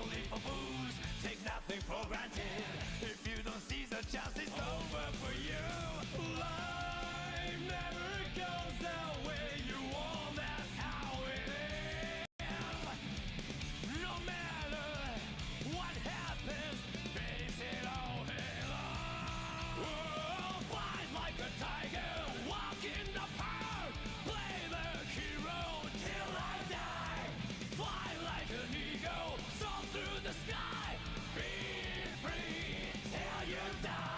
only for fools. Take nothing for granted. If you don't seize the chance, it's over for you. Life never goes the way you want, that's how it is. No matter what happens, face it all head on. Oh, fight like a tiger, walk in the park, play the hero till I die. Fly like an eagle, soar through the sky, be free till you die.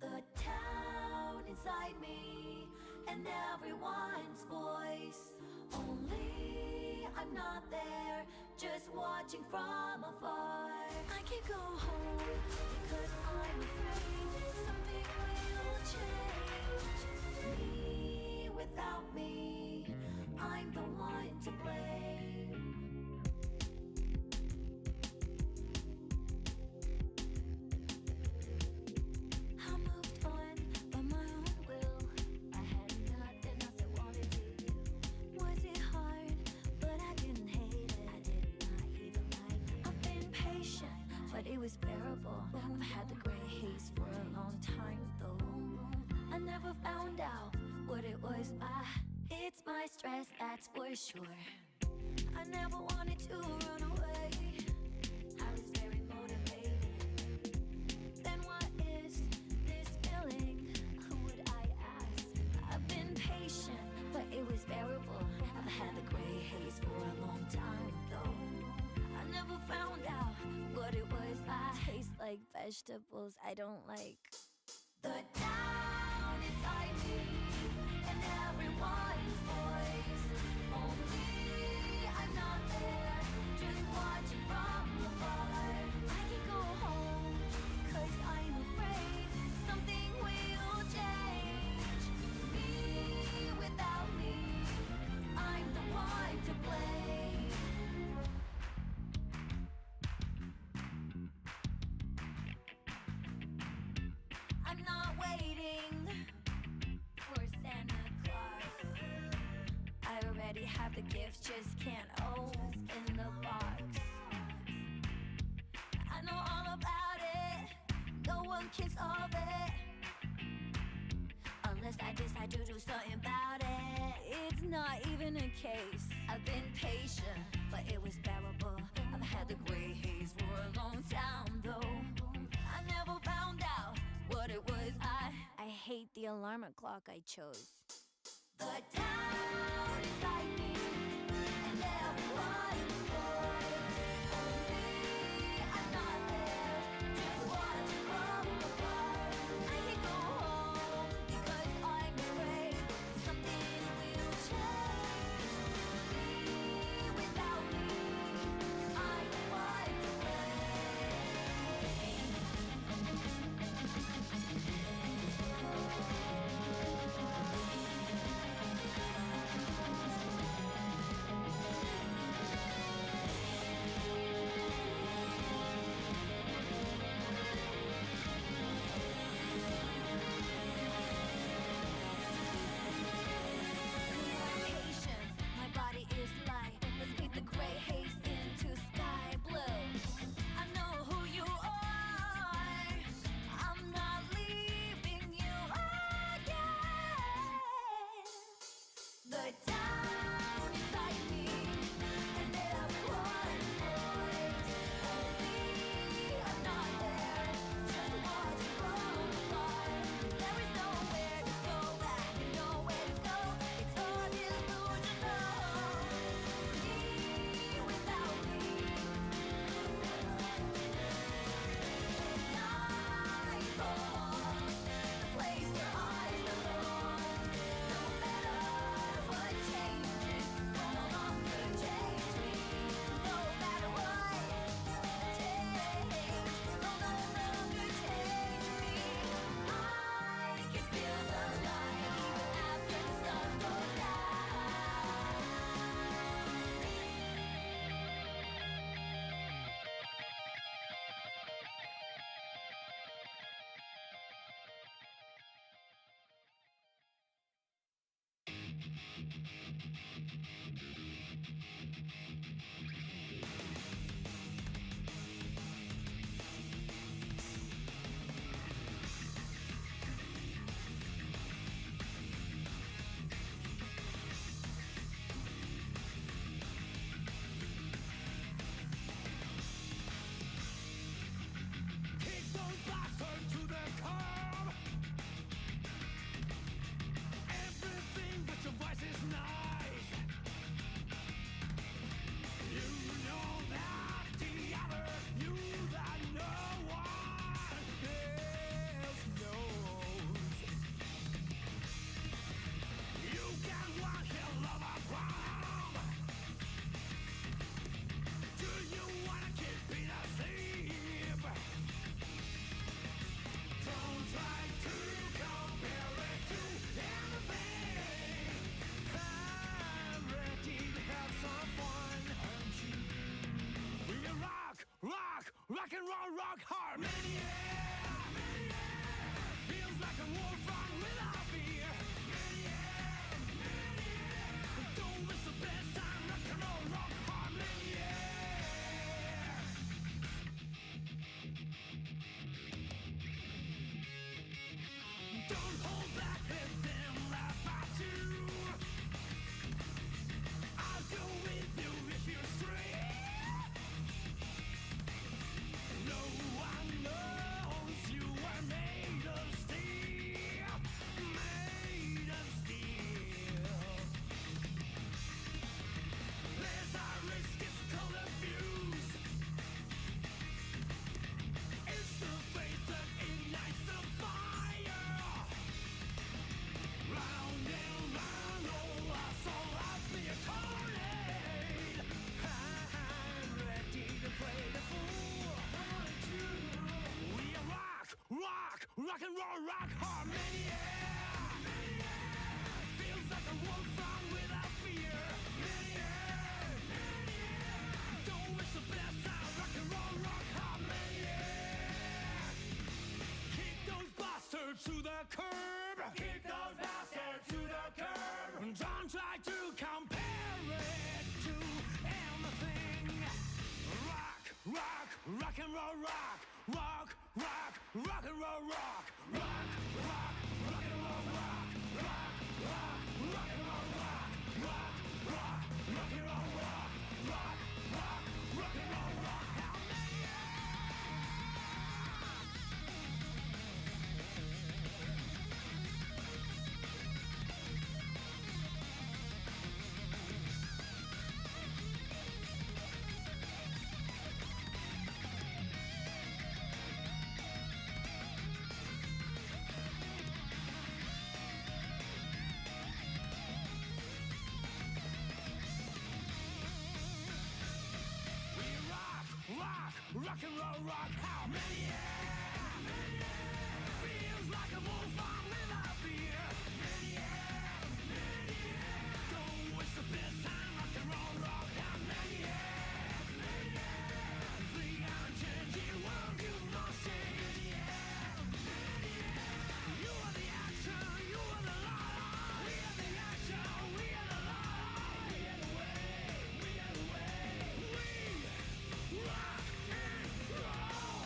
The town inside me and everyone's voice. Only I'm not there, just watching from afar. I can't go home because I'm afraid something will change. Me without me, I'm the one to blame. But it was bearable. I've had the gray haze for a long time though. I never found out what it was. It's my stress, that's for sure. I never wanted to run away. I was very motivated. Then what is this feeling? Who would I ask? I've been patient, but it was bearable. I've had the gray haze for a long time though. I never found out what it was. I taste like vegetables I don't like. The town inside me and everyone's voice. Only I'm not there, just watching from afar. I can go home, cause I'm afraid something will change. Me without me, I'm the one to blame. I'm not waiting for Santa Claus. I already have the gift, just can't open the box. I know all about it, no one can solve it unless I decide to do something about it. It's not even a case. I've been patient, but it was bearable. I've had the gray haze for a long time though. I never found out what it was. I hate the alarm clock I chose. The town inside me and everyone's voice. Only I'm not there, just watching from afar. I can't go home because I'm afraid something will change. Me without me, I'm the one to blame. Rock and roll, rock hard, maniac. Feels like a wolf run without fear. Maniac. Don't miss the best time. Rock and roll, rock hard, maniac. Don't hold back, let them laugh at you. I'll go with you if you're straight. No one knows you were made of steel, made of steel. There's a risk, it's called a fuse. It's the faith that ignites the fire. Round and round, all our soul has the tornado. I'm ready to play the fool. We are rock, rock, rock and roll, rock hard, maniac. Feels like a wolf run without fear. Maniac. Don't miss the best time. Rock and roll, rock hard, maniac. Kick those bastards to the curb. Kick those bastards to the curb. Don't try to compare it to anything. Rock, rock, rock and roll, rock. Rock, rock, rock and roll, rock. Rock, rock, rock and roll, rock. Rock, rock, rock and roll, rock. Rock, rock, rock and roll, rock. Rock, rock, rock and roll, rock. How rock and roll, rock, how maniac. Feels like a wolf on without fear. Maniac. Don't waste the best time. Rock and roll, rock, how maniac. The unchanging world you must change. You are the action, you are the law. We are the action, we are the law. We are the way, we are the way. We rock and roll.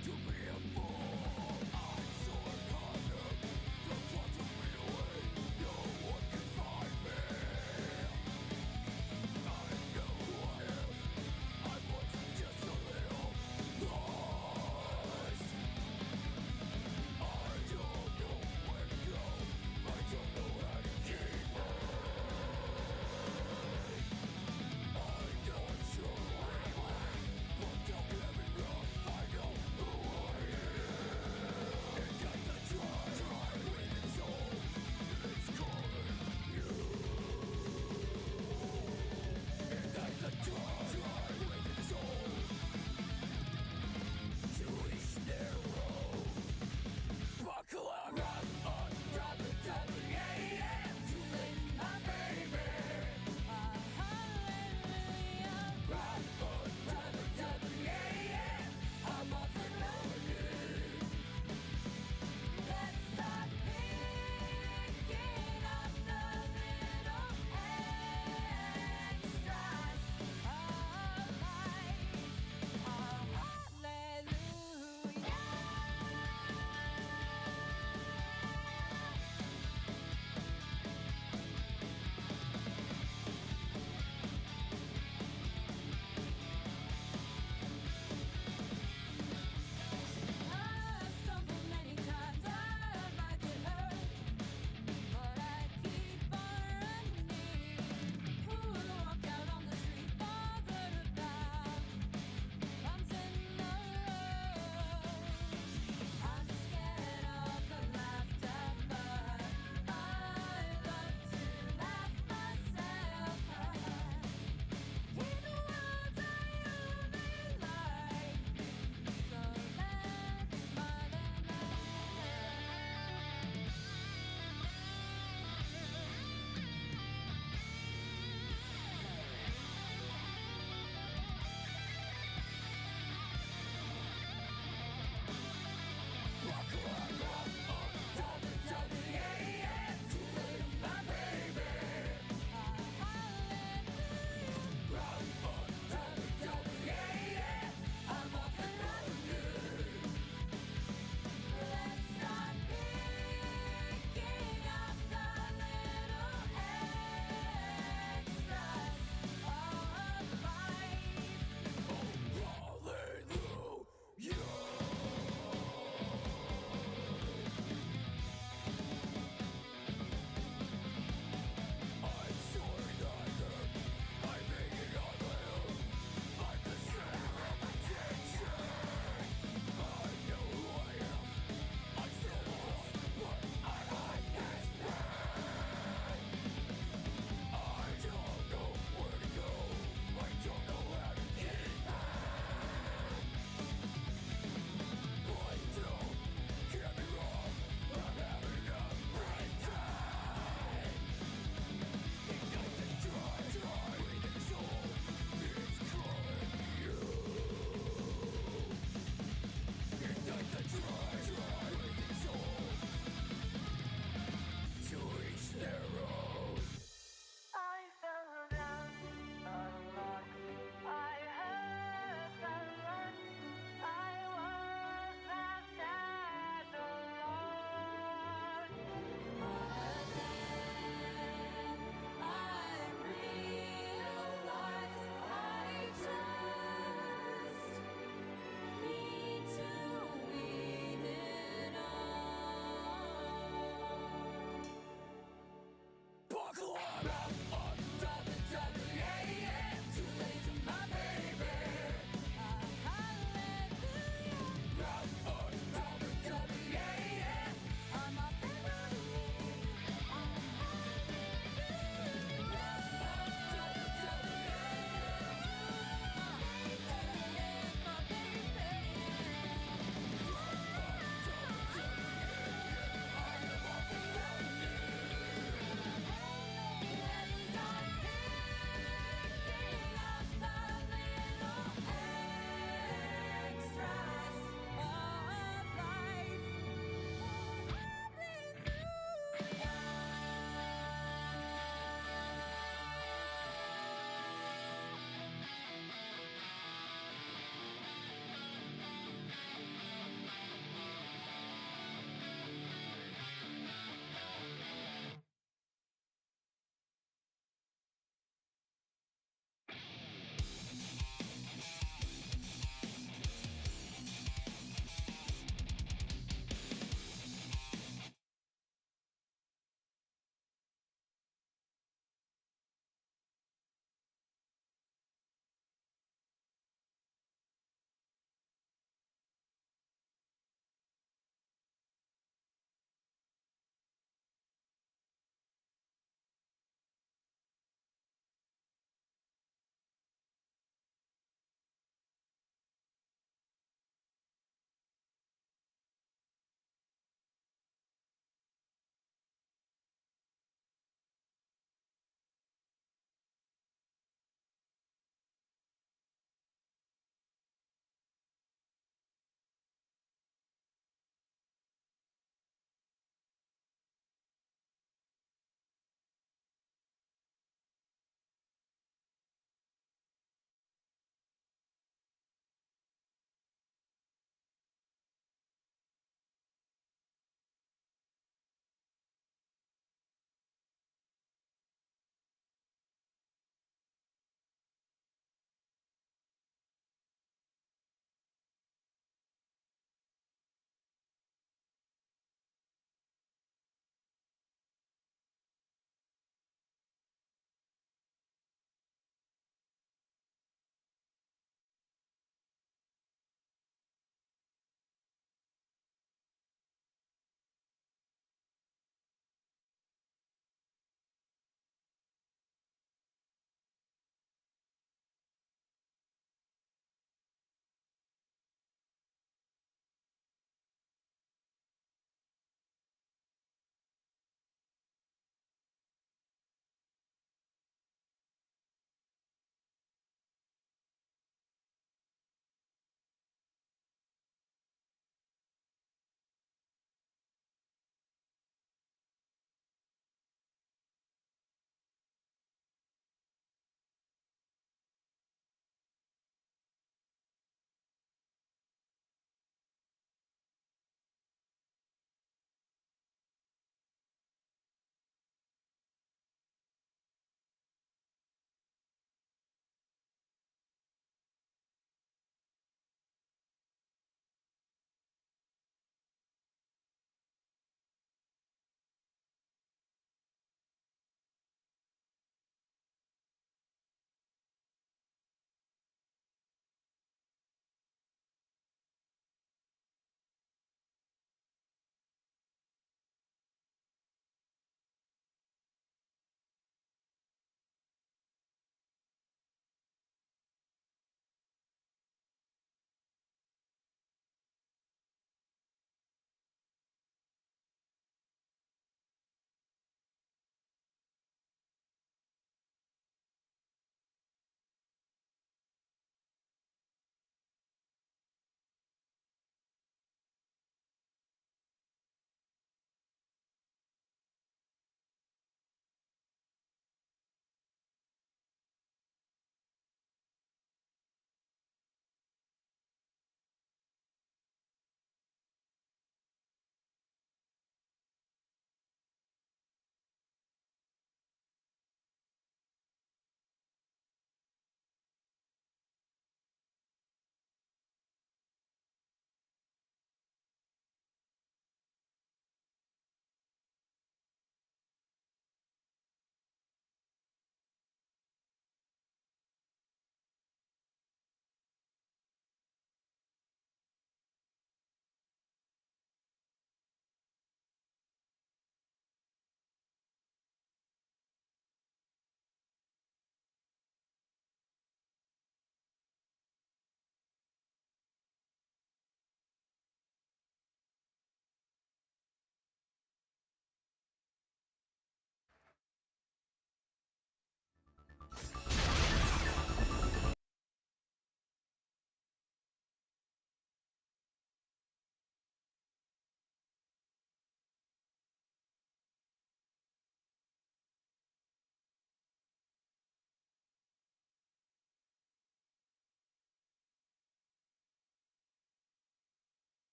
To be a fool, I'm so caught up. The thought of me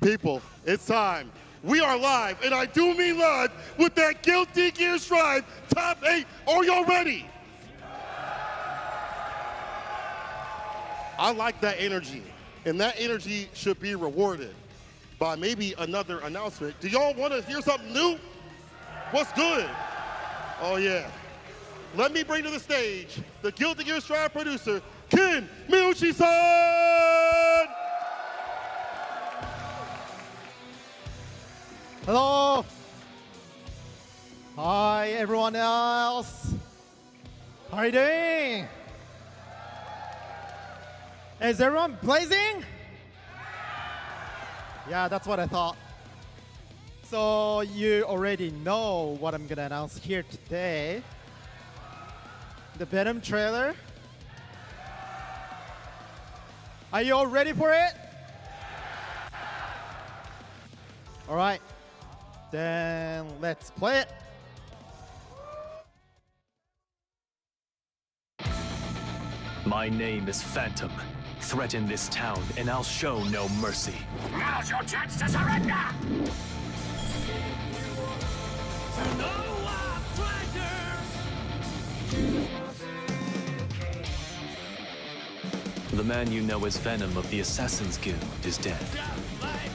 People, it's time. We are live, and I do mean live, with that Guilty Gear Strive Top 8. Are y'all ready? I like that energy, and that energy should be rewarded by maybe another announcement. Do y'all want to hear something new? What's good? Oh, yeah. Let me bring to the stage the Guilty Gear Strive producer, Ken Miyuchi-san! Hello. Hi, everyone else. How are you doing? Is everyone blazing? Yeah, that's what I thought. So you already know what I'm gonna announce here today. The Venom trailer. Are you all ready for it? All right. Then let's play it. My name is Phantom. Threaten this town, and I'll show no mercy. Now's your chance to surrender! To know our treasures. The man you know as Venom of the Assassin's Guild is dead.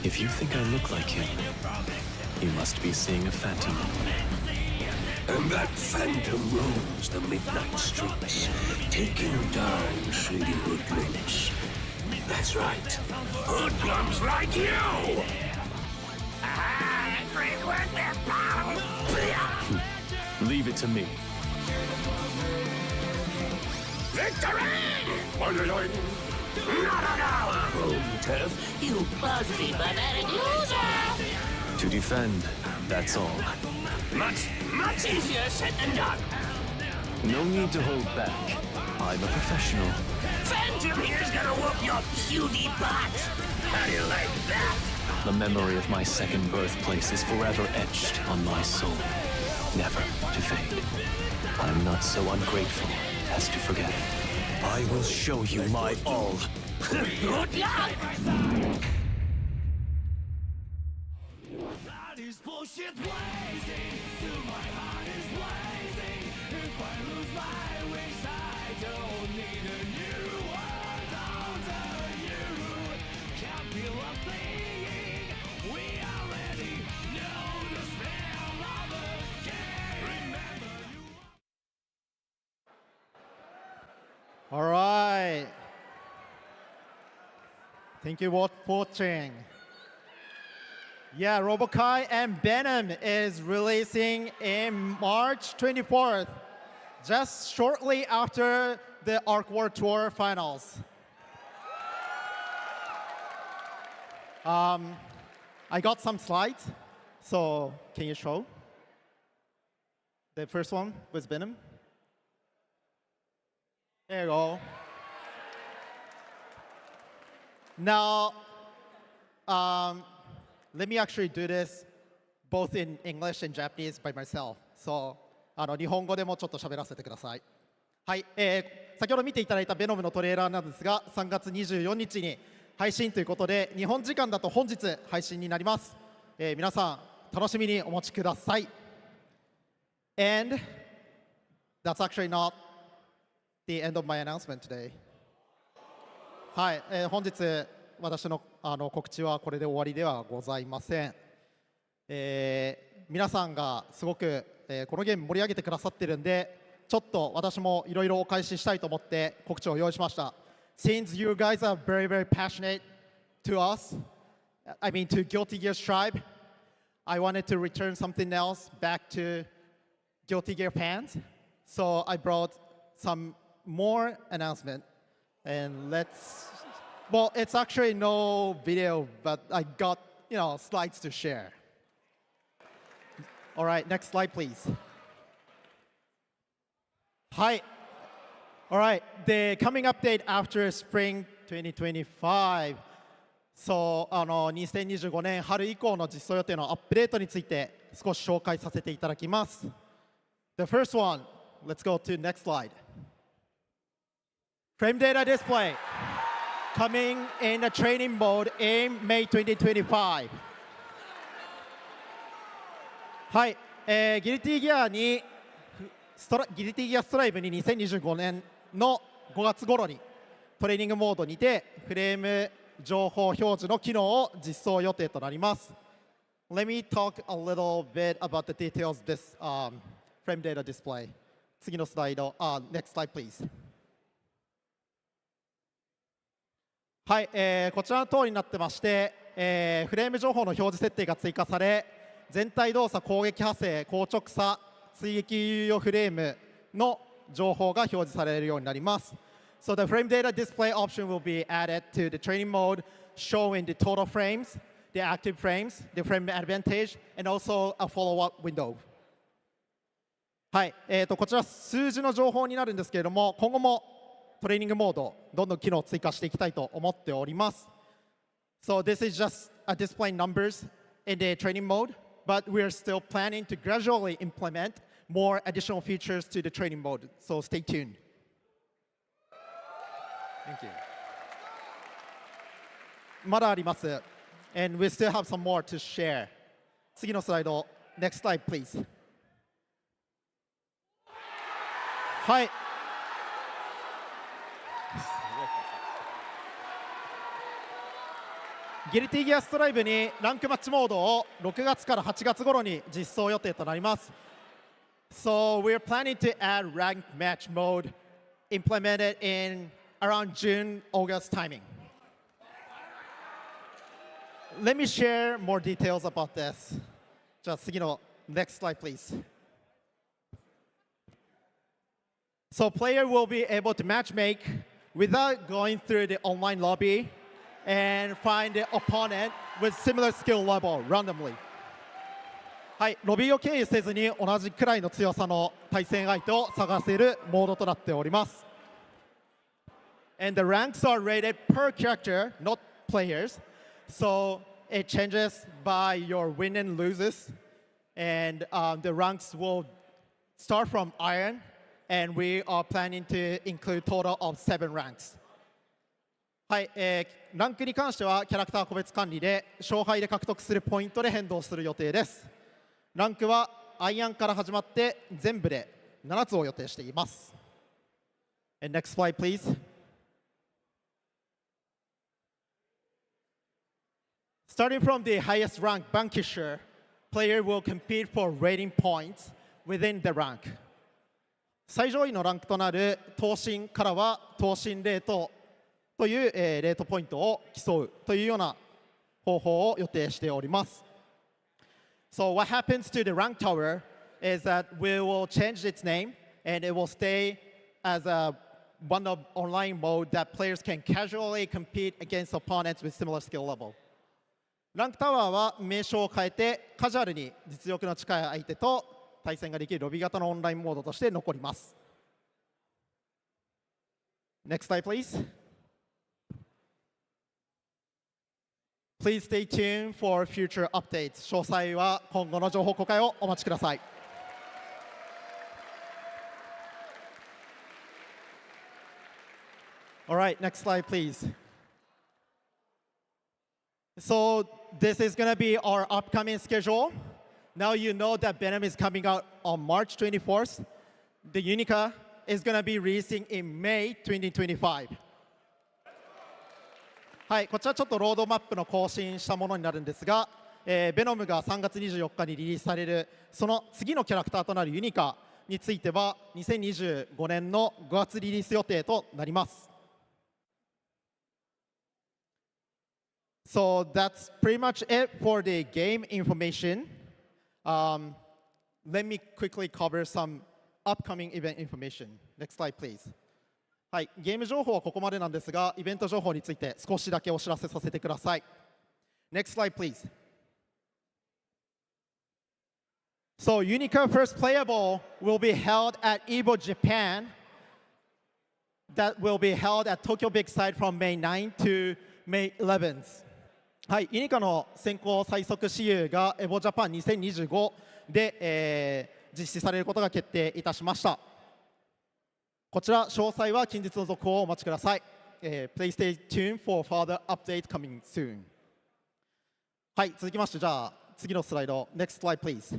If you think I look like him, you must be seeing a phantom. And that phantom roams the midnight streets, taking down shady hoodlums. That's right, hoodlums like you! Frequent their power! Leave it to me. Victory! Not on our home turf, you buzzy banana loser! To defend, that's all. Much easier said than done. No need to hold back. I'm a professional. Phantom here's gonna whoop your cutie butt. How do you like that? The memory of my second birthplace is forever etched on my soul, never to fade. I'm not so ungrateful as to forget. I will show you my all. Good luck! These bullshit blazing, till my heart is blazing. If I lose my wings, I don't need a new world under you. Can't feel a thing. We already know the spell of the game. Remember you. All right. Thank you for watching. Yeah, Robokai and Venom is releasing in March 24th, just shortly after the Arc War Tour finals. I got some slides, so can you show? The first one was Venom. There you go. Now, let me actually do this both in English and Japanese by myself. So, 日本語でもちょっと喋らせてください。はい、先ほど見ていただいたベノムのトレーラーなんですが、3月24日に配信ということで、日本時間だと本日配信になります。皆さん、楽しみにお待ちください。And that's actually not the end of my announcement today. はい、本日私の告知はこれで終わりではございません。皆さんがすごく、このゲーム盛り上げてくださってるんで、ちょっと私もいろいろお返ししたいと思って告知を用意しました。Since you guys are very, very passionate to us, I mean to Guilty Gear Strive, I wanted to return something else back to Guilty Gear fans. So I brought some more announcement, and well, it's actually no video, but I got, slides to share. All right, next slide, please. Hi. All right, the coming update after spring 2025. So, 2025年春以降の実装予定のアップデートについて少し紹介させていただきます。The first one, let's go to next slide. Frame data display. coming in a training mode in May 2025. はい、ギルティギアにギルティギアストライブに2025年の5月頃にトレーニングモードにてフレーム情報表示の機能を実装予定となります。Let me talk a little bit about the details of this frame data display. 次のスライド、next slide please. はい、こちらの通りになってまして、フレーム情報の表示設定が追加され、全体動作、攻撃派生、硬直さ、追撃猶予フレームの情報が表示されるようになります。So the frame data display option will be added to the training mode, showing the total frames, the active frames, the frame advantage, and also a follow-up window. はい、こちら数字の情報になるんですけれども、今後もトレーニングモード、どんどん機能を追加していきたいと思っております。So this is just a display numbers in the training mode, but we are still planning to gradually implement more additional features to the training mode. So stay tuned. Thank you. まだあります。And we still have some more to share. 次のスライド、next slide please. はい。ギルティギアストライブにランクマッチモードを6月から8月頃に実装予定となります。So we're planning to add ranked match mode implemented in around June, August timing. Let me share more details about this. じゃあ次の next slide please. So player will be able to matchmake without going through the online lobby and find the opponent with similar skill level randomly. はい、ロビーを経由せずに同じくらいの強さの対戦相手を探せるモードとなっております。And the ranks are rated per character, not players. So it changes by your win and loses. And the ranks will start from Iron, and we are planning to include total of 7 ranks. はい、ランクに関してはキャラクター個別管理で勝敗で獲得するポイントで変動する予定です。ランクはアイアンから始まって全部で7つを予定しています。And next slide please. Starting from the highest rank Vanquisher, player will compete for rating points within the rank. 最上位のランクとなる闘神からは闘神レートという、レートポイントを競うというような方法を予定しております。So what happens to the rank tower is that we will change its name and it will stay as one of online mode that players can casually compete against opponents with similar skill level. ランクタワーは名称を変えてカジュアルに実力の近い相手と対戦ができるロビー型のオンラインモードとして残ります。Next slide please. Please stay tuned for future updates. 詳細は今後の情報公開をお待ちください。All right, next slide, please. So this is going to be our upcoming schedule. Now you know that Venom is coming out on March 24th. The Unica is going to be releasing in May 2025. はい、こちらちょっとロードマップの更新したものになるんですが、ベノムが3月24日にリリースされるその次のキャラクターとなるユニカについては2025年の5月リリース予定となります。So that's pretty much it for the game information. Let me quickly cover some upcoming event information. Next slide, please. はい、ゲーム情報はここまでなんですが、イベント情報について少しだけお知らせさせてください。Next slide, please. So, Unica First Playable will be held at EVO Japan. That will be held at Tokyo Big Side from May 9 to May 11th. はい、ユニカの先行最速私有がエボジャパン2025で、実施されることが決定いたしました。こちら詳細は近日の続報をお待ちください。please stay tuned for further update coming soon. はい、続きまして、じゃあ次のスライド、Next slide, please.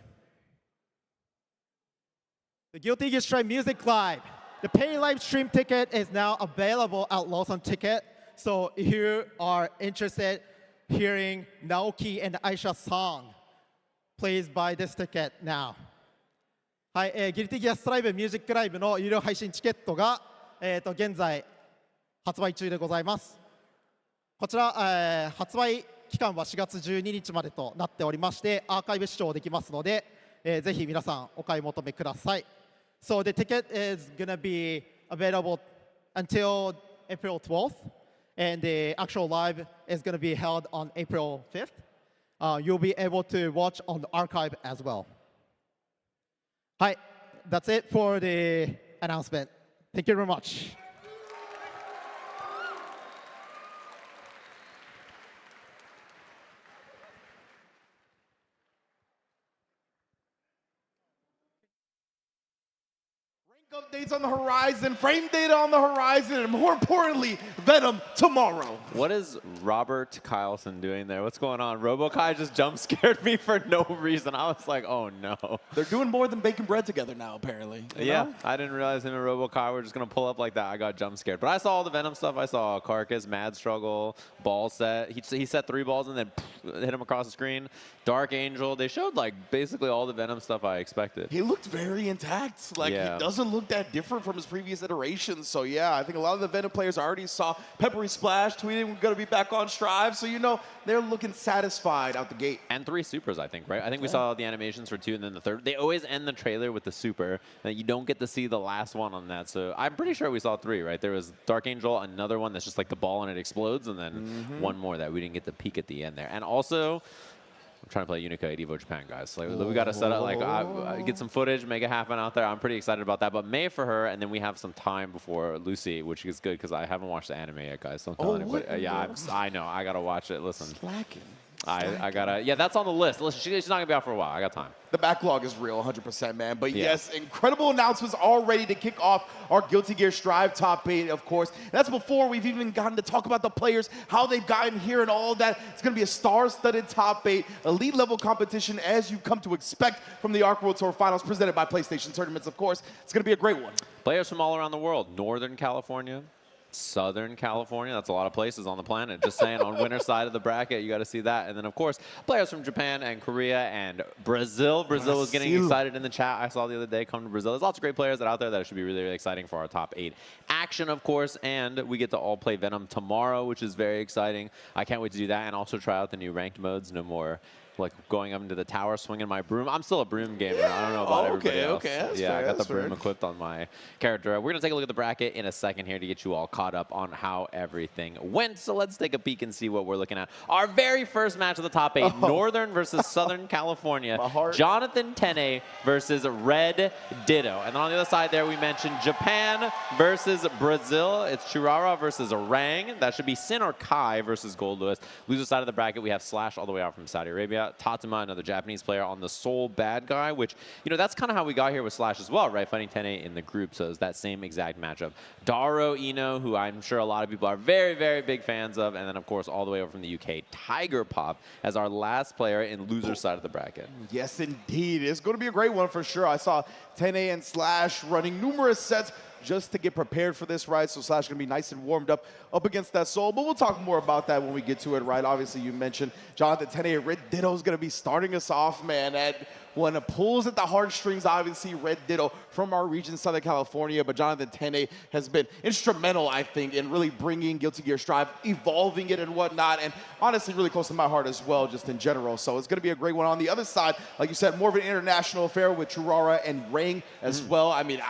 The Guilty Gear Strive Music Live. The pay live stream ticket is now available at Lawson Ticket. So if you are interested hearing Naoki and Aisha's song, please buy this ticket now. はい、ギルティギアストライブミュージックライブの有料配信チケットが、現在発売中でございます。こちら、発売期間は4月12日までとなっておりまして、アーカイブ視聴できますので、ぜひ皆さんお買い求めください。So the ticket is gonna be available until April 12th, and the actual live is gonna be held on April 5th. You'll be able to watch on the archive as well. はい、that's it for the announcement. Thank you very much. Updates on the horizon, frame data on the horizon, and more importantly, Venom tomorrow. What is Robert Kyleson doing there? What's going on? RoboKai just jump scared me for no reason. I was like, oh no. They're doing more than baking bread together now, apparently. Yeah, I didn't realize him and RoboKai were just going to pull up like that. I got jump scared. But I saw all the Venom stuff. I saw Carcass, Mad Struggle, Ball Set. He set 3 balls and then hit him across the screen. Dark Angel. They showed like basically all the Venom stuff I expected. He looked very intact. Like, Yeah. he doesn't look that different from his previous iterations. So yeah, I think a lot of the Venom players already saw Peppery Splash tweeting we're going to be back on Strive. So, you know, they're looking satisfied out the gate. And 3 supers, I think, right? I think we saw the animations for 2 and then the 3rd. They always end the trailer with the super. And you don't get to see the last one on that. So I'm pretty sure we saw 3, right? There was Dark Angel, another one that's just like the ball and it explodes, and then one more that we didn't get to peek at the end there. And also, I'm trying to play Unica at Evo Japan, guys. Like, we got to set up, like, get some footage, make it happen out there. I'm pretty excited about that. But May for her, and then we have some time before Lucy, which is good because I haven't watched the anime yet, guys. Don't tell anybody. Yeah, I know. I got to watch it. Listen. Slacking. I gotta, yeah, that's on the list. Listen, she's not gonna be out for a while. I got time. The backlog is real, 100%, man. But Yeah. yes, incredible announcements all ready to kick off our Guilty Gear Strive top 8, of course. And that's before we've even gotten to talk about the players, how they've gotten here and all of that. It's going to be a star-studded top 8, elite level competition as you've come to expect from the Arc World Tour Finals presented by PlayStation Tournaments, of course. It's going to be a great one. Players from all around the world. Northern California, Southern California. That's a lot of places on the planet. Just saying, on winner side of the bracket, you got to see that. And then, of course, players from Japan and Korea and Brazil. Brazil was getting excited in the chat. I saw the other day come to Brazil. There's lots of great players that are out there that should be really, really exciting for our top 8 action, of course. And we get to all play Venom tomorrow, which is very exciting. I can't wait to do that and also try out the new ranked modes. No more like going up into the tower, swinging my broom. I'm still a broom gamer. Yeah. I don't know about everybody else. That's yeah, fair, I got the that's broom fair. equipped on my character. We're going to take a look at the bracket in a second here to get you all caught up on how everything went. So let's take a peek and see what we're looking at. Our very first match of the top 8, Northern versus Southern California. Jonathan Tenn versus Red Ditto. And then on the other side there, we mentioned Japan versus Brazil. It's Cherara versus Orang. That should be Sin or Kai versus Gold Lewis. Loser side of the bracket, we have Slash all the way out from Saudi Arabia. Tatuma, another Japanese player on the sole bad guy, which, you know, that's kind of how we got here with Slash as well, right? Fighting Tenn in the group, so it's that same exact matchup. Daru Ino, who I'm sure a lot of people are very, very big fans of, and then, of course, all the way over from the UK, Tiger Pop as our last player in loser side of the bracket. Yes, indeed. It's going to be a great one for sure. I saw Tenn and Slash running numerous sets just to get prepared for this, right? So Slash going to be nice and warmed up against that Soul. But we'll talk more about that when we get to it, right? Obviously, you mentioned Jonathan Tenn. Red Ditto's going to be starting us off, man. When it pulls at the heartstrings, obviously, Red Ditto from our region, Southern California. But Jonathan Tenn has been instrumental, I think, in really bringing Guilty Gear Strive, evolving it and whatnot. And honestly, really close to my heart as well, just in general. So it's going to be a great one. On the other side, like you said, more of an international affair with Cherara and Ring as well. I mean,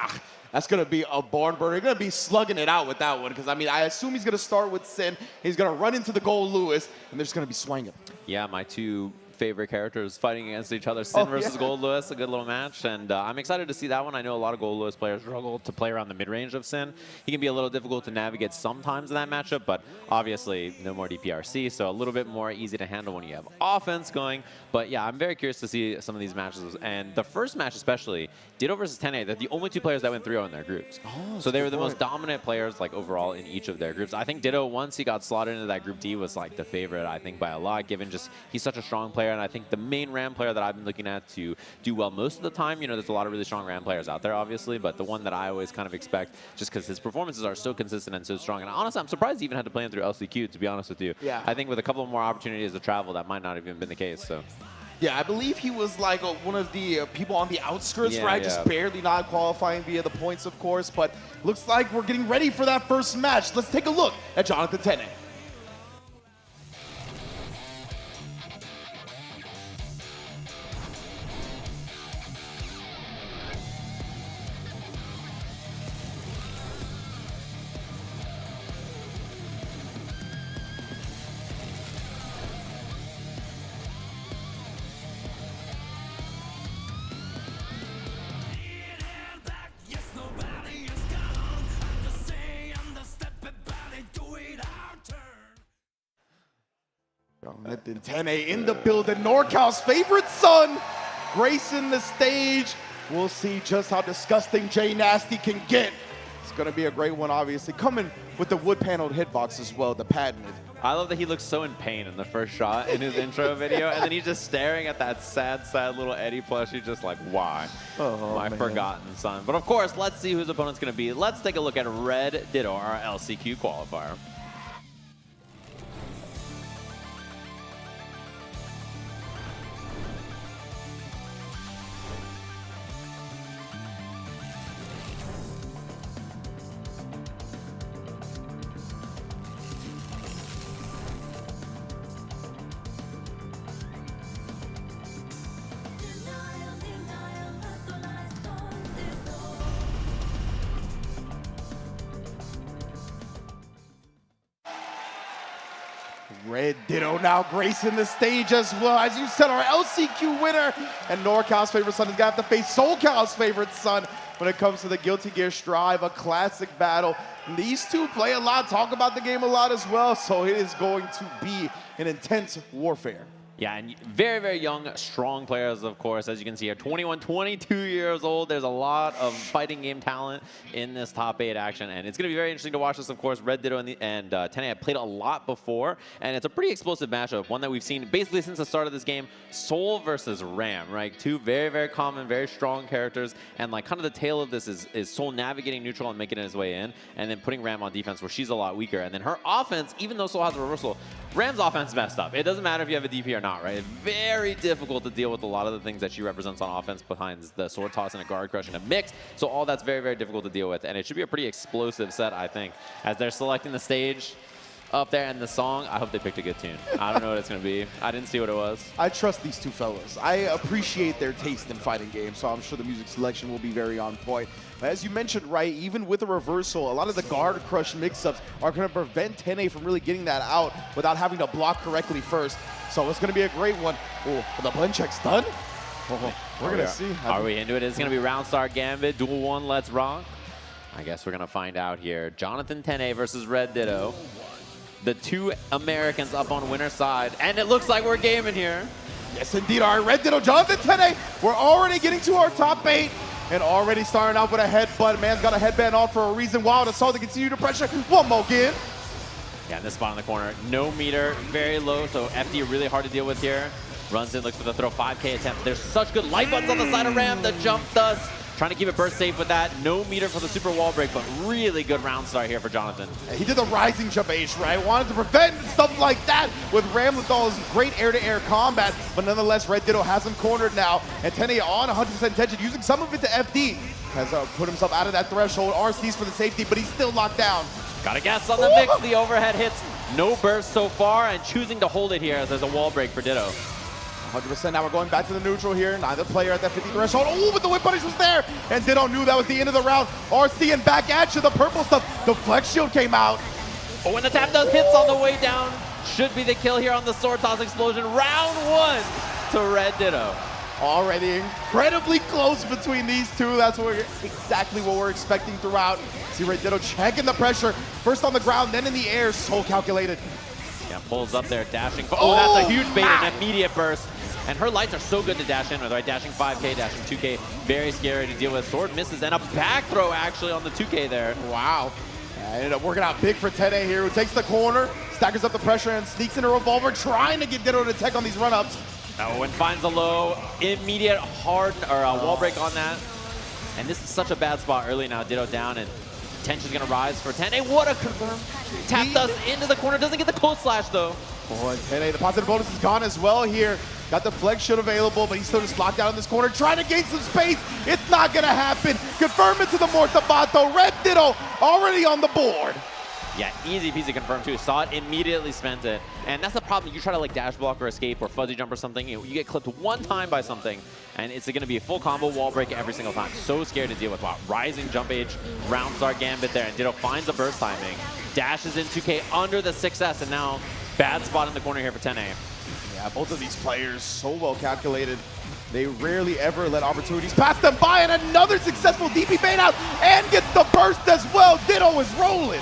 that's going to be a barn burner. You're going to be slugging it out with that one because, I mean, I assume he's going to start with Sin. He's going to run into the Gold Lewis, and they're just going to be swinging. Yeah, my two favorite characters fighting against each other. Sin versus Gold Lewis, a good little match. And I'm excited to see that one. I know a lot of Gold Lewis players struggle to play around the mid-range of Sin. He can be a little difficult to navigate sometimes in that matchup, but obviously no more DPRC, so a little bit more easy to handle when you have offense going. But yeah, I'm very curious to see some of these matches. And the first match especially, Ditto versus Tenn, they're the only two players that went 3-0 in their groups. So they were the most dominant players like overall in each of their groups. I think Ditto, once he got slotted into that Group D, was like the favorite, I think, by a lot, given just he's such a strong player. And I think the main RAM player that I've been looking at to do well most of the time, you know, there's a lot of really strong RAM players out there, obviously, but the one that I always kind of expect, just because his performances are so consistent and so strong. And honestly, I'm surprised he even had to play him through LCQ, to be honest with you. Yeah. I think with a couple more opportunities to travel, that might not have even been the case. So. Yeah, I believe he was like one of the people on the outskirts, right? Just barely not qualifying via the points, of course. But looks like we're getting ready for that first match. Let's take a look at Jonathan Tenn. Jonathan Tenn in the building, NorCal's favorite son, gracing the stage. We'll see just how disgusting J Nasty can get. It's going to be a great one, obviously. Coming with the wood-paneled hitbox as well, the patented. I love that he looks so in pain in the first shot in his intro video, and then he's just staring at that sad, sad little Eddie plushie, just like, why? My forgotten son. But of course, let's see who his opponent's going to be. Let's take a look at Red Ditto, our LCQ qualifier. Red Ditto now gracing the stage as well. As you said, our LCQ winner and NorCal's favorite son is going to have to face SoCal's favorite son when it comes to the Guilty Gear Strive, a classic battle. And these two play a lot, talk about the game a lot as well, so it is going to be an intense warfare. Yeah, and very, very young, strong players, of course, as you can see here. 21, 22 years old. There's a lot of fighting game talent in this top 8 action, and it's going to be very interesting to watch this, of course. Red Ditto and Tenn have played a lot before, and it's a pretty explosive matchup, one that we've seen basically since the start of this game. Soul versus Ram, right? Two very, very common, very strong characters, and like kind of the tail of this is Soul navigating neutral and making his way in, and then putting Ram on defense where she's a lot weaker. And then her offense, even though Soul has a reversal, Ram's offense messed up. It doesn't matter if you have a DP or not, right? It's very difficult to deal with a lot of the things that she represents on offense behind the sword toss and a guard crush and a mix. So all that's very, very difficult to deal with. And it should be a pretty explosive set, I think, as they're selecting the stage up there and the song. I hope they picked a good tune. I don't know what it's going to be. I didn't see what it was. I trust these two fellas. I appreciate their taste in fighting games, so I'm sure the music selection will be very on point. As you mentioned, right, even with a reversal, a lot of the guard crush mix-ups are going to prevent Tenn from really getting that out without having to block correctly first. So it's going to be a great one. Oh, the blend check's done? We're going to see. Are we into it? It's going to be Round Star Gambit, Duel 1, Let's Rock. I guess we're going to find out here. Jonathan Tenn versus Red Ditto. The two Americans up on winner's side, and it looks like we're gaming here. Yes, indeed. All right, Red Ditto, Jonathan Tenn. We're already getting to our top 8. And already starting out with a headbutt. Man's got a headband on for a reason. Wild Assault to continue to pressure. One more again. Yeah, in this spot in the corner. No meter, very low, so FD really hard to deal with here. Runs in, looks for the throw, 5K attempt. There's such good light buttons on the side of Ram. The jump does. Trying to keep it burst safe with that. No meter for the super wall break, but really good round start here for Jonathan. He did the rising jump H, right? Wanted to prevent stuff like that with Ram with all his great air-to-air combat, but nonetheless, Red Ditto has him cornered now, and Tenn on 100% tension, using some of it to FD. Has put himself out of that threshold. RC's for the safety, but he's still locked down. Got a guess on the mix. The overhead hits. No burst so far, and choosing to hold it here as there's a wall break for Ditto. 100%. Now we're going back to the neutral here. Neither player at that 50 threshold. Oh, but the whip punish was there. And Ditto knew that was the end of the round. RC and back at you. The purple stuff. The flex shield came out. Oh, and the tap does hits on the way down. Should be the kill here on the sword toss explosion. Round 1. to Red Ditto. Already incredibly close between these two. That's exactly what we're expecting throughout. See Red Ditto checking the pressure. First on the ground, then in the air. So calculated. Yeah, pulls up there, dashing. Oh, that's a huge bait, an immediate burst. And her lights are so good to dash in with, right? Dashing 5K, dashing 2K. Very scary to deal with. Sword misses, and a back throw actually on the 2K there. Wow. Ended up working out big for Tenn here, who takes the corner, staggers up the pressure, and sneaks in a revolver, trying to get Ditto to tech on these run-ups. Oh, and finds a low, immediate hard or wall break on that. And this is such a bad spot early now. Ditto down, and tension's gonna rise for Tenn. What a confirm. Tap dust into the corner, doesn't get the close slash though. Oh, and Tenn, the positive bonus is gone as well here. Got the flex shield available, but he's still just locked out in this corner, trying to gain some space. It's not gonna happen. Confirm it to the Mortabato. Red Ditto already on the board. Yeah, easy peasy confirmed too. Saw it, immediately spent it. And that's the problem. You try to like dash block or escape or fuzzy jump or something, you get clipped one time by something, and it's going to be a full combo wall break every single time. So scared to deal with. Wow, rising jump age, round start gambit there, and Ditto finds a burst timing. Dashes in 2K under the 6S, and now bad spot in the corner here for Tenn. Yeah, both of these players so well calculated. They rarely ever let opportunities pass them by, and another successful DP bait out, and gets the burst as well. Ditto is rolling.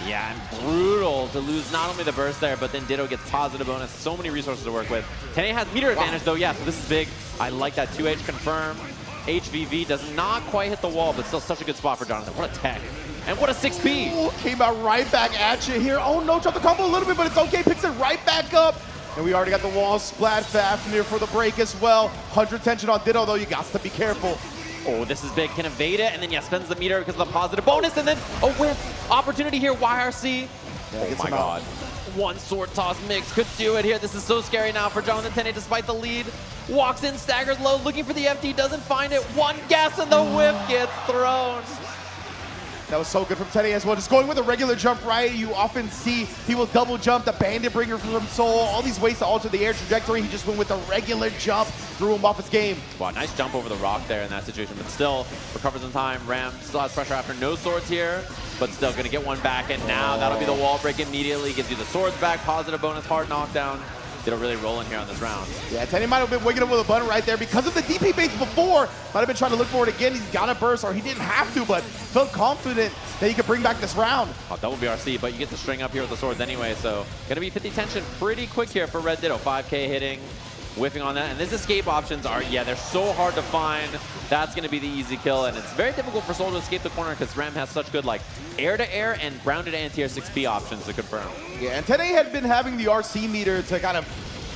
Yeah, and brutal to lose not only the burst there, but then Ditto gets positive bonus. So many resources to work with. Tenn has meter advantage though, yeah, so this is big. I like that 2H confirm. HVV does not quite hit the wall, but still such a good spot for Jonathan. What a tech. And what a 6P. Ooh, came out right back at you here. Oh no, dropped the combo a little bit, but it's okay. Picks it right back up. And we already got the wall splat Fafnir for the break as well. 100 tension on Ditto though, you got to be careful. Oh, this is big. Can evade it, and then, yeah, spends the meter because of the positive bonus, and then a whiff. Opportunity here, YRC. Yeah, oh my god. One sword toss mix could do it here. This is so scary now for Jonathan Tenn despite the lead. Walks in, staggers low, looking for the FD, doesn't find it. One gas, and the whiff gets thrown. That was so good from Tenn as well. Just going with a regular jump right. You often see people double jump, the bandit bringer from Soul, all these ways to alter the air trajectory. He just went with a regular jump, threw him off his game. Wow, nice jump over the rock there in that situation, but still recovers in time. Ram still has pressure after no swords here, but still gonna get one back, and now that'll be the wall break immediately. Gives you the swords back, positive bonus, hard knockdown. Ditto really rolling here on this round. Yeah, Tenn might have been waking up with a button right there because of the DP baits before. Might have been trying to look for it again. He's got a burst, or he didn't have to, but felt confident that he could bring back this round. Oh, double BRC, but you get the string up here with the swords anyway, so gonna be 50 tension pretty quick here for Red Ditto. 5K hitting, whiffing on that, and these escape options are, yeah, they're so hard to find. That's gonna be the easy kill, and it's very difficult for Soul to escape the corner because Ram has such good like air-to-air and grounded anti-air 6P options to confirm. Yeah, and Tenn had been having the RC meter to kind of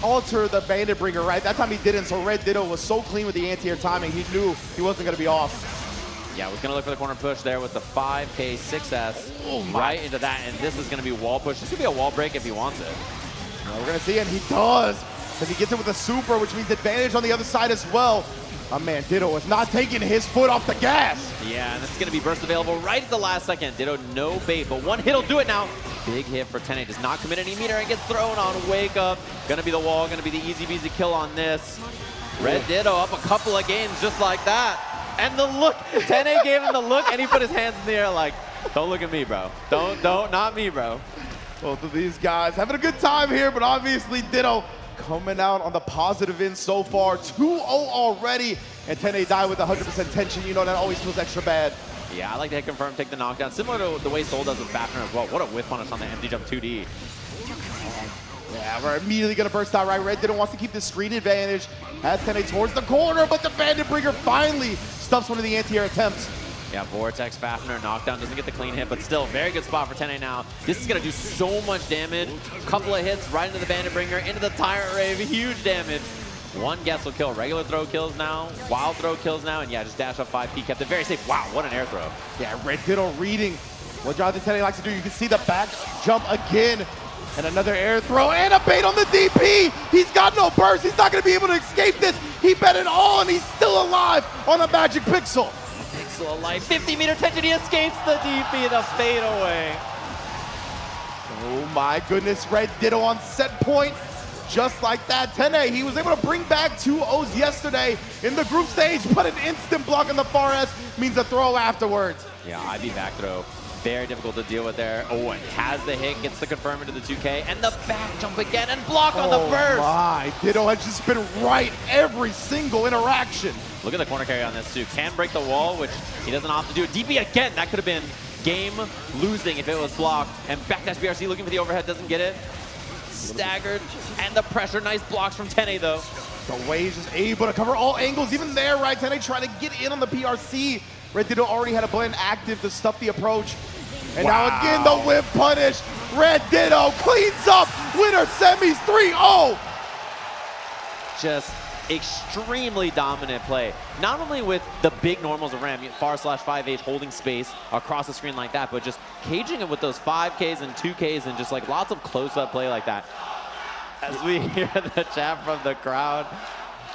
alter the bandit bringer, right? That time he didn't, so Red Ditto was so clean with the anti-air timing, he knew he wasn't gonna be off. Yeah, was gonna look for the corner push there with the 5K 6S right into that, and this is gonna be wall push. This could be a wall break if he wants it. We're gonna see, and he does. Because he gets it with a super, which means advantage on the other side as well. My man Ditto is not taking his foot off the gas. Yeah, and this is gonna be burst available right at the last second. Ditto no bait, but one hit will do it now. Big hit for Tenn, does not commit any meter and gets thrown on Wake Up. Gonna be the wall, gonna be the easy peasy kill on this. Red Ditto up a couple of games just like that. And the look, Tenn gave him the look, and he put his hands in the air like, don't look at me, bro. Don't, not me, bro. Both of these guys having a good time here, but obviously Ditto coming out on the positive end so far. 2-0 already, and Tenn died with 100% tension. You know, that always feels extra bad. Yeah, I like to hit confirm, take the knockdown. Similar to the way Soul does with Fafnir as well. What a whiff punish on the empty jump 2D. Yeah, we're immediately gonna burst out right. Red Ditto wants to keep the screen advantage. Has Tenn towards the corner, but the bandit bringer finally stuffs one of the anti-air attempts. Yeah, Vortex, Fafnir, knockdown, doesn't get the clean hit, but still, very good spot for Tenn now. This is gonna do so much damage. Couple of hits right into the bandit bringer, into the Tyrant Rave, huge damage. One guess will kill. Regular throw kills now, wild throw kills now, and yeah, just dash up 5P, kept it very safe. Wow, what an air throw. Yeah, Red Ditto reading what Jonathan Tenn likes to do. You can see the back jump again, and another air throw, and a bait on the DP. He's got no burst. He's not gonna be able to escape this. He bet it all, and he's still alive on the Magic Pixel. Pixel alive, 50 meter tension, he escapes the DP, the fade away. Oh my goodness, Red Ditto on set point. Just like that, Tenn, he was able to bring back 2 O's yesterday in the group stage, but an instant block on the far S means a throw afterwards. Yeah, IB back throw. Very difficult to deal with there. Oh, and has the hit, gets the confirm into the 2K, and the back jump again, and block on the burst. My, Ditto has just been right every single interaction. Look at the corner carry on this too. Can break the wall, which he doesn't opt to do. DP again, that could have been game losing if it was blocked. And backdash BRC looking for the overhead, doesn't get it. Staggered, and the pressure, nice blocks from Tenn though. The way he's just able to cover all angles, even there, right? Tenn trying to get in on the PRC. Red Ditto already had a blend active to stuff the approach. And now again, the whip punish. Red Ditto cleans up, winner semis 3-0. Just extremely dominant play. Not only with the big normals of Ram, far/5H holding space across the screen like that, but just caging it with those 5Ks and 2Ks and just like lots of close-up play like that. As we hear the chat from the crowd,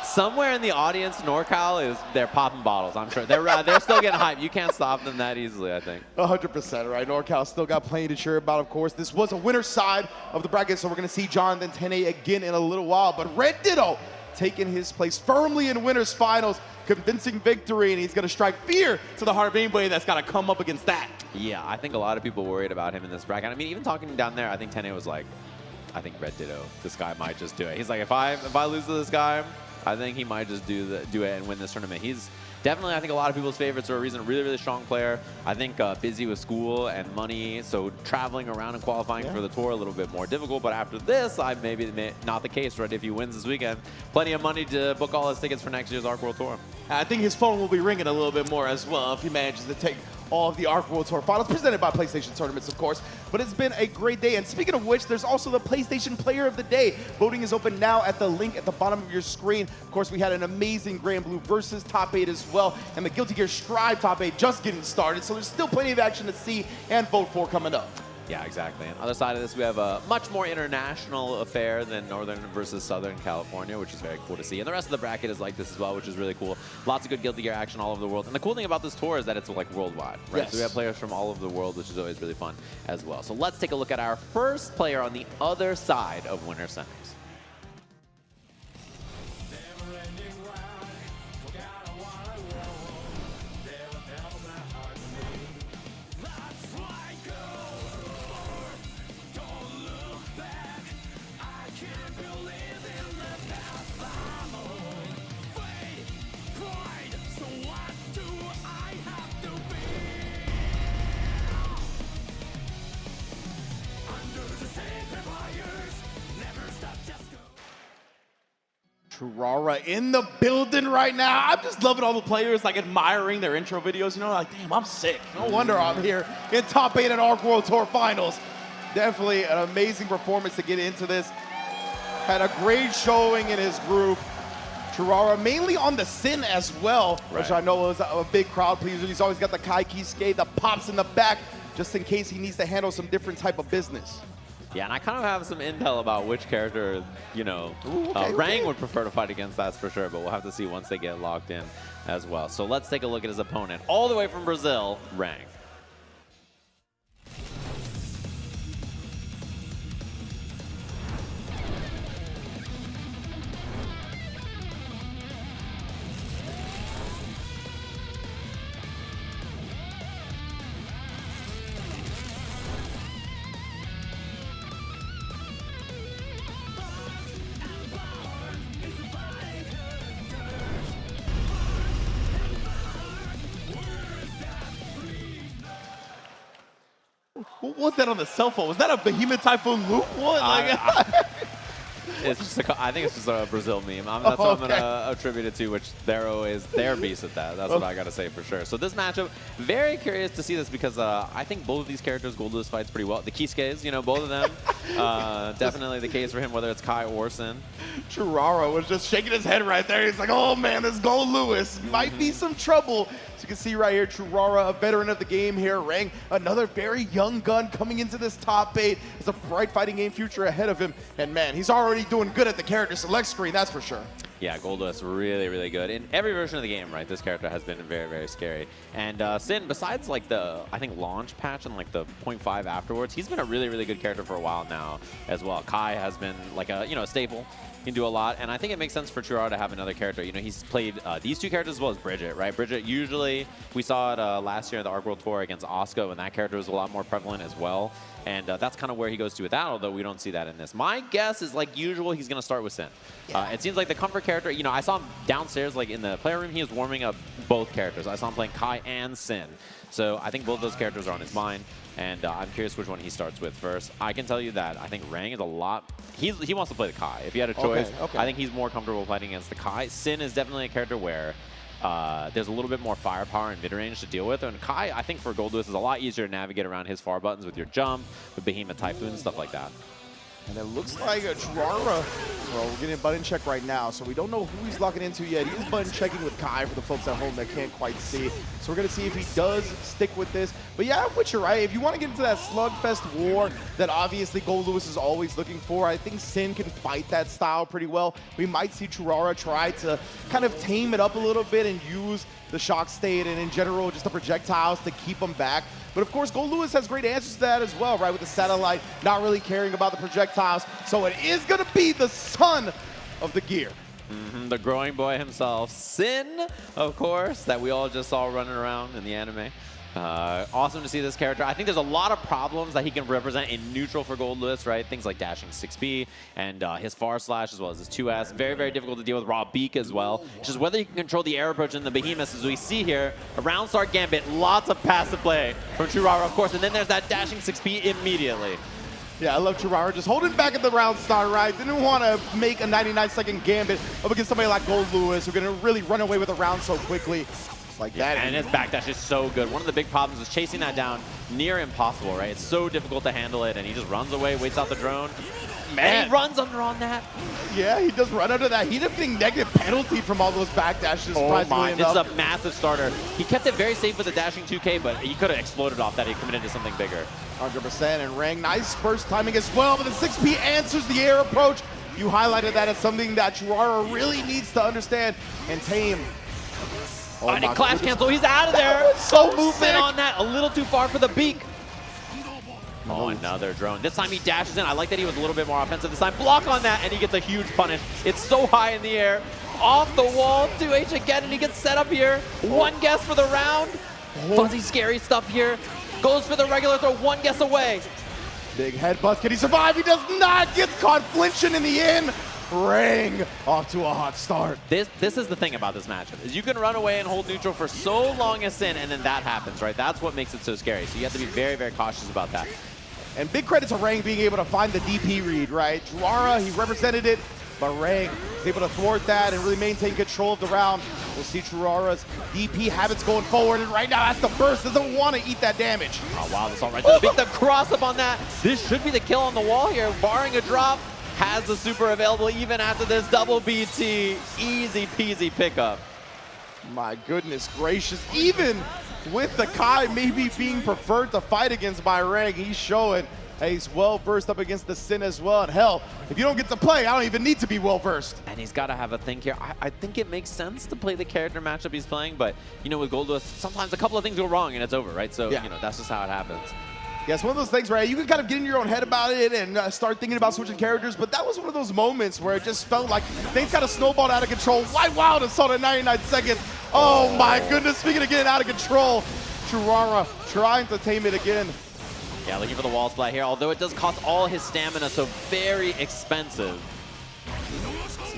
somewhere in the audience, NorCal they're popping bottles. I'm sure they're still getting hyped. You can't stop them that easily, I think. 100%, right? NorCal still got plenty to cheer about, of course. This was a winner's side of the bracket, so we're going to see Jonathan Tenn again in a little while. But Red Ditto taking his place firmly in winners finals, convincing victory, and he's going to strike fear to the heart of anybody that's got to come up against that. Yeah, I think a lot of people worried about him in this bracket. I mean, even talking down there, I think Tenn was like, I think Red Ditto, this guy might just do it. He's like, if I lose to this guy, I think he might just do it and win this tournament. He's definitely, I think, a lot of people's favorites for a reason. Really, really strong player. I think busy with school and money, so traveling around and qualifying for the tour a little bit more difficult. But after this, maybe not the case, right? If he wins this weekend, plenty of money to book all his tickets for next year's Arc World Tour. I think his phone will be ringing a little bit more as well if he manages to take all of the Arc World Tour finals, presented by PlayStation Tournaments, of course. But it's been a great day. And speaking of which, there's also the PlayStation Player of the Day. Voting is open now at the link at the bottom of your screen. Of course, we had an amazing Grand Blue versus Top 8 as well. And the Guilty Gear Strive Top 8 just getting started. So there's still plenty of action to see and vote for coming up. Yeah, exactly. On the other side of this, we have a much more international affair than Northern versus Southern California, which is very cool to see. And the rest of the bracket is like this as well, which is really cool. Lots of good Guilty Gear action all over the world. And the cool thing about this tour is that it's like worldwide, right? Yes. So we have players from all over the world, which is always really fun as well. So let's take a look at our first player on the other side of Winter Semis. Cherara in the building right now. I'm just loving all the players, like admiring their intro videos. You know, like, damn, I'm sick. No wonder I'm here in Top 8 at Arc World Tour Finals. Definitely an amazing performance to get into this. Had a great showing in his group. Cherara mainly on the Sin as well, which I know is a big crowd pleaser. He's always got the Kai Kisuke, the pops in the back, just in case he needs to handle some different type of business. Yeah, and I kind of have some intel about which character, you know, Rang would prefer to fight against, that's for sure, but we'll have to see once they get locked in as well. So let's take a look at his opponent. All the way from Brazil, Rang. What was that on the cell phone? Was that a Behemoth Typhoon loop? What? It's just I think it's just a Brazil meme. That's what I'm going to attribute it to, which they're always beast at that. That's what I got to say for sure. So this matchup, very curious to see this because I think both of these characters, Goldlewis fights pretty well. The Kisukes, you know, both of them. Definitely the case for him, whether it's Kai or Sin. Cherara was just shaking his head right there. He's like, oh man, this Goldlewis might be some trouble. So you can see right here, Cherara, a veteran of the game here. Rang, another very young gun coming into this top 8. There's a bright fighting game future ahead of him. And man, he's already doing good at the character select screen, that's for sure. Yeah, Goldlewis really, really good. In every version of the game, right, this character has been very, very scary. And Sin, besides like the, I think, launch patch and like the 0.5 afterwards, he's been a really, really good character for a while now as well. Kai has been like a, you know, a staple He can do a lot, and I think it makes sense for Cherara to have another character. You know, he's played these two characters as well as Bridget, right? Bridget, usually, we saw it last year at the Arc World Tour against Asuka, and that character was a lot more prevalent as well. And that's kind of where he goes to with that, although we don't see that in this. My guess is, like usual, he's going to start with Sin. Yeah. It seems like the comfort character, you know, I saw him downstairs, like in the player room, he was warming up both characters. I saw him playing Kai and Sin. So I think both those characters are on his mind, and I'm curious which one he starts with first. I can tell you that I think Rang is a lot... He wants to play the Kai. If he had a choice, I think he's more comfortable playing against the Kai. Sin is definitely a character where there's a little bit more firepower and mid-range to deal with. And Kai, I think for Gold Lewis, is a lot easier to navigate around his far buttons with your jump, with Behemoth Typhoon, and stuff like that. And it looks like Cherara, well, we're getting a button check right now, so we don't know who he's locking into yet. He is button checking with Kai for the folks at home that can't quite see. So we're going to see if he does stick with this. But yeah, I'm with you, right? If you want to get into that slugfest war that obviously Gold Lewis is always looking for, I think Sin can fight that style pretty well. We might see Cherara try to kind of tame it up a little bit and use the shock state and in general just the projectiles to keep him back. But of course, Gold Lewis has great answers to that as well, right? With the satellite, not really caring about the projectiles. So it is going to be the son of the gear. The growing boy himself, Sin, of course, that we all just saw running around in the anime. Awesome to see this character. I think there's a lot of problems that he can represent in neutral for Gold Lewis, right? Things like dashing 6B and his far slash as well as his 2S. Very, very difficult to deal with raw beak as well. Just whether he can control the air approach in the Behemoths, as we see here. Around start gambit, lots of passive play from Cherara, of course. And then there's that dashing 6B immediately. Yeah, I love Cherara just holding back at the round start, right? Didn't want to make a 99-second gambit up against somebody like Gold Lewis, who's going to really run away with a round so quickly. Like that. And his backdash is so good. One of the big problems is chasing that down near impossible, right? It's so difficult to handle it, and he just runs away, waits out the drone. Man. And he runs under on that. Yeah, he does run under that. He ended up getting negative penalty from all those backdashes. Oh my, this is a massive starter. He kept it very safe with the dashing 2K, but he could have exploded off that. He committed to something bigger. 100%, and Rang, nice burst timing as well, but the 6P answers the air approach. You highlighted that as something that Cherara really needs to understand and tame. Oh, and he clash cancel, he's out of there. So movement on that, a little too far for the beak. Oh, another drone. This time he dashes in. I like that he was a little bit more offensive this time. Block on that, and he gets a huge punish. It's so high in the air. Off the wall, 2H again, and he gets set up here. One guess for the round. Fuzzy, scary stuff here. Goes for the regular throw, one guess away. Big headbutt. Can he survive? He does not. Gets caught flinching in the end. Rang off to a hot start. This is the thing about this matchup, is you can run away and hold neutral for so long as Sin, and then that happens, right? That's what makes it so scary. So you have to be very, very cautious about that. And big credit to Rang being able to find the DP read, right? Cherara, he represented it, but Rang is able to thwart that and really maintain control of the round. We'll see Cherara's DP habits going forward, and right now that's the burst. Doesn't want to eat that damage. Oh, wow, that's all right. The cross up on that. This should be the kill on the wall here, barring a drop. Has the super available even after this double BT. Easy peasy pickup. My goodness gracious. Even with the Kai maybe being preferred to fight against by Rang, he's showing he's well-versed up against the Sin as well. And hell, if you don't get to play, I don't even need to be well-versed. And he's got to have a think here. I think it makes sense to play the character matchup he's playing, but, you know, with Gold Lewis, sometimes a couple of things go wrong and it's over, right? So, you know, that's just how it happens. Yeah, it's one of those things, right? You can kind of get in your own head about it and start thinking about switching characters, but that was one of those moments where it just felt like things kind of snowballed out of control. White Wild and saw the 99 seconds. Oh my goodness, speaking of getting out of control, Cherara trying to tame it again. Yeah, looking for the wall splat here, although it does cost all his stamina, so very expensive.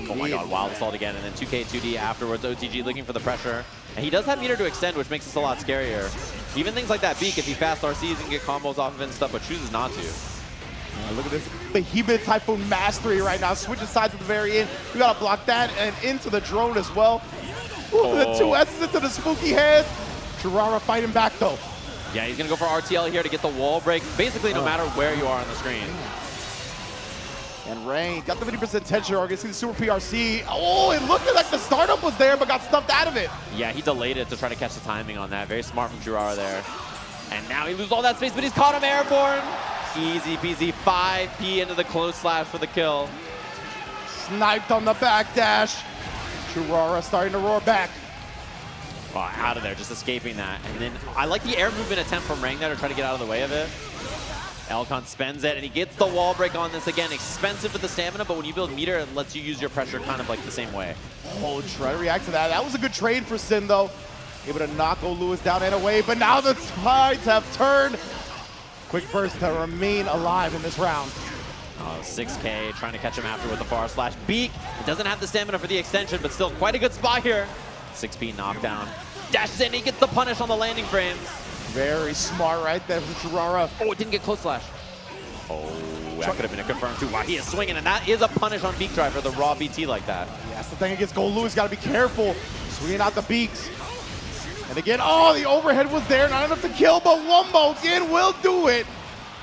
Oh my god, Wild Assault again, and then 2K, 2D afterwards. OTG looking for the pressure. And he does have meter to extend, which makes this a lot scarier. Even things like that Beak, if he fast RCs and get combos off of it and stuff, but chooses not to. Look at this Behemoth Typhoon mastery right now. Switches sides at the very end. You gotta block that and into the drone as well. Ooh, the 2S's into the spooky hands. Cherara fighting back though. Yeah, he's gonna go for RTL here to get the wall break, basically no matter where you are on the screen. And Rang got the 50% tension arc. You see the super PRC. Oh, it looked like the startup was there, but got stuffed out of it. Yeah, he delayed it to try to catch the timing on that. Very smart from Cherara there. And now he loses all that space, but he's caught him airborne. Easy peasy, 5P into the close slash for the kill. Sniped on the backdash. Cherara starting to roar back. Oh, out of there, just escaping that. And then I like the air movement attempt from Rang there to try to get out of the way of it. Elcon spends it, and he gets the wall break on this again. Expensive for the stamina, but when you build meter, it lets you use your pressure kind of like the same way. Oh, try to react to that. That was a good trade for Sin, though. Able to knock Lewis down and away, but now the tides have turned. Quick burst to remain alive in this round. 6K trying to catch him after with the far slash. Beak, it doesn't have the stamina for the extension, but still quite a good spot here. 6P knockdown. Dashes in, he gets the punish on the landing frames. Very smart right there from Cherara. Oh, it didn't get close slash. Oh, that could have been a confirm too. Wow, he is swinging, and that is a punish on Beak Drive for the raw BT like that. Yeah, that's the thing against Gold Lewis. Got to be careful. Swinging out the beaks. And again, oh, the overhead was there. Not enough to kill, but Wumbo again will do it.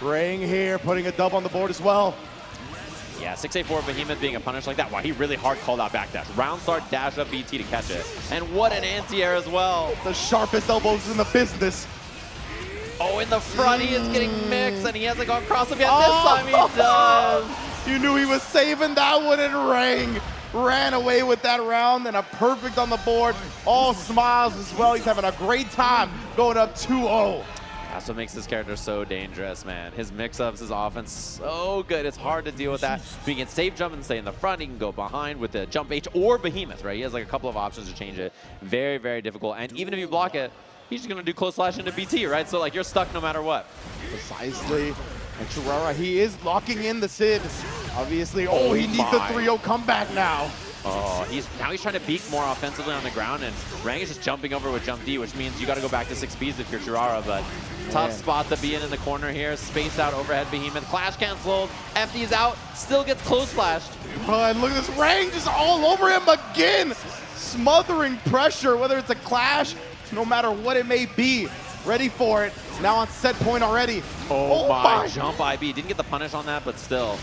Rang here, putting a dub on the board as well. Yeah, 6A4 Behemoth being a punish like that. Wow, he really hard called out backdash. Round start, dash up BT to catch it. And what an anti-air as well. The sharpest elbows in the business. Oh, in the front, he is getting mixed, and he hasn't gone cross him yet. This time he does. You knew he was saving that one, and Rang ran away with that round, and a perfect on the board. All smiles as well. He's having a great time going up 2-0. That's what makes this character so dangerous, man. His mix-ups, his offense, so good. It's hard to deal with that. He can save jump and stay in the front. He can go behind with the jump H or Behemoth, right? He has like a couple of options to change it. Very, very difficult. And even if you block it, he's just going to do close slash into BT, right? So like you're stuck no matter what. Precisely. And Cherara, he is locking in the Sid. Obviously, oh, he needs the 3-0 comeback now. Oh, now he's trying to beak more offensively on the ground, and Rang is just jumping over with jump D, which means you got to go back to 6Ps if you're Cherara, but tough spot to be in the corner here. Spaced out overhead Behemoth. Clash canceled. FD is out. Still gets close slashed. And look at this Rang just all over him again. Smothering pressure, whether it's a clash, no matter what it may be. Ready for it. Now on set point already. Oh my. Jump IB. Didn't get the punish on that, but still.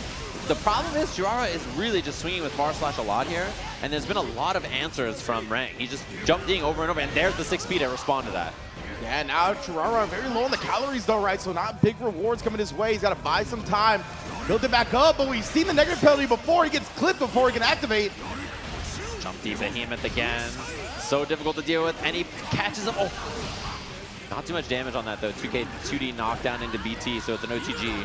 The problem is Cherara is really just swinging with far slash a lot here, and there's been a lot of answers from Rang. He's just jumping over and over, and there's the 6P to respond to that. Yeah, now Cherara very low on the calories though, right? So not big rewards coming his way. He's got to buy some time, build it back up, but we've seen the negative penalty before. He gets clipped before he can activate. Jump deep Behemoth again. So difficult to deal with, and he catches him. Oh, not too much damage on that though. 2K 2D knockdown into BT, so it's an OTG.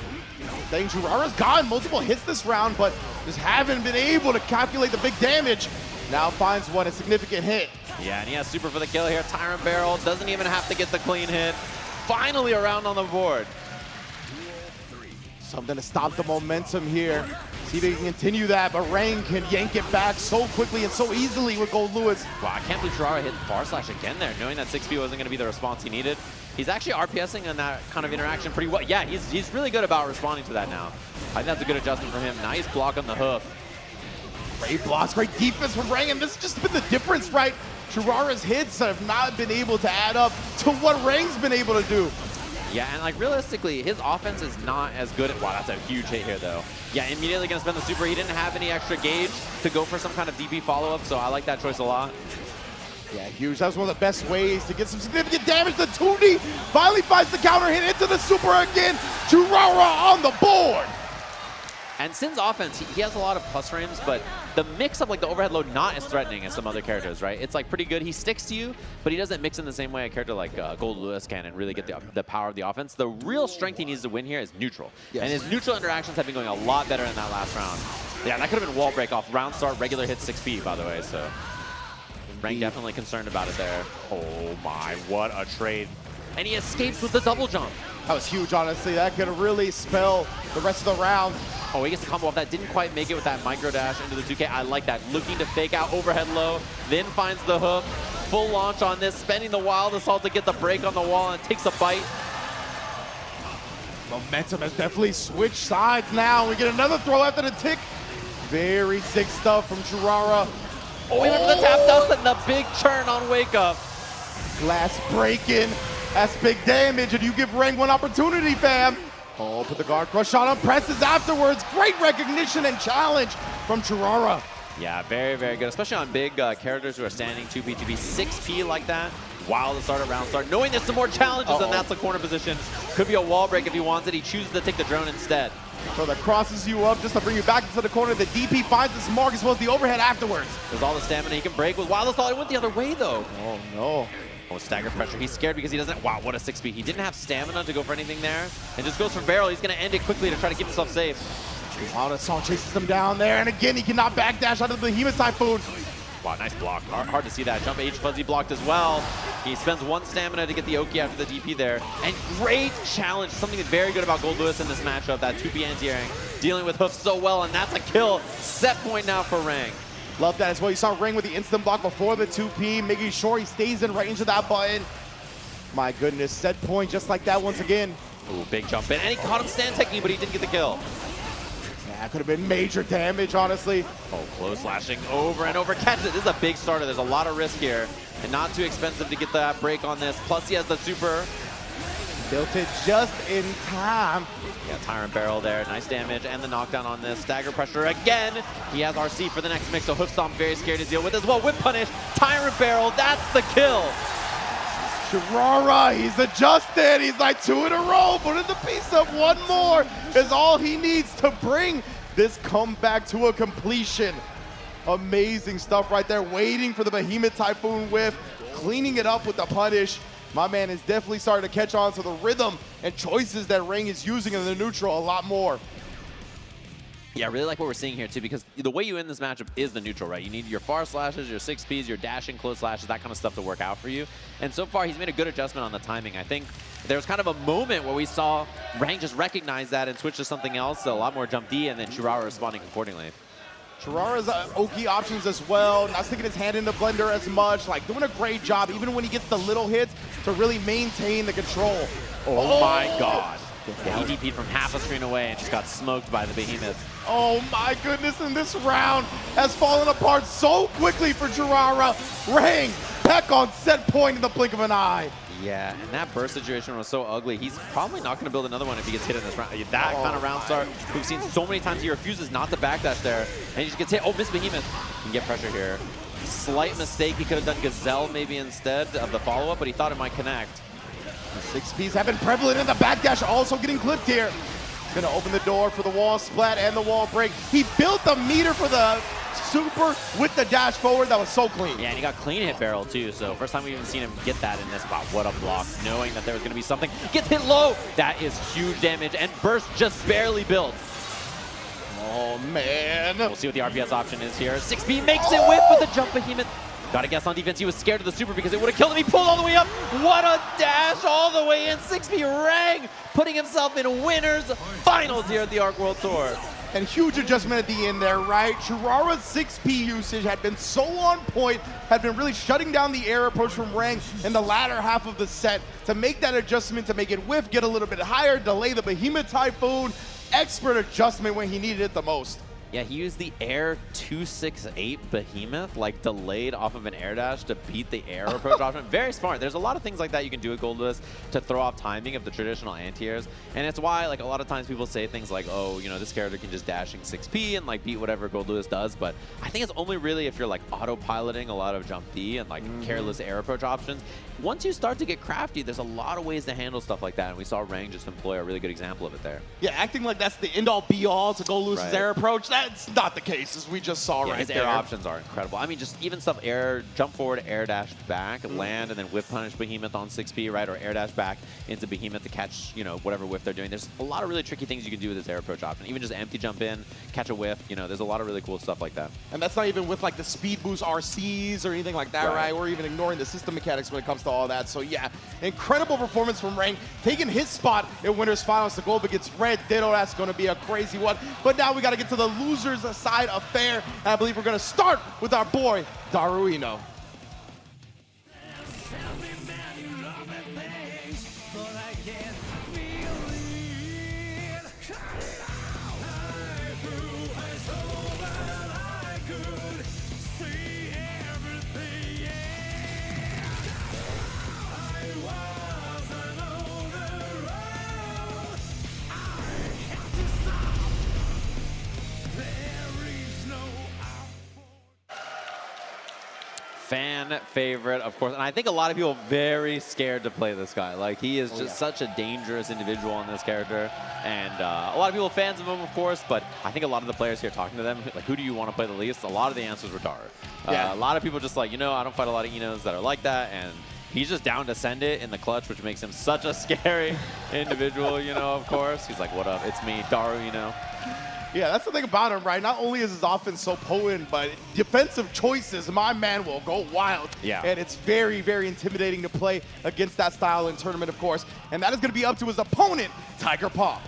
Dang, Cherara's gotten multiple hits this round, but just haven't been able to calculate the big damage. Now finds one, a significant hit. Yeah, and he has super for the kill here. Tyrant Barrel doesn't even have to get the clean hit. Finally a round on the board. Something to stop the momentum here. See if they can continue that, but Rang can yank it back so quickly and so easily with Gold Lewis. Wow, I can't believe Cherara hit far slash again there, knowing that 6P wasn't going to be the response he needed. He's actually RPSing on that kind of interaction pretty well. Yeah, he's really good about responding to that now. I think that's a good adjustment from him. Nice block on the hoof. Great blocks, great defense from Rang, and this has just been the difference, right? Cherara's hits have not been able to add up to what Rang's been able to do. Yeah, and like realistically, his offense is not as good at, wow, that's a huge hit here though. Yeah, immediately gonna spend the super. He didn't have any extra gauge to go for some kind of DP follow-up, so I like that choice a lot. Yeah, huge. That was one of the best ways to get some significant damage. The 2D finally finds the counter hit into the super again. Cherara on the board. And Sin's offense, he has a lot of plus frames, but the mix-up, like the overhead load, not as threatening as some other characters, right? It's like pretty good. He sticks to you, but he doesn't mix in the same way a character like Gold Lewis can and really get the power of the offense. The real strength he needs to win here is neutral. Yes. And his neutral interactions have been going a lot better in that last round. Yeah, that could have been wall break off. Round start, regular hit 6P, by the way, so. Rang definitely concerned about it there. Oh my, what a trade. And he escapes with the double jump. That was huge, honestly. That could really spell the rest of the round. Oh, he gets the combo off that. Didn't quite make it with that micro dash into the 2K. I like that. Looking to fake out overhead low, then finds the hoof. Full launch on this, spending the wild assault to get the break on the wall and takes a bite. Momentum has definitely switched sides now. We get another throw after the tick. Very sick stuff from Cherara. Oh, he went for the tap dust and the big churn on wake up. Glass breaking. That's big damage, and you give Rang one opportunity, fam. Oh, put the guard crush on him, presses afterwards. Great recognition and challenge from Cherara. Yeah, very, very good, especially on big characters who are standing 2B2B 6P like that. While the start of round start, knowing there's some more challenges, and that's the corner position. Could be a wall break if he wants it. He chooses to take the drone instead. So that crosses you up just to bring you back into the corner. The DP finds this mark as well as the overhead afterwards. There's all the stamina he can break with Wild Assault. It went the other way, though. Oh, no. Oh, stagger pressure. He's scared because he doesn't. Wow, what a 6P. He didn't have stamina to go for anything there. And just goes for barrel. He's going to end it quickly to try to keep himself safe. Wild Assault chases him down there. And again, he cannot backdash out of the Behemoth Typhoon. Wow, nice block. Hard to see that. Jump H fuzzy blocked as well. He spends 1 stamina to get the Oki after the DP there. And great challenge. Something very good about Gold Lewis in this matchup. That 2P anti-airing. Dealing with Hoof so well, and that's a kill. Set point now for Rang. Love that as well. You saw Ring with the instant block before the 2P, making sure he stays in range of that button. My goodness, set point just like that once again. Ooh, big jump in. And he caught him stand technique, but he didn't get the kill. Yeah, could have been major damage, honestly. Oh, close slashing over and over. Catch it. This is a big starter. There's a lot of risk here. And not too expensive to get that break on this. Plus, he has the super. Built it just in time. Yeah, Tyrant Barrel there. Nice damage. And the knockdown on this. Stagger pressure again. He has RC for the next mix. So Hoof Stomp very scared to deal with as well. Whip punish. Tyrant Barrel. That's the kill. Cherara, he's adjusted. He's like 2 in a row. Put in the piece up. 1 more is all he needs to bring this comeback to a completion. Amazing stuff right there. Waiting for the Behemoth Typhoon whiff. Cleaning it up with the punish. My man is definitely starting to catch on to the rhythm and choices that Ring is using in the neutral a lot more. Yeah, I really like what we're seeing here, too, because the way you end this matchup is the neutral, right? You need your far slashes, your 6Ps, your dashing close slashes, that kind of stuff to work out for you. And so far, he's made a good adjustment on the timing. I think there was kind of a moment where we saw Rang just recognize that and switch to something else, so a lot more jump D, and then Cherara responding accordingly. Cherara's Oki options as well, not sticking his hand in the blender as much, like doing a great job, even when he gets the little hits, to really maintain the control. Oh my God. Yeah, he DP'd from half a screen away and just got smoked by the Behemoth. Oh my goodness, and this round has fallen apart so quickly for Cherara. Rang, Peck on set point in the blink of an eye. Yeah, and that burst situation was so ugly. He's probably not going to build another one if he gets hit in this round. That kind of round start, we've seen so many times he refuses not to backdash there, and he just gets hit. Oh, miss Behemoth. He can get pressure here. Slight mistake. He could have done Gazelle maybe instead of the follow-up, but he thought it might connect. The 6Ps have been prevalent in the backdash, also getting clipped here. He's going to open the door for the wall splat and the wall break. He built the meter for the super with the dash forward. That was so clean. Yeah, and he got clean hit barrel too. So first time we've even seen him get that in this spot. What a block, knowing that there was going to be something. Gets hit low. That is huge damage, and burst just barely built. Oh, man. We'll see what the RPS option is here. 6P makes it with the jump Behemoth. Got to guess on defense. He was scared of the super because it would have killed him. He pulled all the way up. What a dash all the way in. 6P Rang putting himself in winners finals here at the Arc World Tour. And huge adjustment at the end there, right? Cherara's 6P usage had been so on point, had been really shutting down the air approach from Rang in the latter half of the set to make that adjustment, to make it whiff, get a little bit higher, delay the Behemoth Typhoon. Expert adjustment when he needed it the most. Yeah, he used the air 268 Behemoth, like delayed off of an air dash to beat the air approach option. Very smart. There's a lot of things like that you can do with Gold Lewis to throw off timing of the traditional anti-airs. And it's why, like, a lot of times people say things like, oh, you know, this character can just dashing 6P and, like, beat whatever Gold Lewis does. But I think it's only really if you're, like, autopiloting a lot of jump D and, like, careless air approach options. Once you start to get crafty, there's a lot of ways to handle stuff like that. And we saw Rang just employ a really good example of it there. Yeah, acting like that's the end-all be-all to Gold Lewis's air approach. That's not the case, as we just saw right his there. Air options are incredible. I mean, just even stuff air, jump forward, air dash back, land, and then whiff punish Behemoth on 6P, right? Or air dash back into Behemoth to catch, you know, whatever whiff they're doing. There's a lot of really tricky things you can do with this air approach option. Even just empty jump in, catch a whiff, you know, there's a lot of really cool stuff like that. And that's not even with like the speed boost RCs or anything like that, right? We're even ignoring the system mechanics when it comes to all that. So yeah, incredible performance from Rang, taking his spot in winners finals. The gold against Red Ditto, that's going to be a crazy one. But now we got to get to the losers side affair. And I believe we're going to start with our boy, Daru. fan favorite, of course. And I think a lot of people are very scared to play this guy. Like, he is just such a dangerous individual on this character. And a lot of people are fans of him, of course, but I think a lot of the players here talking to them, like, who do you want to play the least? A lot of the answers were Daru. A lot of people just like, I don't fight a lot of Inos that are like that, and he's just down to send it in the clutch, which makes him such a scary individual, of course. He's like, what up? It's me, Daru, Yeah, that's the thing about him, right? Not only is his offense so potent, but defensive choices, my man will go wild. Yeah. And it's very, very intimidating to play against that style in tournament, of course. And that is going to be up to his opponent, Tiger Pop.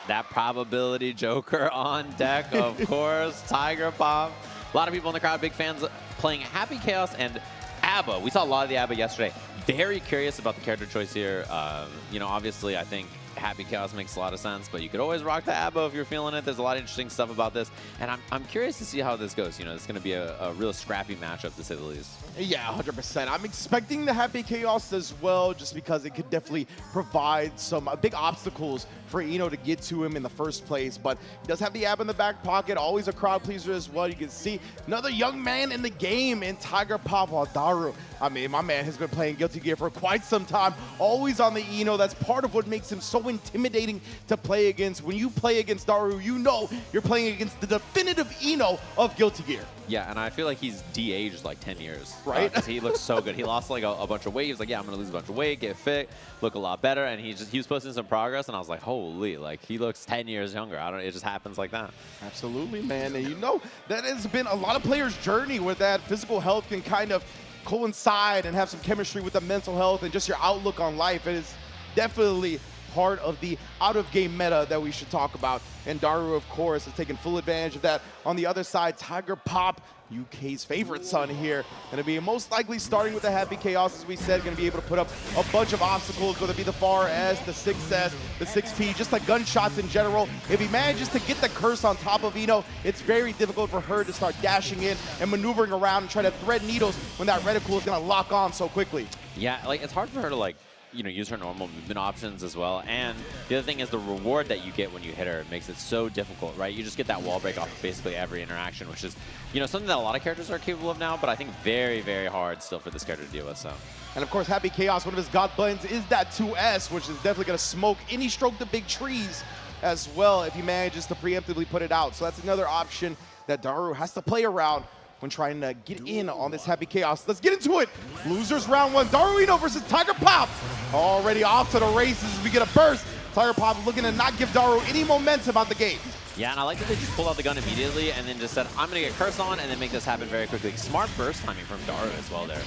That probability joker on deck, of course. Tiger Pop. A lot of people in the crowd, big fans playing Happy Chaos and ABBA. We saw a lot of the ABBA yesterday. Very curious about the character choice here. Obviously, I think Happy Chaos makes a lot of sense, but you could always rock the ABBA if you're feeling it. There's a lot of interesting stuff about this, and I'm curious to see how this goes. It's going to be a real scrappy matchup, to say the least. Yeah, 100%. I'm expecting the Happy Chaos as well, just because it could definitely provide some big obstacles for Ino to get to him in the first place. But he does have the ABBA in the back pocket, always a crowd pleaser as well. You can see another young man in the game in Tiger Pop, while Daru. I mean, my man has been playing Guilty Gear for quite some time, always on the Ino. That's part of what makes him so intimidating to play against. When you play against Daru, you're playing against the definitive Ino of Guilty Gear. Yeah, and I feel like he's de-aged like 10 years. Right? 'Cause he looks so good. He lost like a bunch of weight. He was like, yeah, I'm going to lose a bunch of weight, get fit, look a lot better. And he was posting some progress, and I was like, holy, like, he looks 10 years younger. It just happens like that. Absolutely, man. And that has been a lot of players' journey where that physical health can kind of coincide and have some chemistry with the mental health and just your outlook on life. It is definitely part of the out-of-game meta that we should talk about. And Daru, of course, has taken full advantage of that. On the other side, Tiger Pop, UK's favorite son here, going to be most likely starting with the Happy Chaos, as we said, going to be able to put up a bunch of obstacles, whether it be the far S, the 6S, the 6P, just the gunshots in general. If he manages to get the curse on top of Ino, it's very difficult for her to start dashing in and maneuvering around and try to thread needles when that reticle is going to lock on so quickly. Yeah, like, it's hard for her to, use her normal movement options as well. And the other thing is the reward that you get when you hit her makes it so difficult, right? You just get that wall break off of basically every interaction, which is, something that a lot of characters are capable of now, but I think very, very hard still for this character to deal with, so. And of course, Happy Chaos, one of his god buttons is that 2S, which is definitely going to smoke any stroke the big trees as well if he manages to preemptively put it out. So that's another option that Daru has to play around when trying to get in on this Happy Chaos. Let's get into it. Losers round one. Daru Ino versus Tiger Pop. Already off to the races as we get a burst. Tiger Pop looking to not give Daru any momentum out the gate. Yeah, and I like that they just pulled out the gun immediately and then just said, I'm going to get curse on and then make this happen very quickly. Smart burst timing from Daru as well there.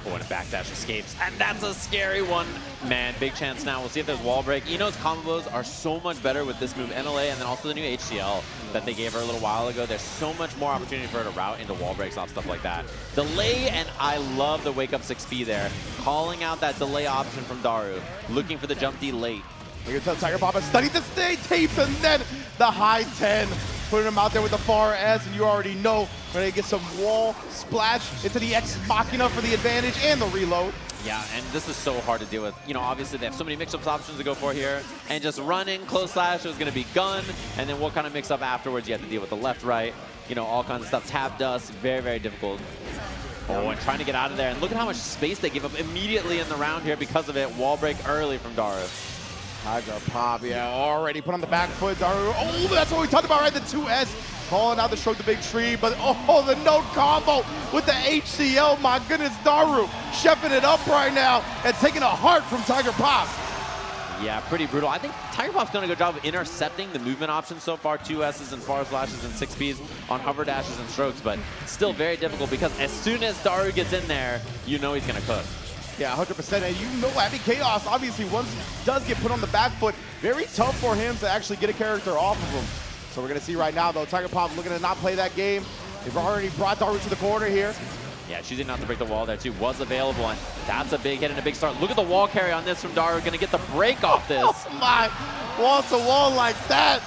Oh, and a backdash escapes. And that's a scary one. Man, big chance now. We'll see if there's wall break. Ino's combos are so much better with this move, NLA, and then also the new HCL that they gave her a little while ago. There's so much more opportunity for her to route into wall breaks and stuff like that. Delay, and I love the wake up 6P there. Calling out that delay option from Daru. Looking for the jump D late. You can tell Tiger Pop has studied the stay tapes and then the high 10. Putting him out there with the far S, and you already know when they get some wall splash into the Ex Machina for the advantage and the reload. Yeah, and this is so hard to deal with. Obviously they have so many mix-ups options to go for here. And just running, close slash, it was going to be gun. And then what kind of mix-up afterwards? You have to deal with the left, right, all kinds of stuff. Tap dust, very, very difficult. Oh, and trying to get out of there. And look at how much space they give up immediately in the round here because of it. Wall break early from Daru. Tiger Pop, yeah, already put on the back foot. Daru, oh, that's what we talked about, right? The 2S, calling out the stroke the big tree, but oh, the note combo with the HCL. My goodness, Daru chefing it up right now and taking a heart from Tiger Pop. Yeah, pretty brutal. I think Tiger Pop's done a good job of intercepting the movement options so far. 2S's and far flashes and 6Ps on hover dashes and strokes, but still very difficult because as soon as Daru gets in there, he's going to cook. Yeah, 100%. And Happy Chaos, obviously, once he does get put on the back foot, very tough for him to actually get a character off of him. So we're going to see right now, though, Tiger Pop looking to not play that game. They've already brought Daru to the corner here. Yeah, choosing not to break the wall there too was available, and that's a big hit and a big start. Look at the wall carry on this from Daru, gonna get the break off this. Oh my, wall to wall like that.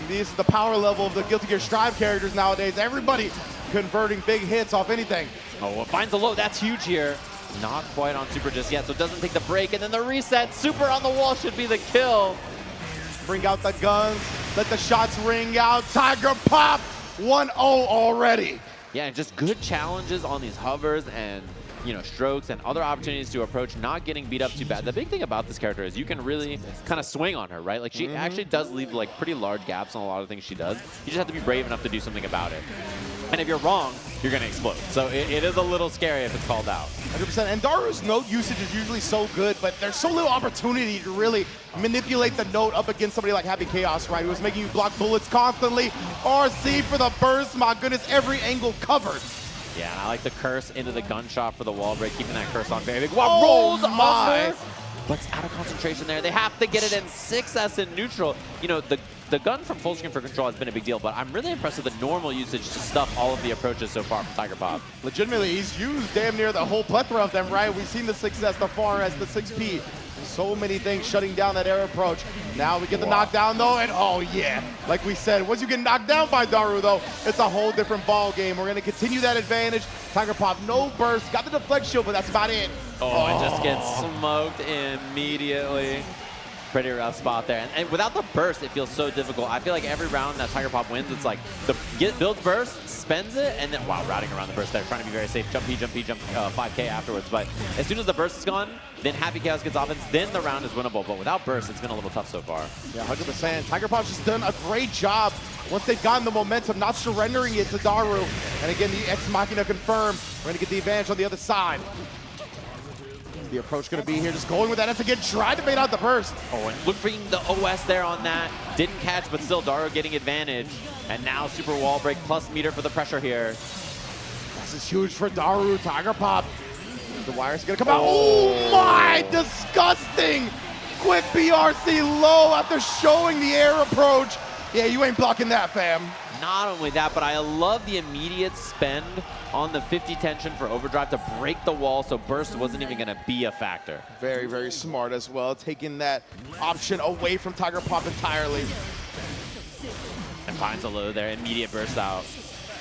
This is the power level of the Guilty Gear Strive characters nowadays. Everybody converting big hits off anything. Oh, well, finds the low, that's huge here. Not quite on Super just yet, so it doesn't take the break, and then the reset. Super on the wall should be the kill. Bring out the guns, let the shots ring out. Tiger Pop, 1-0 already. Yeah, and just good challenges on these hovers and, you know, strokes and other opportunities to approach, not getting beat up too bad. The big thing about this character is you can really kind of swing on her, right? Like, she actually does leave, like, pretty large gaps on a lot of things she does. You just have to be brave enough to do something about it. And if you're wrong, you're going to explode. So it is a little scary if it's called out. 100%. And Daru's note usage is usually so good, but there's so little opportunity to really manipulate the note up against somebody like Happy Chaos, right? Who's making you block bullets constantly. RC for the burst. My goodness, every angle covered. Yeah, and I like the curse into the gunshot for the wall break, keeping that curse on very big. Wow, rolls under, but it's out of concentration there. They have to get it in 6S in neutral. You know, the gun from full screen for control has been a big deal, but I'm really impressed with the normal usage to stuff all of the approaches so far from Tiger Pop. Legitimately, he's used damn near the whole plethora of them, right? We've seen the 6S, the 4S, the 6P. So many things shutting down that air approach. Now we get the knockdown though, and oh yeah, like we said, once you get knocked down by Daru though, it's a whole different ball game. We're gonna continue that advantage. Tiger Pop, no burst, got the deflect shield, but that's about it. Oh, it just gets smoked immediately. Pretty rough spot there. And without the burst, it feels so difficult. I feel like every round that Tiger Pop wins, it's like builds burst, spends it, and then, wow, routing around the burst there, trying to be very safe. Jump P, 5K afterwards. But as soon as the burst is gone, then Happy Chaos gets offense, then the round is winnable. But without burst, it's been a little tough so far. Yeah, 100%. Tiger Pop's just done a great job once they've gotten the momentum, not surrendering it to Daru. And again, the Ex Machina confirmed. We're gonna get the advantage on the other side. The approach going to be here, just going with that S again, tried to bait out the burst. Oh, and look for the OS there on that. Didn't catch, but still Daru getting advantage. And now super wall break plus meter for the pressure here. This is huge for Daru. Tiger Pop. The wire's going to come out. Oh my, disgusting. Quick BRC low after showing the air approach. Yeah, you ain't blocking that, fam. Not only that, but I love the immediate spend on the 50 tension for overdrive to break the wall, so burst wasn't even going to be a factor. Very, very smart as well, taking that option away from Tiger Pop entirely. And finds a low there, immediate burst out.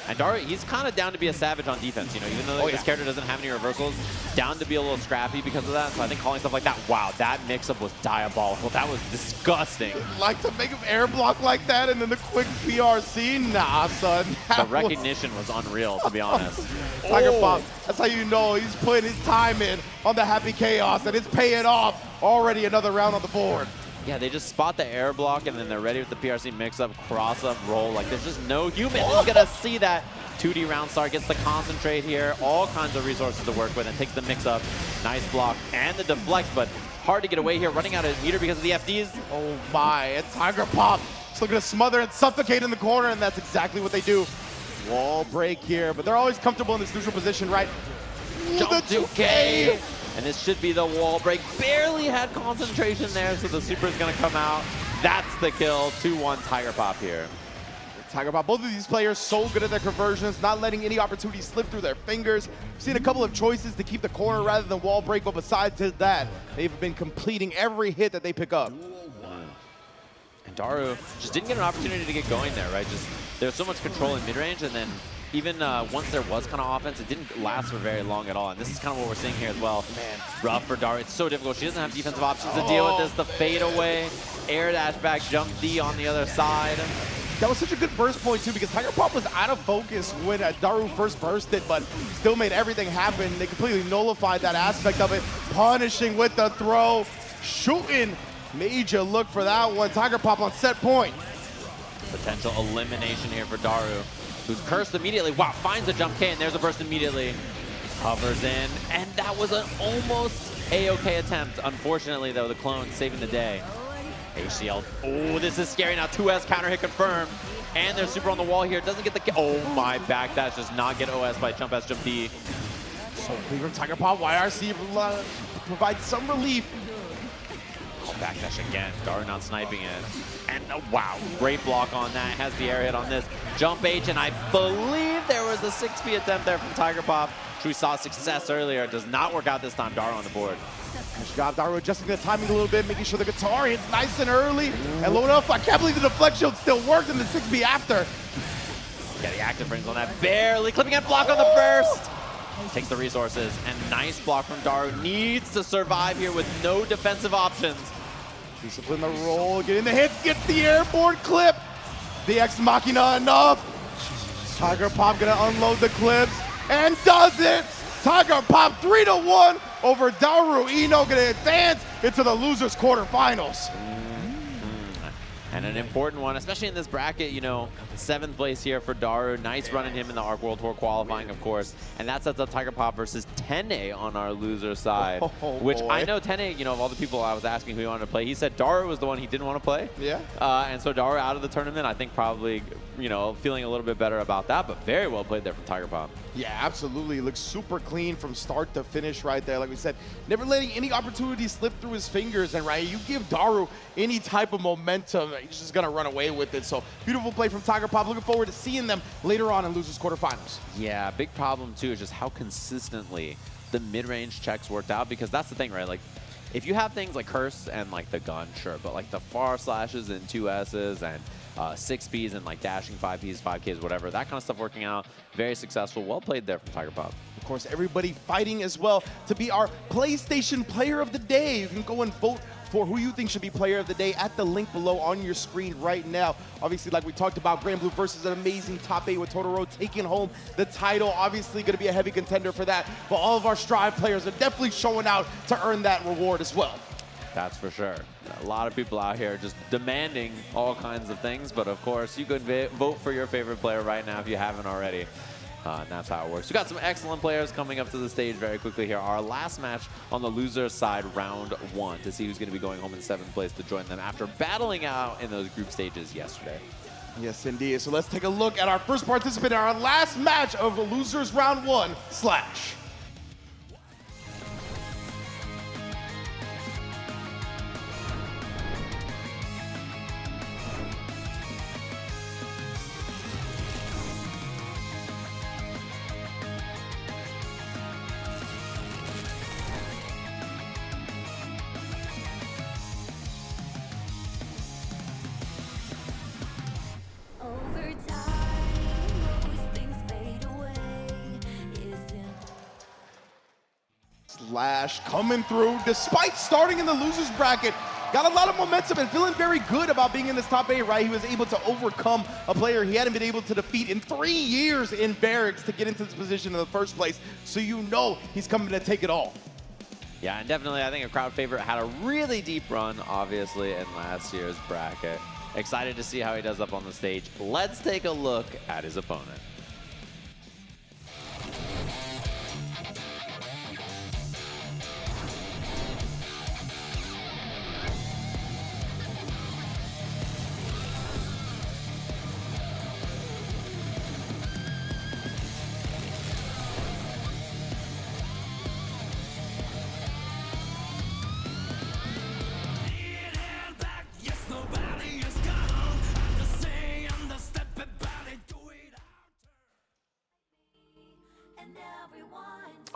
And Daru, he's kind of down to be a savage on defense, you know, even though this character doesn't have any reversals, down to be a little scrappy because of that. So I think calling stuff like that, wow, that mix-up was diabolical. That was disgusting. Like to make him air block like that and then the quick BRC? Nah, son. The recognition was unreal, to be honest. Tiger Pop, that's how you know he's putting his time in on the Happy Chaos and it's paying off. Already another round on the board. Yeah, they just spot the air block and then they're ready with the PRC mix-up, cross-up, roll. Like, there's just no human who's going to see that. 2D round start, gets the concentrate here, all kinds of resources to work with, and takes the mix-up. Nice block and the deflect, but hard to get away here, running out of meter because of the FDs. Oh my, it's Tiger Pop. Just looking to smother and suffocate in the corner, and that's exactly what they do. Wall break here, but they're always comfortable in this neutral position, right? Jump 2K! And this should be the wall break. Barely had concentration there, so the super is going to come out. That's the kill. 2-1 Tiger Pop here. Tiger Pop, both of these players so good at their conversions, not letting any opportunities slip through their fingers. We've seen a couple of choices to keep the corner rather than wall break, but besides that, they've been completing every hit that they pick up. And Daru just didn't get an opportunity to get going there, right? Just there's so much control in mid-range, and then even once there was kind of offense, it didn't last for very long at all. And this is kind of what we're seeing here as well. Man, rough for Daru. It's so difficult. She doesn't have defensive options to deal with this. The fade away, air dash back, jump D on the other side. That was such a good burst point, too, because Tiger Pop was out of focus when Daru first bursted, but still made everything happen. They completely nullified that aspect of it. Punishing with the throw, shooting. Major look for that one. Tiger Pop on set point. Potential elimination here for Daru, who's cursed immediately. Wow, finds a jump K, and there's a burst immediately. Hovers in, and that was an almost A-OK attempt. Unfortunately, though, the clone saving the day. HCL, oh, this is scary now. 2S counter hit confirmed. And there's super on the wall here. Doesn't get the, oh my, back dash does not get OS by jump S, jump D. So big from Tiger Pop, YRC provides some relief. Oh, backdash again. Daru not sniping it. And wow, great block on that. Has the air hit on this. Jump H, and I believe there was a 6P attempt there from Tiger Pop, which we saw success earlier. It does not work out this time. Daru on the board. Nice job, Daru adjusting the timing a little bit, making sure the guitar hits nice and early. And low enough, I can't believe the deflect shield still worked in the 6B after. Yeah, the active frames on that. Barely clipping and block on the burst. Takes the resources, and nice block from Daru. Needs to survive here with no defensive options. Discipline the roll, getting the hits, gets the airborne clip. The Ex Machina enough. Tiger Pop gonna unload the clips, and does it! Tiger Pop 3-1 over Daru. Ino gonna advance into the losers quarterfinals. And an important one, especially in this bracket, you know, 7th place here for Daru. Nice running him in the ARC World Tour qualifying, of course. And that sets up Tiger Pop versus Tenn on our loser side. Which I know Tenn, you know, of all the people I was asking who he wanted to play, he said Daru was the one he didn't want to play. Yeah. And so Daru out of the tournament, I think probably, you know, feeling a little bit better about that, but very well played there from Tiger Pop. Yeah, absolutely. Looks super clean from start to finish right there. Like we said, never letting any opportunity slip through his fingers. And right, you give Daru any type of momentum, he's just going to run away with it. So beautiful play from Tiger Pop. Looking forward to seeing them later on in losers quarterfinals. Yeah, big problem too is just how consistently the mid-range checks worked out, because that's the thing, right? Like, if you have things like Curse and like the gun, sure, but like the far slashes and 2Ss and 6Ps and like dashing 5Ps, 5Ks, whatever, that kind of stuff working out, very successful. Well played there from Tiger Pop. Of course, everybody fighting as well to be our PlayStation Player of the Day. You can go and vote for who you think should be Player of the Day at the link below on your screen right now. Obviously, like we talked about, Grand Blue versus an amazing top 8 with Totoro taking home the title. Obviously going to be a heavy contender for that, but all of our Strive players are definitely showing out to earn that reward as well. That's for sure. A lot of people out here just demanding all kinds of things, but of course, you could vote for your favorite player right now if you haven't already. And that's how it works. We got some excellent players coming up to the stage very quickly here. Our last match on the loser side, round 1, to see who's going to be going home in 7th place to join them after battling out in those group stages yesterday. Yes, indeed. So let's take a look at our first participant in our last match of the losers round 1, Slash. Over time, most things fade away. Slash coming through despite starting in the losers bracket. Got a lot of momentum and feeling very good about being in this top 8, right? He was able to overcome a player he hadn't been able to defeat in 3 years in Barracks to get into this position in the first place. So you know he's coming to take it all. Yeah, and definitely I think a crowd favorite, had a really deep run, obviously, in last year's bracket. Excited to see how he does up on the stage. Let's take a look at his opponent.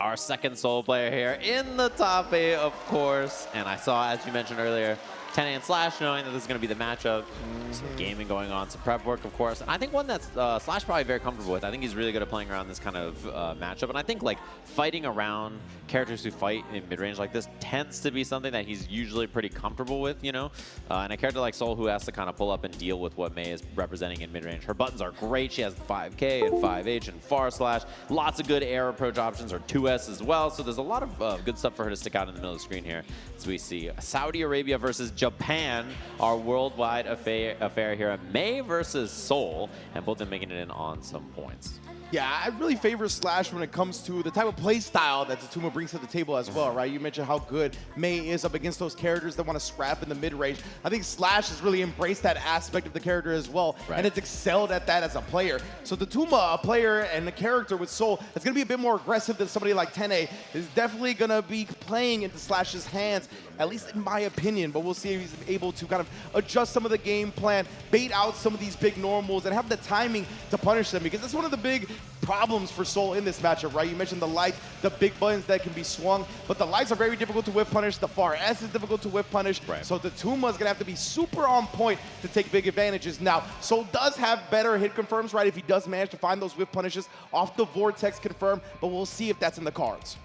Our second solo player here in the top 8, of course. And I saw, as you mentioned earlier, Tenn and Slash, knowing that this is going to be the matchup. Some gaming going on, some prep work, of course. And I think one that's Slash probably very comfortable with. I think he's really good at playing around this kind of matchup. And I think like fighting around characters who fight in mid-range like this tends to be something that he's usually pretty comfortable with, you know? And a character like Soul who has to kind of pull up and deal with what Mei is representing in mid-range. Her buttons are great. She has 5K and 5H and far slash. Lots of good air approach options, or 2S as well. So there's a lot of good stuff for her to stick out in the middle of the screen here. So we see Saudi Arabia versus Japan, our worldwide affair here. Mei versus Seoul, and both of them making it in on some points. Yeah, I really favor Slash when it comes to the type of play style that Tatuma brings to the table as well, right? You mentioned how good Mei is up against those characters that want to scrap in the mid-range. I think Slash has really embraced that aspect of the character as well, and it's excelled at that as a player. So Tatuma, a player and a character with Soul, that's going to be a bit more aggressive than somebody like Tenn, is definitely going to be playing into Slash's hands, at least in my opinion, but we'll see if he's able to kind of adjust some of the game plan, bait out some of these big normals, and have the timing to punish them, because that's one of the big problems for Soul in this matchup, right? You mentioned the lights, the big buttons that can be swung, but the lights are very difficult to whiff punish. The far S is difficult to whiff punish. So Tatuma is going to have to be super on point to take big advantages. Now, Soul does have better hit confirms, right? If he does manage to find those whiff punishes off the Vortex confirm, but we'll see if that's in the cards.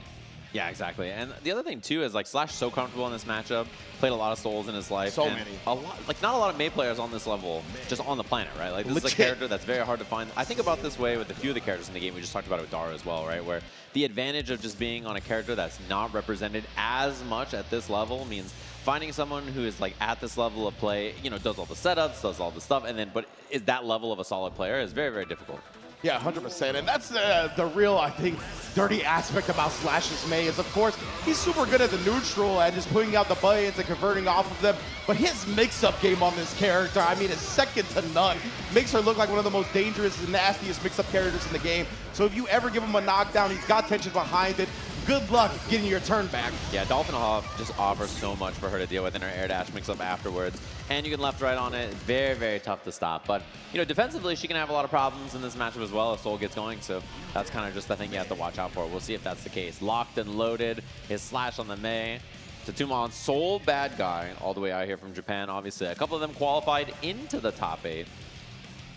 Yeah, exactly. And the other thing too is like Slash so comfortable in this matchup, played a lot of Souls in his life. So and many. Not a lot of Mei players on this level, just on the planet, right? Like this is a character that's very hard to find. I think about this way with a few of the characters in the game. We just talked about it with Daru as well, right? Where the advantage of just being on a character that's not represented as much at this level means finding someone who is like at this level of play, you know, does all the setups, does all the stuff, and then but is that level of a solid player is very, very difficult. Yeah, 100%. And that's the real, I think, dirty aspect about Slash's Mei is, of course, he's super good at the neutral and just putting out the buttons and converting off of them. But his mix-up game on this character, I mean, is second to none. Makes her look like one of the most dangerous and nastiest mix-up characters in the game. So if you ever give him a knockdown, he's got tension behind it. Good luck getting your turn back. Yeah, Dolphin Hawk just offers so much for her to deal with in her air dash mix-up afterwards. And you can left-right on it. Very, very tough to stop. But, you know, defensively, she can have a lot of problems in this matchup as well if Soul gets going. So that's kind of just the thing you have to watch out for. We'll see if that's the case. Locked and loaded. His slash on the Mei. Tatuma on Soul, bad guy, all the way out here from Japan. Obviously, a couple of them qualified into the top 8.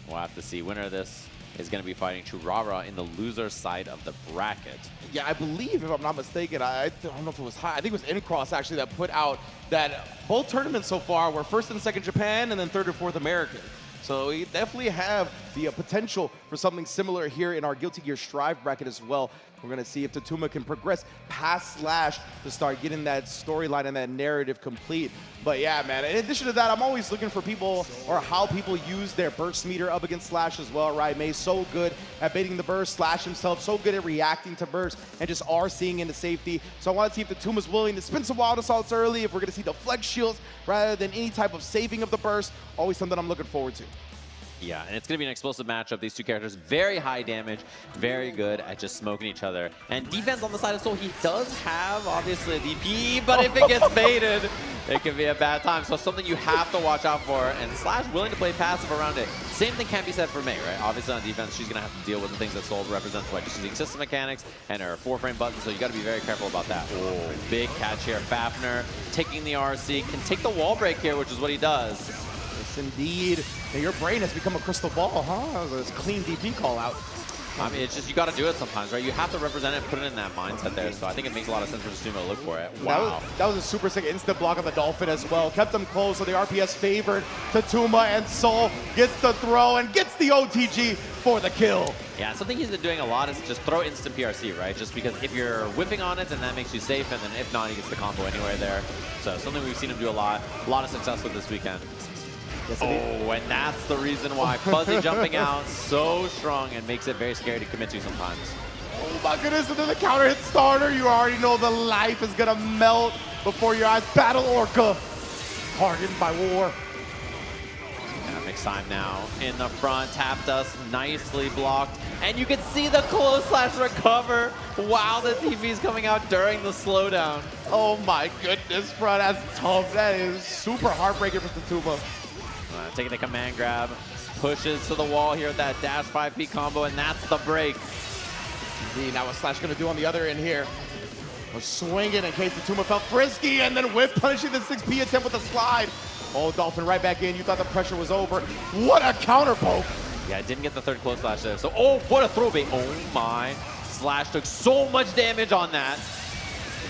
We'll have to see. Winner of this is going to be fighting Cherara in the loser side of the bracket. Yeah, I believe, if I'm not mistaken, I don't know if it was high. I think it was Incross, actually, that put out that both tournaments so far were first and second Japan and then third and fourth American. So we definitely have the potential for something similar here in our Guilty Gear Strive bracket as well. We're going to see if Tatuma can progress past Slash to start getting that storyline and that narrative complete. But yeah, man, in addition to that, I'm always looking for people or how people use their burst meter up against Slash as well, right? Mei's so good at baiting the burst, Slash himself so good at reacting to burst and just RCing into safety. So I want to see if Tatuma's willing to spin some wild assaults early, if we're going to see the flex shields rather than any type of saving of the burst. Always something I'm looking forward to. Yeah, and it's going to be an explosive matchup. These two characters, very high damage, very good at just smoking each other. And defense on the side of Soul, he does have, obviously, a DP, but if it gets baited, it can be a bad time. So something you have to watch out for, and Slash willing to play passive around it. Same thing can't be said for Mei, right? Obviously on defense, she's going to have to deal with the things that Soul represents by just using system mechanics and her 4-frame button, so you got to be very careful about that. Oh, big catch here. Fafnir taking the RC, can take the wall break here, which is what he does. Yes, indeed. Now, your brain has become a crystal ball, huh? This clean DP call out. I mean, it's just you got to do it sometimes, right? You have to represent it and put it in that mindset there. So I think it makes a lot of sense for Tatuma to look for it. Wow. That was a super sick instant block of the Dolphin as well. Kept them close, so the RPS favored Tatuma, and Soul gets the throw and gets the OTG for the kill. Yeah, something he's been doing a lot is just throw instant PRC, right? Just because if you're whiffing on it, then that makes you safe, and then if not, he gets the combo anywhere there. So something we've seen him do a lot of success with this weekend. Yes, oh, and that's the reason why Fuzzy jumping out so strong and makes it very scary to commit to sometimes. Oh my goodness, into the counter hit starter. You already know the life is gonna melt before your eyes. Battle Orca, hardened by war. Yeah, mixed time now in the front, tapped us, nicely blocked. And you can see the close slash recover. Wow, the TP is coming out during the slowdown. Oh my goodness, bro, that's tough. That is super heartbreaking for Tatuma. Taking the command grab, pushes to the wall here with that dash 5P combo, and that's the break. Indeed, now what's Slash gonna do on the other end here? We're swinging in case Tatuma felt frisky, and then whiff punishing the 6P attempt with a slide. Oh, Dolphin right back in. You thought the pressure was over. What a counter poke. Yeah, didn't get the third close slash there. So, oh, what a throw bait. Oh my. Slash took so much damage on that.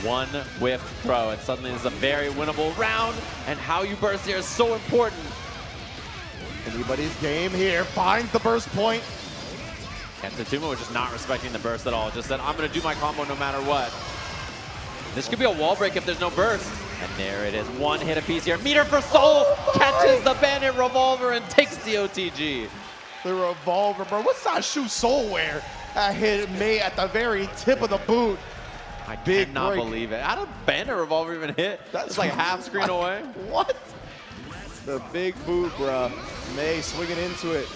One whiff throw, and suddenly this is a very winnable round, and how you burst here is so important. Anybody's game here, finds the burst point. And Tatuma was just not respecting the burst at all. Just said, I'm going to do my combo no matter what. This could be a wall break if there's no burst. And there it is, one hit apiece here. Meter for Soul, catches the Bandit Revolver and takes the OTG. The Revolver, bro. What size shoe Soul wear? hit May at the very tip of the boot. I Big cannot break. believe it. How did Bandit Revolver even hit? That's like half screen away. What? The big boot, bruh. May swinging into it.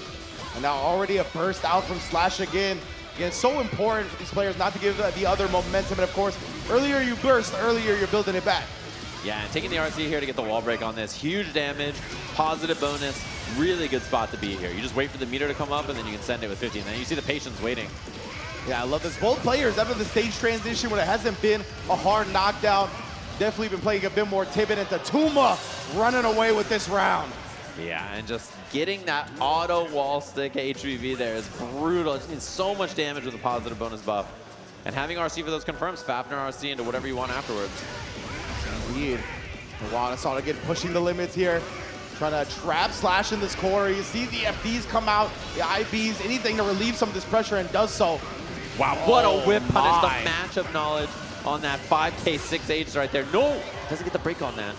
And now already a burst out from Slash again. Again, it's so important for these players not to give the other momentum. And of course, earlier you burst, earlier you're building it back. Yeah, and taking the RC here to get the wall break on this. Huge damage, positive bonus, really good spot to be here. You just wait for the meter to come up and then you can send it with 50. And then you see the patience waiting. Yeah, I love this. Both players, after the stage transition, when it hasn't been a hard knockdown, definitely been playing a bit more timid, and Tatuma running away with this round. Yeah, and just getting that auto wall stick HVV there is brutal. It means so much damage with a positive bonus buff. And having RC for those confirms, Fafnir RC into whatever you want afterwards. Indeed. Iwata again pushing the limits here. Trying to trap Slash in this corner. You see the FDs come out, the IBs, anything to relieve some of this pressure, and does so. Wow, what a whip punish. The matchup knowledge on that 5K 6H right there. No, doesn't get the break on that.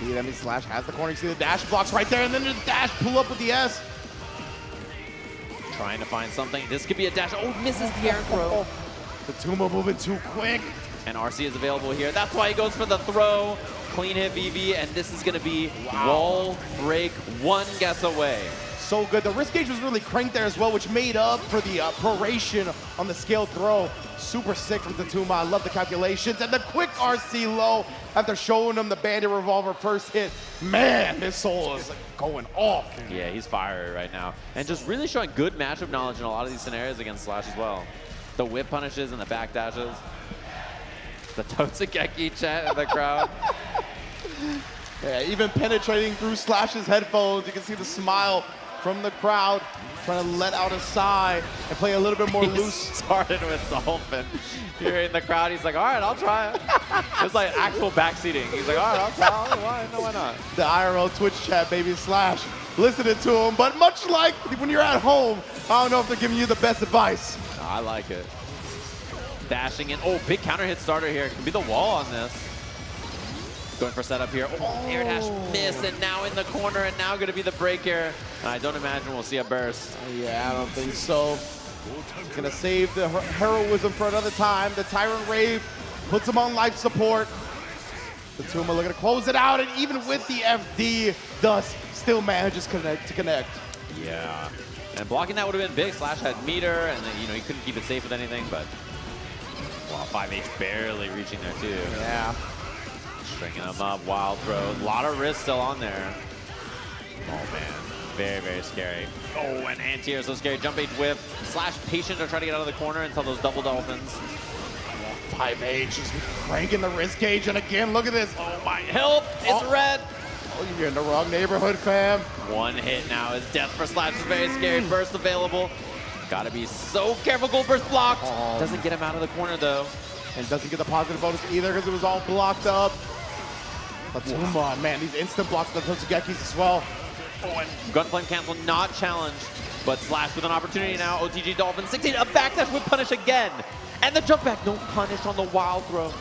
Indeed, I mean, Slash has the corner. You see the dash blocks right there, and then the dash pull up with the S. Trying to find something. This could be a dash. Oh, misses the air throw. Tatuma moving too quick. And RC is available here. That's why he goes for the throw. Clean hit VV, and this is going to be wall break, one guess away. So good. The wrist gauge was really cranked there as well, which made up for the proration on the scaled throw. Super sick from Tatuma. I love the calculations. And the quick RC low after showing him the Bandit Revolver first hit. Man, this soul is going off. Yeah, he's fiery right now. And just really showing good matchup knowledge in a lot of these scenarios against Slash as well. The whip punishes and the back dashes. The Totsugeki chat in the crowd. Yeah, even penetrating through Slash's headphones, you can see the smile from the crowd, trying to let out a sigh and play a little bit more loose. Started with Dolphin. Here in the crowd, he's like, all right, I'll try it. It's like actual backseating. He's like, all right, I'll try it. Why not? The IRL Twitch chat, baby, Slash, listening to him. But much like when you're at home, I don't know if they're giving you the best advice. No, I like it. Dashing in. Oh, big counter hit starter here. Could be the wall on this. Going for setup here. Oh, air dash miss, and now in the corner, and now going to be the break here. And I don't imagine we'll see a burst. Yeah, I don't think so. Gonna save the heroism for another time. The Tyrant Rave puts him on life support. Tatuma looking to close it out, and even with the FD, Dust still manages to connect. Yeah. And blocking that would have been big. Slash had meter, and then, you know, he couldn't keep it safe with anything, but wow, 5H barely reaching there too. Yeah. Stringing him up, wild throws. A lot of wrist still on there. Oh man, very, very scary. Oh, and anti-air so scary. Jump H whip. Slash patient to try to get out of the corner until those double dolphins. 5H is cranking the wrist gauge, and again, look at this. Oh my, help, it's red. Oh, you're in the wrong neighborhood, fam. One hit now is death for Slash. It's very scary. Burst available. Gotta be so careful. Gold burst blocked. Doesn't get him out of the corner though. And doesn't get the positive bonus either because it was all blocked up. Tatuma, man, these instant blocks of the Totsugekis as well. Oh, and Gunflame cancel, not challenged, but Slash with an opportunity now. OTG Dolphin 16, a backdash with punish again. And the jump back, no punish on the wild throw.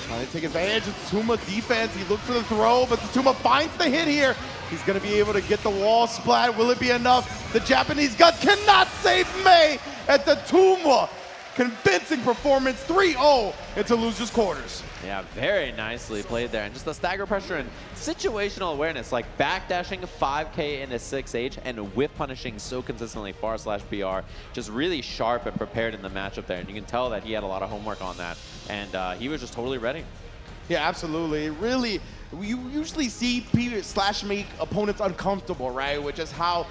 Trying to take advantage of Tatuma's defense. He looked for the throw, but Tatuma finds the hit here. He's going to be able to get the wall splat. Will it be enough? The Japanese guts cannot save May at Tatuma. Convincing performance, 3-0 into losers quarters. Yeah, very nicely played there. And just the stagger pressure and situational awareness, like backdashing 5K into 6H and whip punishing so consistently far/BR. Just really sharp and prepared in the matchup there. And you can tell that he had a lot of homework on that. And he was just totally ready. Yeah, absolutely. Really, you usually see Slash make opponents uncomfortable, right? Which is how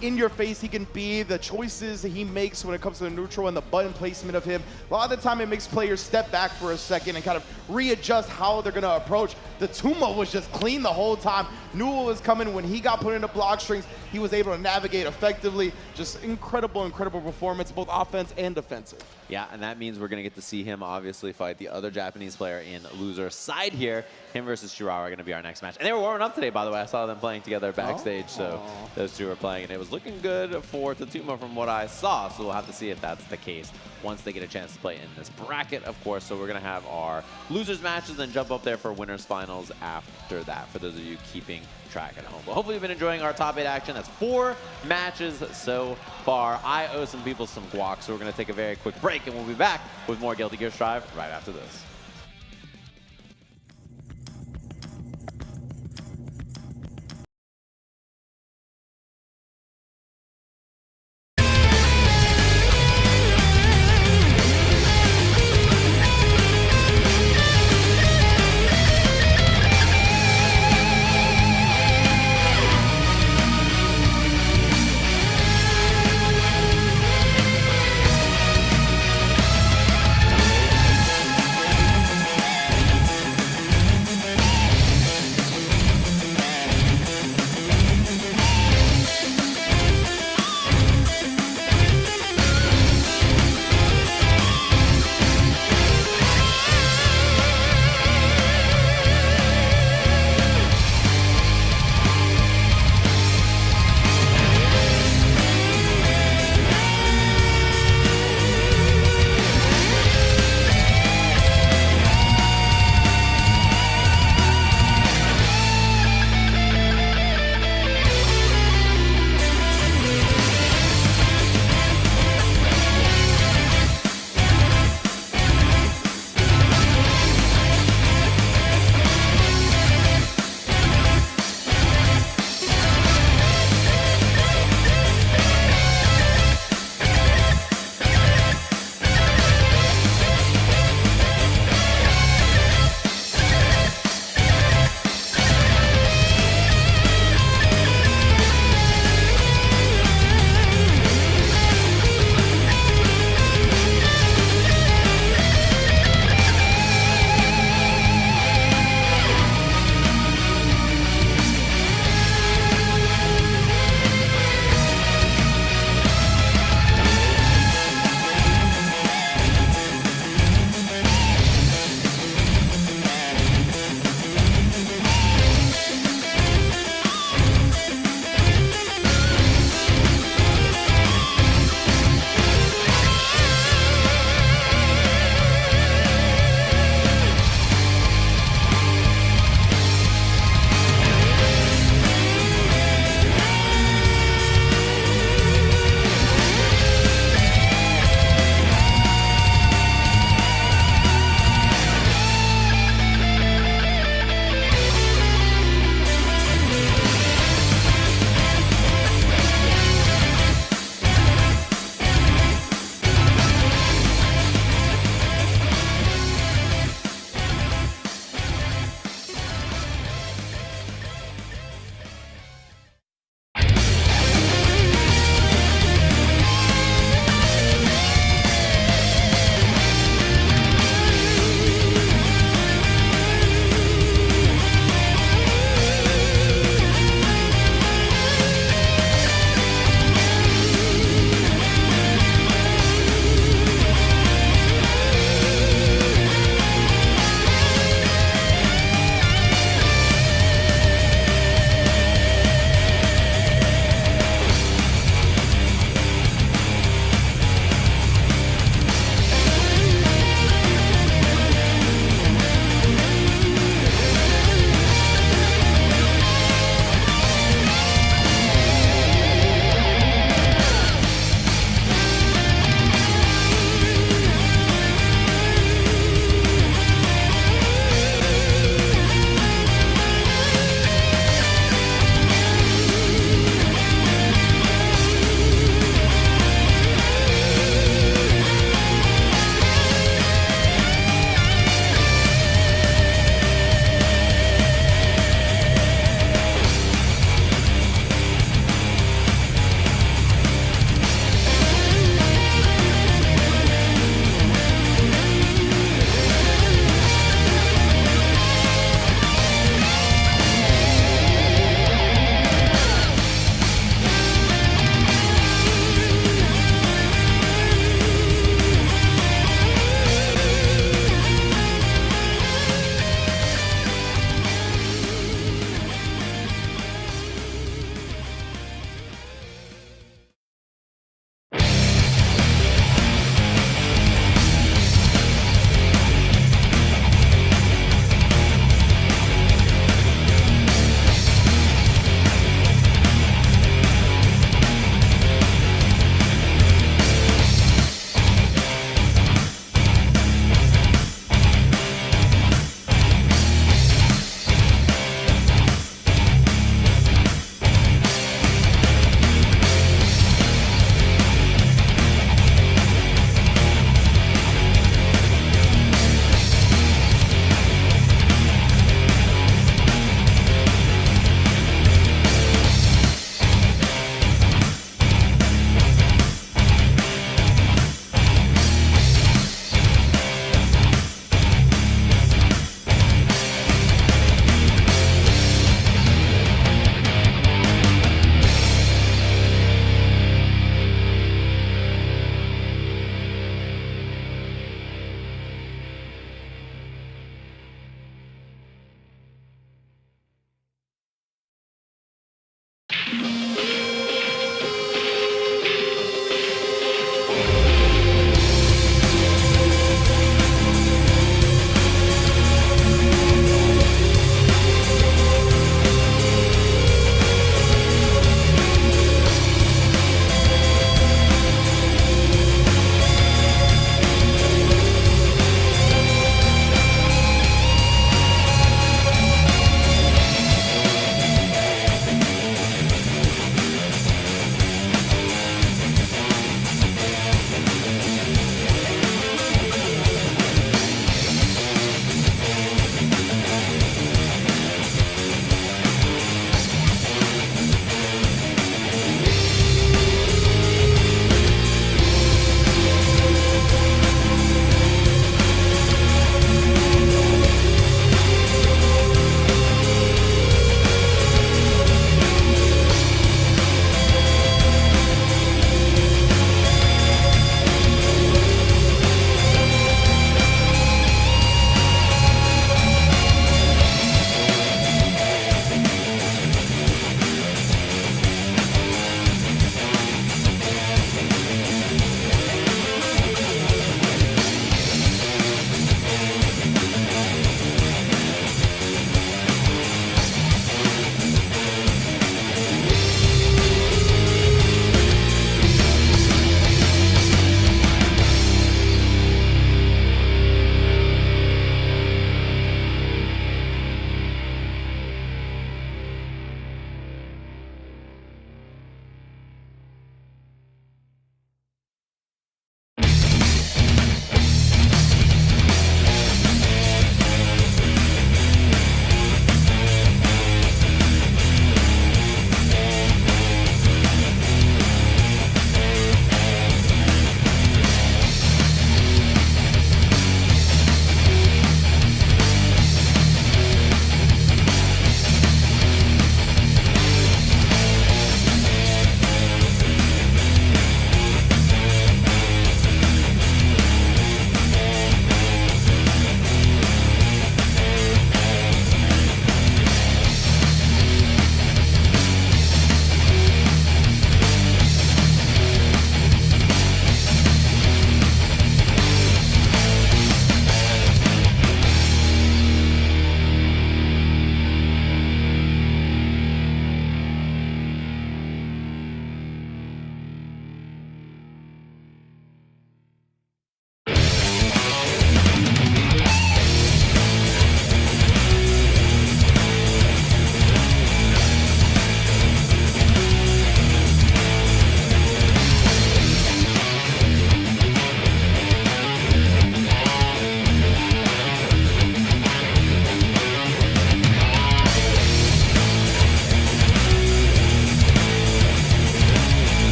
in your face he can be, the choices that he makes when it comes to the neutral and the button placement of him. A lot of the time it makes players step back for a second and kind of readjust how they're gonna approach. Tatuma was just clean the whole time, knew what was coming. When he got put into block strings, he was able to navigate effectively. Just incredible, incredible performance, both offense and defensive. Yeah, and that means we're gonna get to see him obviously fight the other Japanese player in loser side here. Him versus Cherara are gonna be our next match. And they were warming up today, by the way. I saw them playing together backstage, so those two were playing, and it was looking good for Tatuma from what I saw. So we'll have to see if that's the case once they get a chance to play in this bracket, of course. So we're going to have our losers matches and jump up there for winners finals after that, for those of you keeping track at home. But hopefully you've been enjoying our top 8 action. That's 4 matches so far. I owe some people some guac, so we're going to take a very quick break, and we'll be back with more Guilty Gear Strive right after this.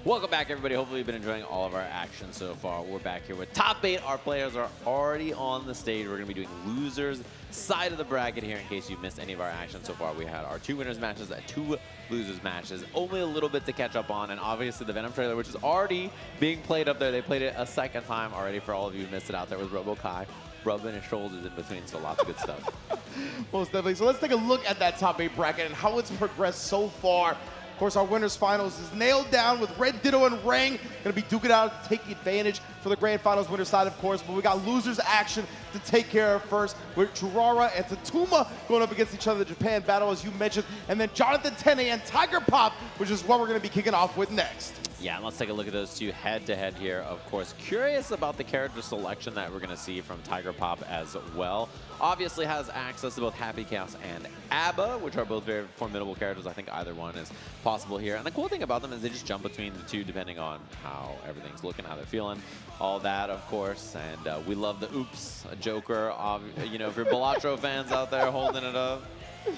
Welcome back, everybody. Hopefully you've been enjoying all of our action so far. We're back here with top 8. Our players are already on the stage. We're going to be doing losers side of the bracket here in case you missed any of our action so far. We had our 2 winners matches and 2 losers matches. Only a little bit to catch up on, and obviously the Venom trailer, which is already being played up there. They played it a second time already for all of you who missed it out there with Robo-Kai rubbing his shoulders in between, so lots of good stuff. Most definitely. So let's take a look at that top 8 bracket and how it's progressed so far. Of course, our winners finals is nailed down with Red Ditto and Rang going to be duking it out to take advantage for the grand finals winner side, of course. But we got losers action to take care of first with Cherara and Tatuma going up against each other. The Japan battle, as you mentioned, and then Jonathan Tenn and Tiger Pop, which is what we're going to be kicking off with next. Yeah, and let's take a look at those two head-to-head here. Of course, curious about the character selection that we're going to see from Tiger Pop as well. Obviously has access to both Happy Chaos and ABBA, which are both very formidable characters. I think either one is possible here. And the cool thing about them is they just jump between the two depending on how everything's looking, how they're feeling, all that, of course. And we love the oops, Joker. You know, if you're Balatro fans out there holding it up, get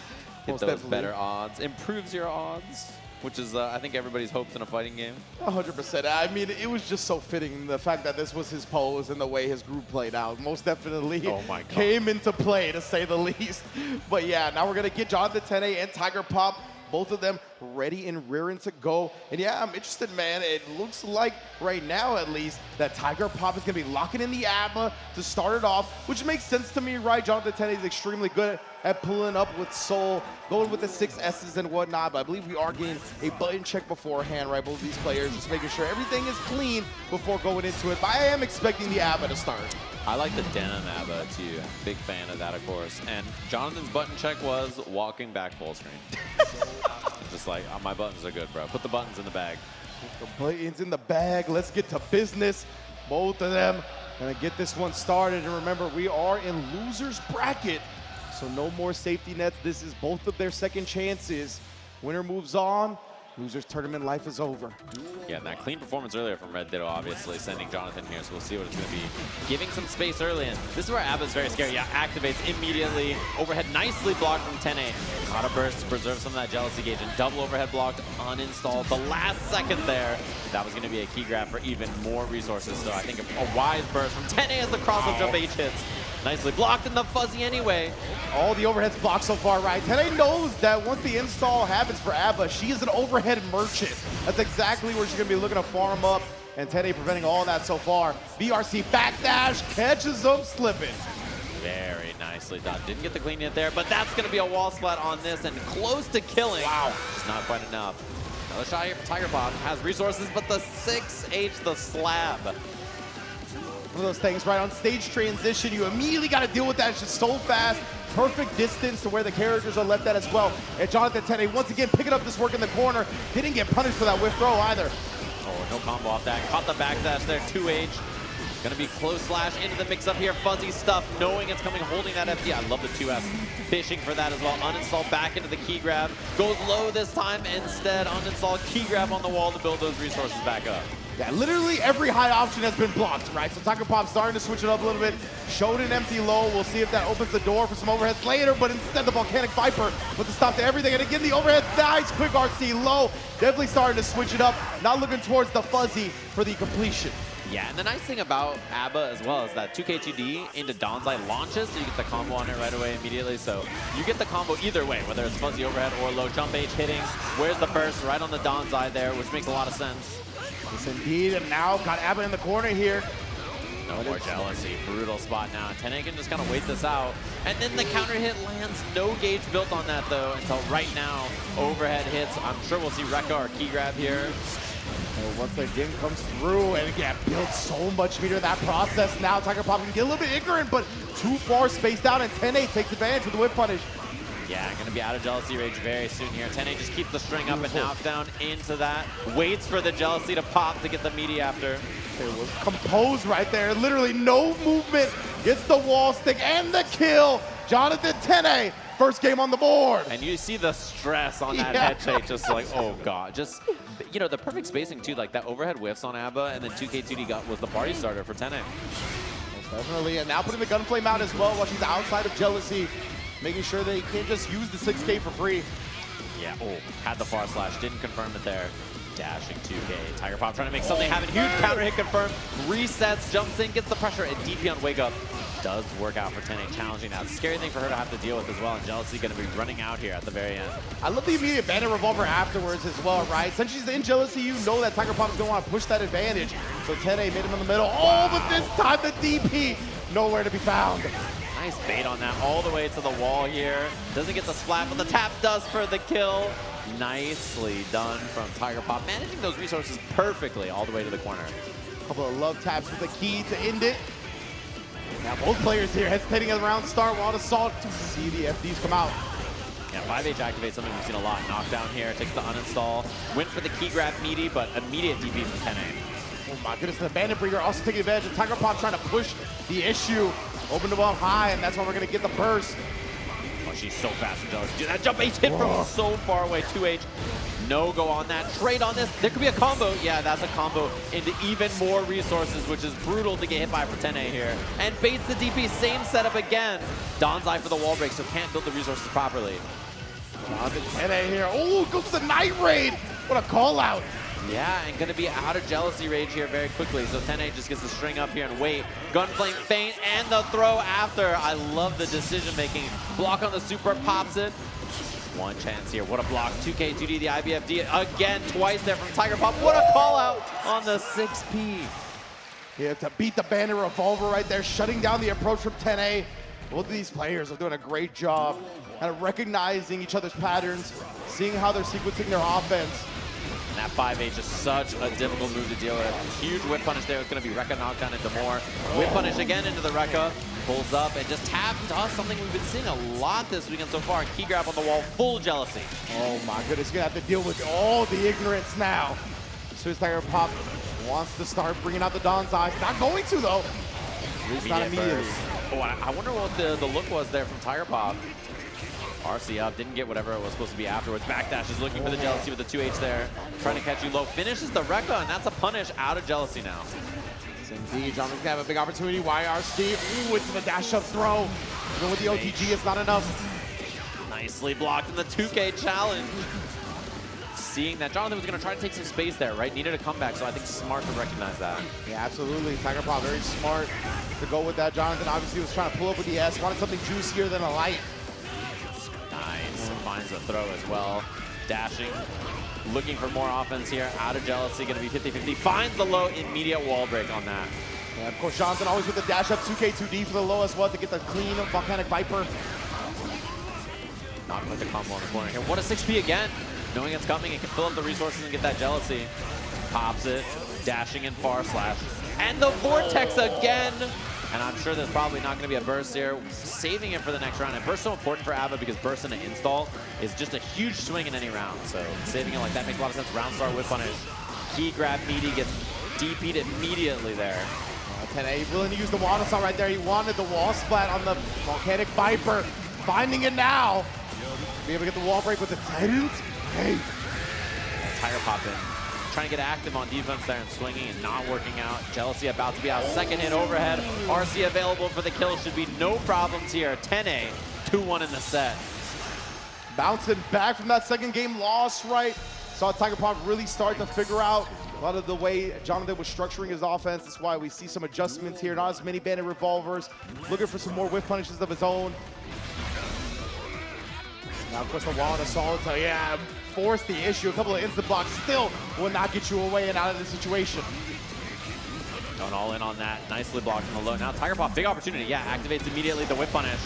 Most those definitely. better odds. Improves your odds, which is, I think, everybody's hopes in a fighting game. 100%. I mean, it was just so fitting, the fact that this was his pose and the way his group played out. Most definitely Oh my God. came into play, to say the least. But yeah, now we're going to get Jonathan Tenn and Tiger Pop, both of them ready and rearing to go. And yeah, I'm interested, man. It looks like right now, at least, that Tiger Pop is going to be locking in the ABBA to start it off, which makes sense to me, right? Jonathan Tenn is extremely good at pulling up with Soul, going with the 6 S's and whatnot. But I believe we are getting a button check beforehand, right? Both of these players just making sure everything is clean before going into it. But I am expecting the ABBA to start. I like the denim ABBA too. Big fan of that, of course. And Jonathan's button check was walking back full screen. Just like, oh, my buttons are good, bro. Put the buttons in the bag. The buttons in the bag. Let's get to business. Both of them gonna get this one started. And remember, we are in losers bracket, so no more safety nets. This is both of their second chances. Winner moves on. Losers tournament life is over. Yeah, and that clean performance earlier from Red Ditto, obviously, sending Jonathan here, so we'll see what it's going to be. Giving some space early, and this is where ABBA's very scary. Yeah, activates immediately. Overhead nicely blocked from Tenn. Caught a burst to preserve some of that jealousy gauge, and double overhead blocked, uninstalled. The last second there, that was going to be a key grab for even more resources, so I think a wise burst from Tenn as the cross-up jump H hits. Nicely blocked in the fuzzy anyway. All the overheads blocked so far, right? Tenn knows that once the install happens for ABBA, she is an overhead merchant. That's exactly where she's going to be looking to farm up, and Tenn preventing all that so far. BRC backdash catches them slipping. Very nicely done. Didn't get the clean hit there, but that's going to be a wall splat on this, and close to killing. Wow. It's not quite enough. Another shot here for Tiger Pop. Has resources, but the 6H, the slab. One of those things, right? On stage transition, you immediately got to deal with that. It's just so fast. Perfect distance to where the characters are left at as well. And Jonathan Tenn, once again, picking up this work in the corner. Didn't get punished for that whiff throw either. Oh, no combo off that. Caught the backdash there, 2H. Gonna be close slash into the mix up here. Fuzzy stuff, knowing it's coming, holding that FD. I love the 2S. Fishing for that as well. Uninstall back into the key grab. Goes low this time. Instead, uninstall key grab on the wall to build those resources back up. Yeah, literally every high option has been blocked, right? So Tiger Pop starting to switch it up a little bit. Showed an empty low. We'll see if that opens the door for some overheads later, but instead the Volcanic Viper with the stop to everything. And again, the overhead, nice, quick RC low. Definitely starting to switch it up. Now looking towards the Fuzzy for the completion. Yeah, and the nice thing about ABBA as well is that 2K2D into Donzai launches, so you get the combo on it right away immediately. So you get the combo either way, whether it's fuzzy overhead or low jump H hitting. Where's the burst? Right on the Donzai there, which makes a lot of sense. Yes, indeed, and now got ABBA in the corner here. No more jealousy. Brutal spot now. Tenn can just kind of wait this out. And then the counter hit lands. No gauge built on that, though, until right now. Overhead hits. I'm sure we'll see Rekka or key grab here. And once again comes through and yeah, builds so much meter in that process. Now Tiger Pop can get a little bit ignorant, but too far spaced out, and Tenn takes advantage with the whip punish. Yeah, gonna be out of jealousy rage very soon here. Tenn just keeps the string up and knock down into that. Waits for the jealousy to pop to get the meaty after. It was composed right there. Literally no movement. Gets the wall stick and the kill. Jonathan Tenn, first game on the board. And you see the stress on that head shake, just like, oh god. Just, you know, the perfect spacing too, like that overhead whiffs on ABBA, and then 2K2D was the party starter for Tenn. Most definitely, and now putting the gunflame out as well while she's outside of jealousy. Making sure that he can't just use the 6K for free. Yeah, oh, had the far slash, didn't confirm it there. Dashing 2K. Tiger Pop trying to make something happen. Huge counter hit confirmed. Resets, jumps in, gets the pressure, and DP on Wake Up does work out for Tenn. Challenging now. It's a scary thing for her to have to deal with as well, and Jealousy going to be running out here at the very end. I love the immediate Bandit Revolver afterwards as well, right? Since she's in Jealousy, you know that Tiger Pop is going to want to push that advantage. So Tenn made him in the middle. Oh, but this time the DP nowhere to be found. Nice bait on that all the way to the wall here. Doesn't get the splat, but the tap does for the kill. Nicely done from Tiger Pop, managing those resources perfectly all the way to the corner. Couple of love taps with the key to end it. Now both players here hesitating around start while Assault to see the FDs come out. Yeah, 5H activates something we've seen a lot. Knockdown here, takes the uninstall. Went for the key grab meaty, but immediate DP from Tenn. Oh my goodness, the Bandit Breeder also taking advantage of Tiger Pop trying to push the issue. Open the ball high, and that's why we're gonna get the burst. Oh, she's so fast and jealous. Dude, that jump H hit from so far away. 2H, no go on that. Trade on this. There could be a combo. Yeah, that's a combo into even more resources, which is brutal to get hit by for Tenn here. And baits the DP, same setup again. Don's eye for the wall break, so can't build the resources properly. Tenn here. Oh, goes to the Night Raid. What a call out. Yeah, and gonna be out of Jealousy rage here very quickly. So Tenn just gets the string up here and wait. Gunflame feint and the throw after. I love the decision making. Block on the super, pops it. One chance here. What a block. 2K, 2D, the IBFD again, twice there from Tiger Pop. What a call out on the 6P. Yeah, to beat the Bandit Revolver right there, shutting down the approach from Tenn. Both of these players are doing a great job at recognizing each other's patterns, seeing how they're sequencing their offense. And that 5H is such a difficult move to deal with. Huge whip punish there. It's going to be Rekka knocked down into more. Whip punish again into the Rekka. Pulls up and just taps does something we've been seeing a lot this weekend so far. Key grab on the wall, full Jealousy. Oh my goodness, you're going to have to deal with all the ignorance now. So Tiger Pop wants to start bringing out the Don's eyes. Not going to, though. At least not immediately. Oh, I wonder what the look was there from Tiger Pop. RC up, didn't get whatever it was supposed to be afterwards. Backdash is looking for the Jealousy with the 2H there. Trying to catch you low. Finishes the Rekka, and that's a punish out of Jealousy now. Indeed, John can have a big opportunity. YRC, ooh, it's the dash up throw. Even with the OTG, it's not enough. Nicely blocked in the 2K challenge. Seeing that Jonathan was going to try to take some space there, right? Needed a comeback, so I think smart to recognize that. Yeah, absolutely. Tiger Pop very smart to go with that. Jonathan obviously was trying to pull up with the S, wanted something juicier than a light. Nice, finds a throw as well. Dashing, looking for more offense here. Out of Jealousy, going to be 50-50. Finds the low, immediate wall break on that. Yeah, of course, Jonathan always with the dash up 2K, 2D for the low as well to get the clean Volcanic Viper. Not quite the combo on the corner here. What a 6P again. Knowing it's coming, it can fill up the resources and get that Jealousy. Pops it, dashing in far slash. And the Vortex again. And I'm sure there's probably not going to be a burst here. Saving it for the next round. And burst so important for Ava because burst in an install is just a huge swing in any round. So saving it like that makes a lot of sense. Round start with punish. Key grab meaty, gets DP'd immediately there. Tenn willing to use the wall assault right there. He wanted the wall splat on the Volcanic Viper. Finding it now. Be able to get the wall break with the Titans. Hey. Tiger Pop in. Trying to get active on defense there and swinging and not working out. Jealousy about to be out. Second hit overhead. RC available for the kill. Should be no problems here. Tenn, 2-1 in the set. Bouncing back from that second game loss, right? Saw Tiger Pop really start to figure out a lot of the way Jonathan was structuring his offense. That's why we see some adjustments here. Not as many Bandit Revolvers. Looking for some more whiff punishes of his own. Now, of course, the wall and assault. So, yeah, force the issue. A couple of instant blocks still will not get you away and out of the situation. Going all in on that. Nicely blocked from the low. Now, Tiger Pop, big opportunity. Yeah, activates immediately the whip punish.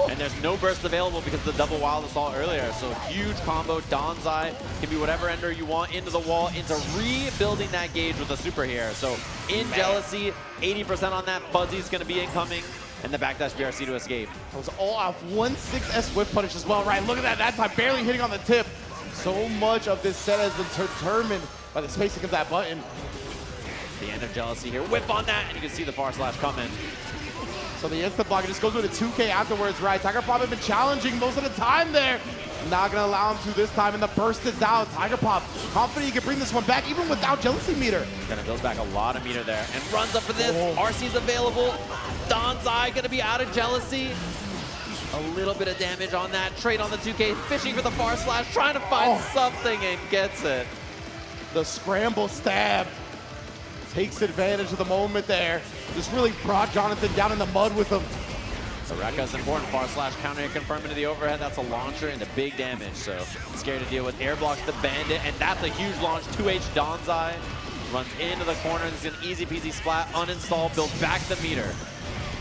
And there's no burst available because of the double wild assault earlier. So, huge combo. Don's Eye can be whatever ender you want into the wall, into rebuilding that gauge with a super here. So, in Jealousy, 80% on that. Fuzzy's going to be incoming. And the backdash BRC to escape. It was all off 1-6S whip punish as well, right? Look at that time, barely hitting on the tip. So much of this set has been determined by the spacing of that button. The end of Jealousy here. Whip on that, and you can see the far slash coming. So the instant block just goes with a 2K afterwards, right? Tiger Pop has been challenging most of the time there. Not gonna allow him to this time, and the burst is out. Tiger Pop confident he can bring this one back even without Jealousy meter. Gonna build back a lot of meter there, and runs up for this. RC's available. Don's Eye gonna be out of Jealousy. A little bit of damage on that. Trade on the 2K, fishing for the far slash, trying to find something and gets it. The scramble stab takes advantage of the moment there. Just really brought Jonathan down in the mud with him. The Rekka's important. Far slash counter confirm into the overhead. That's a launcher into big damage. So scary to deal with. Air blocks the bandit, and that's a huge launch. 2H Donzai runs into the corner. This is an easy peasy splat. Uninstall, builds back the meter.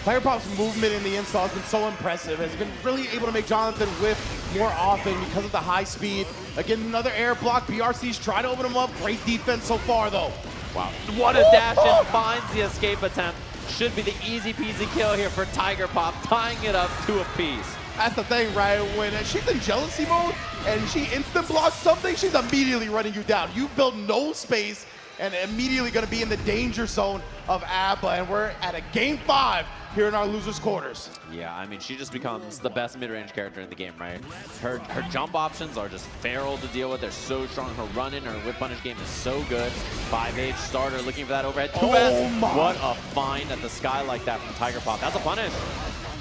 Tiger Pop's movement in the install has been so impressive. Has been really able to make Jonathan whiff more often because of the high speed. Again, another air block. BRC's trying to open him up. Great defense so far, though. Wow. What a dash in. Finds the escape attempt. Should be the easy peasy kill here for Tiger Pop, tying it up to a piece. That's the thing, right? When she's in jealousy mode and she instant blocks something, she's immediately running you down. You build no space and immediately going to be in the danger zone of ABBA. And we're at a game 5 here in our losers quarters. Yeah, I mean, she just becomes the best mid-range character in the game, right? Her jump options are just feral to deal with. They're so strong. Her run-in, her whip punish game is so good. 5H starter looking for that overhead. 2S. Oh my. What a find at the sky like that from Tiger Pop. That's a punish.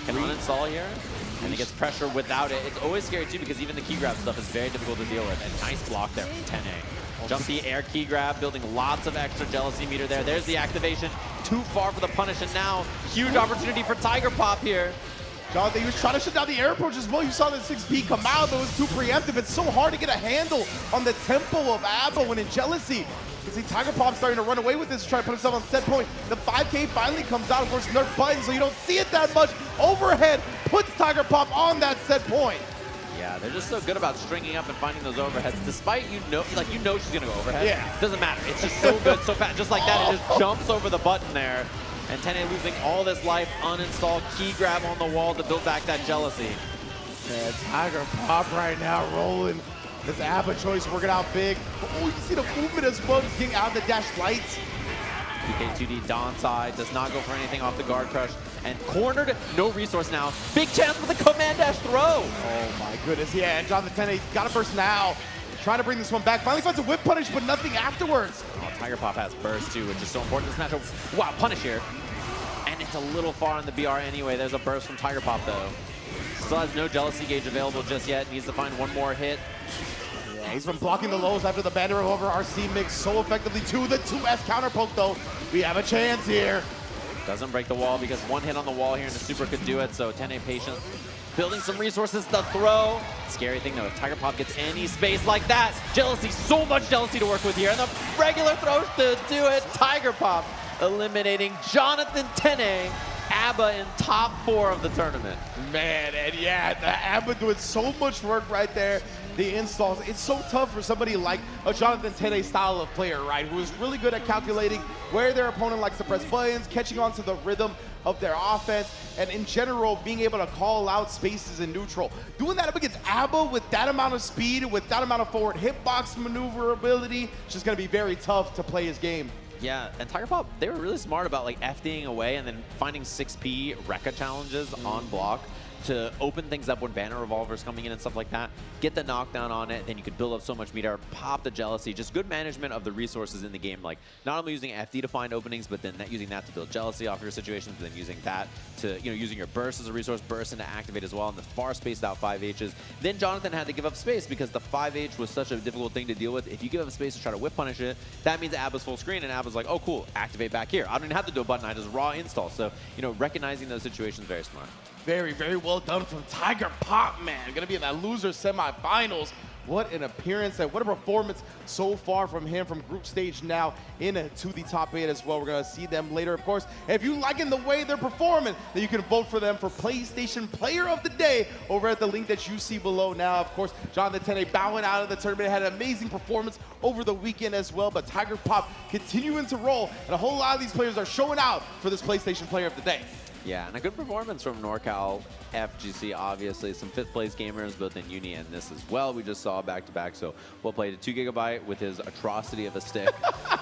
Can uninstall here. And he gets pressure without it. It's always scary too because even the key grab stuff is very difficult to deal with. And nice block there from Tenn. Jump the air key grab, building lots of extra jealousy meter there. There's the activation. Too far for the punish, and now huge opportunity for Tiger Pop here. Jonathan, he was trying to shut down the air approach as well. You saw the 6P come out, but it was too preemptive. It's so hard to get a handle on the tempo of ABBA when in jealousy. You see Tiger Pop starting to run away with this, trying to put himself on set point. The 5K finally comes out. Of course, nerf button, so you don't see it that much. Overhead puts Tiger Pop on that set point. Yeah, they're just so good about stringing up and finding those overheads, despite you know she's gonna go overhead. Yeah. Doesn't matter. It's just so good, so fast. Just like that, it just jumps over the button there. And Tenn losing all this life, uninstall, key grab on the wall to build back that jealousy. Yeah, Tiger Pop right now rolling. This ABBA choice working out big. Oh, you see the movement as well. He's getting out of the dash lights. PK2D Donsai does not go for anything off the guard crush. And cornered, no resource now. Big chance for the command dash throw. Oh my goodness, yeah, and Jonathan Tenn got a burst now. Trying to bring this one back. Finally finds a whip punish, but nothing afterwards. Oh, Tiger Pop has burst too, which is so important in this matchup. Wow, punish here. And it's a little far on the BR anyway. There's a burst from Tiger Pop though. Still has no jealousy gauge available just yet. Needs to find one more hit. Yeah, he's been blocking the lows after the Bandit Revolver RC mix so effectively too. The 2S counter poke though. We have a chance here. Doesn't break the wall because one hit on the wall here and the super could do it. So Tenn patient, building some resources. The throw. Scary thing though, if Tiger Pop gets any space like that, jealousy, so much jealousy to work with here. And the regular throws to do it. Tiger Pop eliminating Jonathan Tenn, ABBA in top 4 of the tournament. Man, and yeah, the ABBA doing so much work right there. The installs, it's so tough for somebody like a Jonathan Tenn style of player, right? Who is really good at calculating where their opponent likes to press buttons, catching on to the rhythm of their offense, and in general, being able to call out spaces in neutral. Doing that up against ABBA with that amount of speed, with that amount of forward hitbox maneuverability, it's just gonna be very tough to play his game. Yeah, and Tiger Pop, they were really smart about like FDing away and then finding 6P Rekka challenges on block to open things up when banner revolvers coming in and stuff like that. Get the knockdown on it, then you could build up so much meter, pop the jealousy, just good management of the resources in the game. Like not only using FD to find openings, but then using that to build jealousy off your situations, but then using that to, using your burst as a resource, burst into activate as well, and the far spaced out 5Hs. Then Jonathan had to give up space because the 5H was such a difficult thing to deal with. If you give up space to try to whip punish it, that means ABBA's full screen, and ABBA's like, oh cool, activate back here. I don't even have to do a button, I just raw install. So, recognizing those situations, very smart. Very, very well done from Tiger Pop, man. Gonna be in that loser semifinals. What an appearance and what a performance so far from him from group stage now into the top 8 as well. We're gonna see them later, of course. If you liking the way they're performing, then you can vote for them for PlayStation Player of the Day over at the link that you see below now. Of course, Jonathan Tenn bowing out of the tournament, had an amazing performance over the weekend as well, but Tiger Pop continuing to roll, and a whole lot of these players are showing out for this PlayStation Player of the Day. Yeah, and a good performance from NorCal FGC, obviously. Some 5th place gamers, both in Uni and this as well. We just saw back-to-back, so well played. 2 GB with his atrocity of a stick.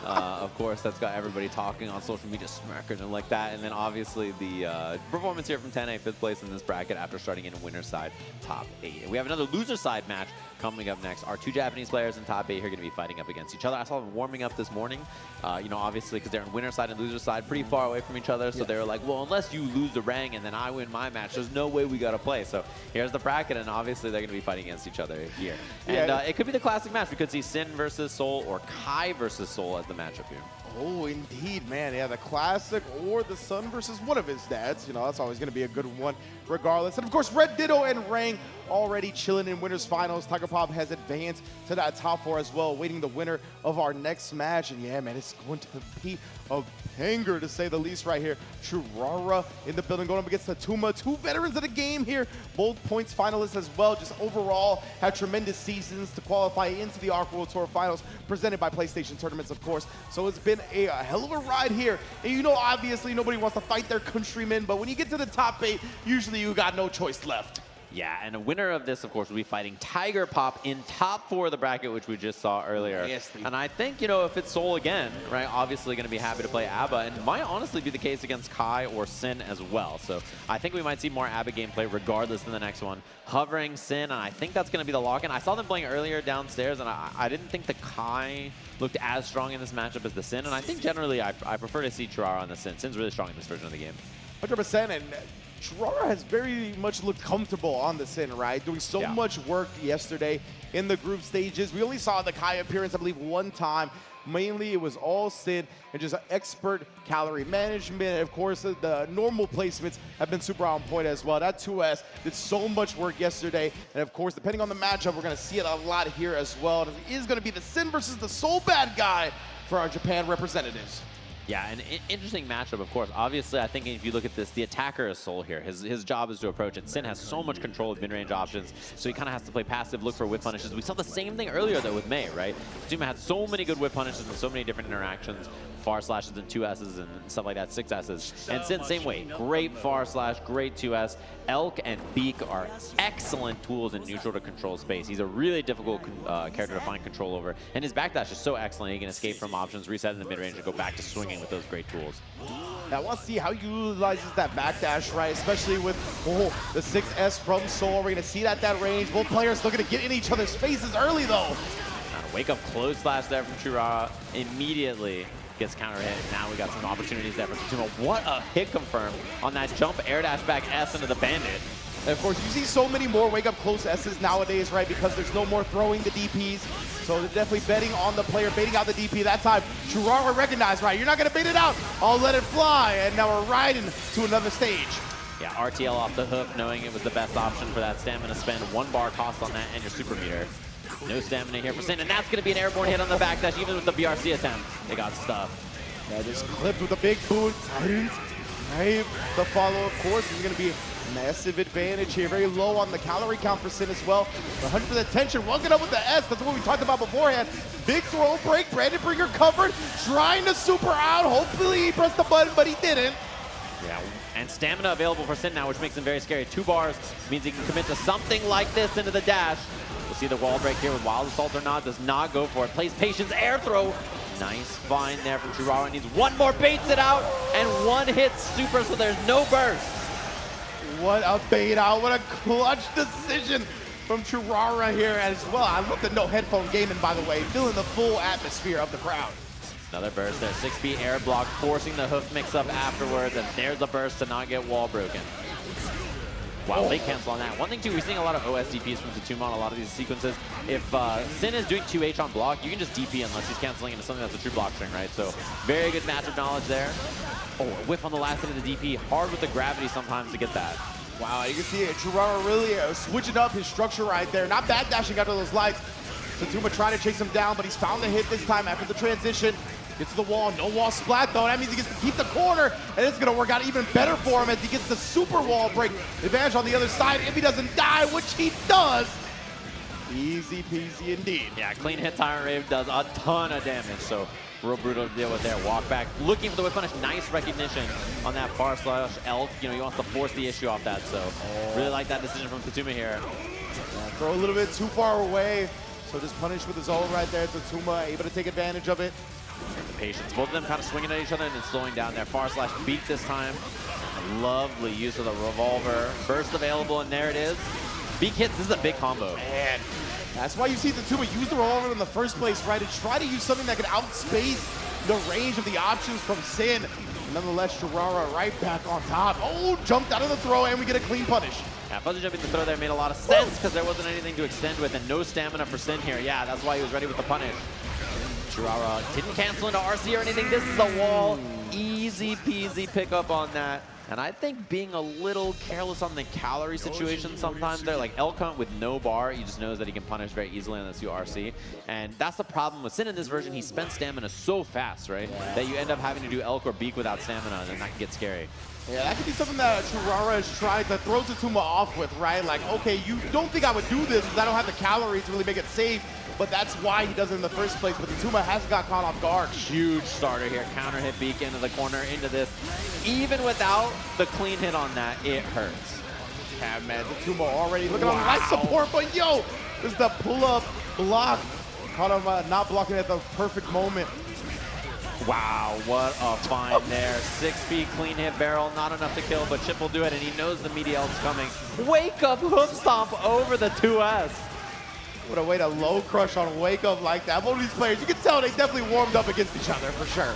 Of course, that's got everybody talking on social media, smacking him like that. And then obviously the performance here from Tenn, 5th place in this bracket after starting in a winner's side, top 8. And we have another loser side match coming up next. Our 2 Japanese players in top 8 are going to be fighting up against each other. I saw them warming up this morning, obviously because they're in winner's side and loser's side pretty far away from each other. So they were like, well, unless you lose the Rang and then I win my match. There's no way we got to play. So here's the bracket, and obviously they're going to be fighting against each other here. And it could be the classic match. We could see Sin versus Soul or Kai versus Soul as the matchup here. Oh, indeed, man. Yeah, the classic or the son versus one of his dads. You know, that's always going to be a good one regardless. And, of course, Red Ditto and Rang already chilling in winners finals. Tiger Pop has advanced to that top 4 as well, waiting the winner of our next match. And, yeah, man, it's going to be a banger, to say the least, right here. Cherara in the building going up against Tatuma. 2 veterans of the game here. Both points finalists as well. Just overall had tremendous seasons to qualify into the Arc World Tour Finals, presented by PlayStation Tournaments, of course. So it's been a hell of a ride here. And you know, obviously, nobody wants to fight their countrymen, but when you get to the top 8, usually you got no choice left. Yeah, and a winner of this, of course, will be fighting Tiger Pop in top 4 of the bracket, which we just saw earlier. Yes, and I think, you know, if it's Soul again, right, obviously going to be happy to play ABBA, and might honestly be the case against Kai or Sin as well. So I think we might see more ABBA gameplay regardless in the next one. Hovering Sin, and I think that's going to be the lock-in. I saw them playing earlier downstairs, and I didn't think the Kai looked as strong in this matchup as the Sin, and I think generally I prefer to see Cherara on the Sin. Sin's really strong in this version of the game. 100%, and Cherara has very much looked comfortable on the Sin, right? Doing so much work yesterday in the group stages. We only saw the Kai appearance, I believe, 1 time. Mainly, it was all Sin and just expert calorie management. And of course, the normal placements have been super on point as well. That 2S did so much work yesterday. And of course, depending on the matchup, we're going to see it a lot here as well. And it is going to be the Sin versus the Soul bad guy for our Japan representatives. Yeah, an interesting matchup, of course. Obviously, I think if you look at this, the attacker is Soul here. His job is to approach it. Sin has so much control of mid-range options, so he kind of has to play passive, look for whip punishes. We saw the same thing earlier, though, with Mei, right? Tatuma had so many good whip punishes and so many different interactions, far slashes and 2S's and stuff like that, 6S's. And Sin, same way. Great far slash, great 2S. Elk and Beak are excellent tools in neutral to control space. He's a really difficult character to find control over. And his backdash is so excellent. He can escape from options, reset in the mid-range, and go back to swinging with those great tools. I want to see how he utilizes that backdash, right? Especially with the 6S from Soul. We're going to see that range. Both players looking to get in each other's faces early, though. Wake up close slash there from Cherara. Immediately gets counter hit. Now we got some opportunities there for Tatuma. What a hit confirm on that jump air dash back S into the Bandit. And of course, you see so many more wake up close S's nowadays, right? Because there's no more throwing the DPs. So they're definitely betting on the player, baiting out the DP. That time, Cherara recognized, right? You're not going to bait it out. I'll let it fly. And now we're riding to another stage. Yeah, RTL off the hoof, knowing it was the best option for that stamina spend. 1 bar cost on that and your super meter. No stamina here for Sin, and that's going to be an airborne hit on the backdash, even with the BRC attempt. They got stuffed. Yeah, just clipped with a big boot. Right, the follow, of course, is going to be a massive advantage here. Very low on the calorie count for Sin as well. 100% tension, walking up with the S. That's what we talked about beforehand. Big throw break. Brandon Bringer covered, trying to super out. Hopefully he pressed the button, but he didn't. Yeah, and stamina available for Sin now, which makes him very scary. 2 bars means he can commit to something like this into the dash. We'll see the wall break here with Wild Assault or not. Does not go for it. Plays patience, air throw. Nice find there from Cherara. Needs 1 more, baits it out, and 1 hit super, so there's no burst. What a bait out. What a clutch decision from Cherara here as well. I love the no headphone gaming, by the way. Feeling the full atmosphere of the crowd. Another burst there. 6B air block, forcing the hoof mix up afterwards, and there's a burst to not get wall broken. Wow, late cancel on that. One thing too, we're seeing a lot of OSDPs from Tatuma on a lot of these sequences. If Sin is doing 2H on block, you can just DP unless he's canceling into something that's a true block string, right? So very good matchup knowledge there. Oh, a whiff on the last hit of the DP. Hard with the gravity sometimes to get that. Wow, you can see Cherara really switching up his structure right there. Not backdashing out of those lights. Tatuma trying to chase him down, but he's found the hit this time after the transition. Gets to the wall, no wall splat though. That means he gets to keep the corner, and it's gonna work out even better for him as he gets the super wall break. Advantage on the other side if he doesn't die, which he does. Easy peasy indeed. Yeah, clean hit Tyrant Rave does a ton of damage, so real brutal to deal with there. Walk back, looking for the whip punish. Nice recognition on that far slash Elk. You know, he wants to force the issue off that, so really like that decision from Tatuma here. Yeah, throw a little bit too far away, so just punish with his ult right there. Tatuma able to take advantage of it. The patience. Both of them kind of swinging at each other and then slowing down there. Far slash Beak this time. Lovely use of the revolver. Burst available, and there it is. Beak hits. This is a big combo. Man, that's why you see Tatuma use the revolver in the first place, right? To try to use something that could outspace the range of the options from Sin. Nonetheless, Cherara right back on top. Oh, jumped out of the throw, and we get a clean punish. Yeah, fuzzy jumping the throw there made a lot of sense because there wasn't anything to extend with and no stamina for Sin here. Yeah, that's why he was ready with the punish. Cherara didn't cancel into RC or anything. This is a wall. Easy peasy pickup on that. And I think being a little careless on the calorie situation sometimes there, like Elk Hunt with no bar, he just knows that he can punish very easily on this URC. And that's the problem with Sin in this version. He spends stamina so fast, right? Yeah. That you end up having to do Elk or Beak without stamina, and then that can get scary. Yeah, that could be something that Cherara has tried to throw Tatuma off with, right? Like, okay, you don't think I would do this because I don't have the calories to really make it safe, but that's why he does it in the first place. But Tatuma hasn't got caught off guard. Huge starter here. Counter hit Beak into the corner, into this. Even without the clean hit on that, it hurts. Yeah, man, Tatuma already looking on life support, but yo, this is the pull-up block. Caught him not blocking at the perfect moment. Wow, what a find there. 6-feet clean hit barrel, not enough to kill, but Chip will do it, and he knows the meaty elf's coming. Wake up hoof stomp over the 2S. What a way to low crush on Wake Up like that. Both of these players, you can tell they definitely warmed up against each other for sure.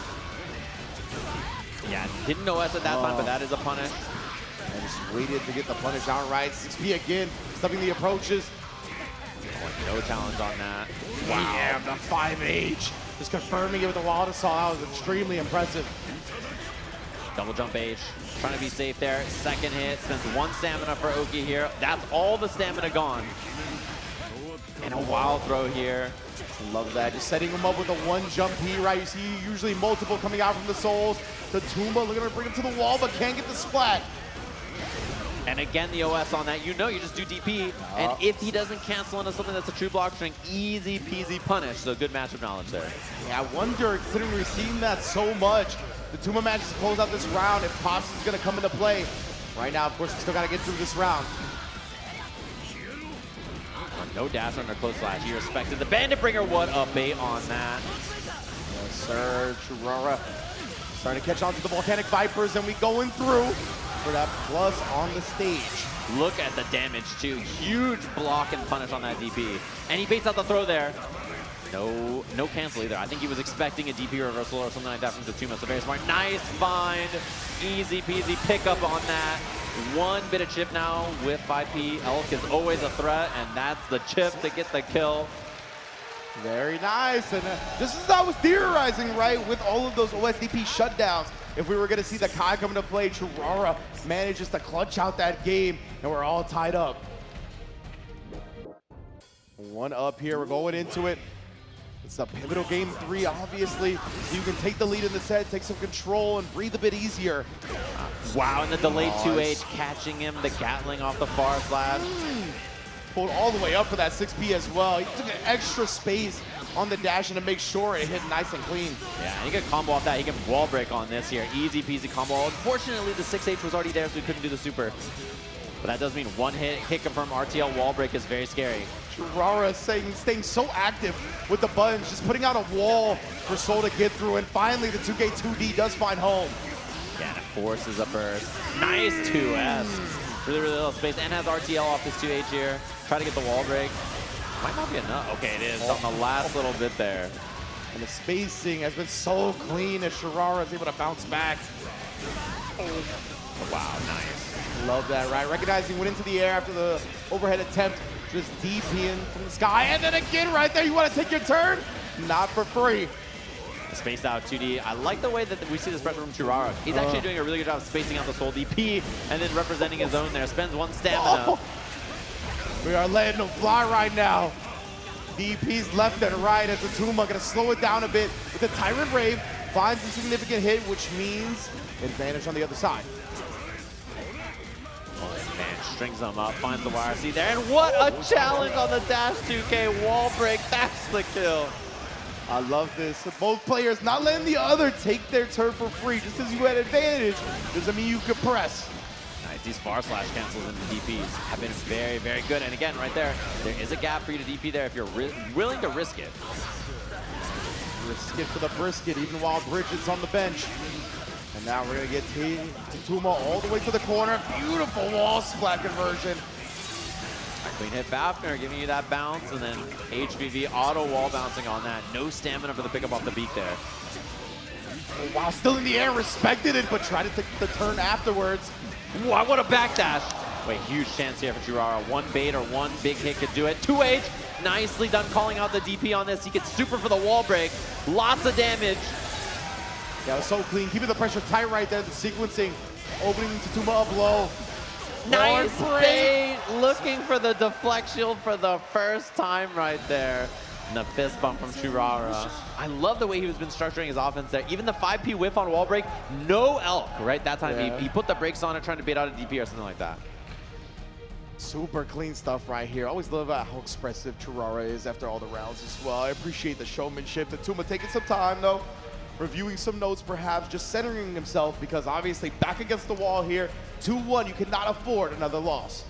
Yeah, didn't know us at that time, but that is a punish. And just waited to get the punish outright. 6P again, stopping the approaches. Oh, no challenge on that. Wow. Yeah, the 5H. Just confirming it with the wild assault. That was extremely impressive. Double jump H, trying to be safe there. Second hit, spends 1 stamina for Oki here. That's all the stamina gone. And a wild throw here. Love that. Just setting him up with a 1 jump P, right? You see usually multiple coming out from the souls. Tatuma looking to bring him to the wall, but can't get the splat. And again, the OS on that, you know you just do DP. And if he doesn't cancel into something that's a true block string, easy peasy punish. So good matchup knowledge there. Yeah, I wonder, considering we've seen that so much, Tatuma manages to close out this round if Pops is going to come into play. Right now, of course, we still got to get through this round. No dash under close slash. He respected the Bandit Bringer. What a bait on that. Yes, sir. Cherara starting to catch on to the Volcanic Vipers, and we going through for that plus on the stage. Look at the damage, too. Huge block and punish on that DP. And he baits out the throw there. No cancel either. I think he was expecting a DP reversal or something like that from Tatuma. So very smart. Nice find. Easy peasy pickup on that. 1 bit of chip now with 5P. Elk is always a threat, and that's the chip to get the kill. Very nice. And this is what I was theorizing, right, with all of those OSDP shutdowns. If we were going to see the Kai come into play, Cherara manages to clutch out that game, and we're all tied up. 1 up here. We're going into it. It's a pivotal game 3, obviously. You can take the lead in the set, take some control, and breathe a bit easier. Wow, and the delayed 2H catching him, the Gatling off the far slash. Pulled all the way up for that 6P as well. He took an extra space on the dash and to make sure it hit nice and clean. Yeah, and he could combo off that. He can wall break on this here. Easy peasy combo. Unfortunately, the 6H was already there, so he couldn't do the super. But that does mean 1 hit confirm RTL wall break is very scary. Cherara staying so active with the buttons, just putting out a wall for Soul to get through, and finally the 2K2D does find home. Yeah, and it forces a burst. Nice 2S. Really little space, and has RTL off this 2H here. Try to get the wall break. Might not be enough. Okay, it is on the last little bit there. And the spacing has been so clean as Cherara is able to bounce back. Oh, wow, nice. Love that, right? Recognizing went into the air after the overhead attempt, just DPing from the sky, and then again right there, you want to take your turn? Not for free. Spaced out 2D. I like the way that we see this pressure from Cherara. He's actually doing a really good job of spacing out this whole DP and then representing his own there. Spends 1 stamina. Oh. We are letting him fly right now. DP's left and right as Tatuma gonna slow it down a bit with the Tyrant Brave. Finds a significant hit, which means advantage on the other side. Oh man, strings them up, finds the YRC there, and what a challenge on the dash 2K wall break. That's the kill. I love this. Both players not letting the other take their turn for free. Just because you had advantage doesn't mean you could press. Nice. These far slash cancels in the DPs have been very, very good. And again, right there is a gap for you to DP there if you're willing to risk it. Risk it for the brisket, even while Bridget's on the bench. And now we're going to get Tatuma all the way to the corner. Beautiful wall splat conversion. Clean hit Fafner giving you that bounce, and then HVV auto wall bouncing on that. No stamina for the pickup off the beak there. Oh, wow, still in the air, respected it, but tried to take the turn afterwards. Wow, what a backdash. Wait, huge chance here for Cherara. One bait or one big hit could do it. 2H, nicely done calling out the DP on this. He gets super for the wall break. Lots of damage. Yeah, it was so clean. Keeping the pressure tight right there. The sequencing, opening Tatuma up low. Nice bait. Looking for the deflect shield for the first time right there. And the fist bump from Cherara. I love the way he's been structuring his offense there. Even the 5P whiff on wall break, no elk, right? That time he put the brakes on it, trying to bait out a DP or something like that. Super clean stuff right here. Always love how expressive Cherara is after all the rounds as well. I appreciate the showmanship. Tatuma taking some time though, reviewing some notes perhaps, just centering himself because obviously back against the wall here, 2-1, you cannot afford another loss.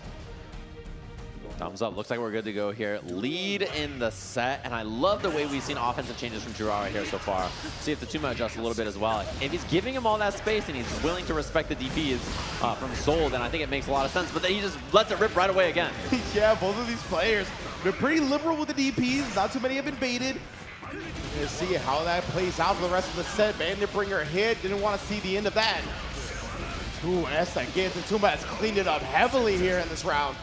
Thumbs up, looks like we're good to go here. Lead in the set, and I love the way we've seen offensive changes from Cherara here so far. See if Tatuma adjusts a little bit as well. If he's giving him all that space and he's willing to respect the DPs from Soul, then I think it makes a lot of sense, but then he just lets it rip right away again. Yeah, both of these players, they're pretty liberal with the DPs. Not too many have been baited. Let's see how that plays out for the rest of the set. Bandit Bringer hit, didn't want to see the end of that. 2S again, Tatuma has cleaned it up heavily here in this round.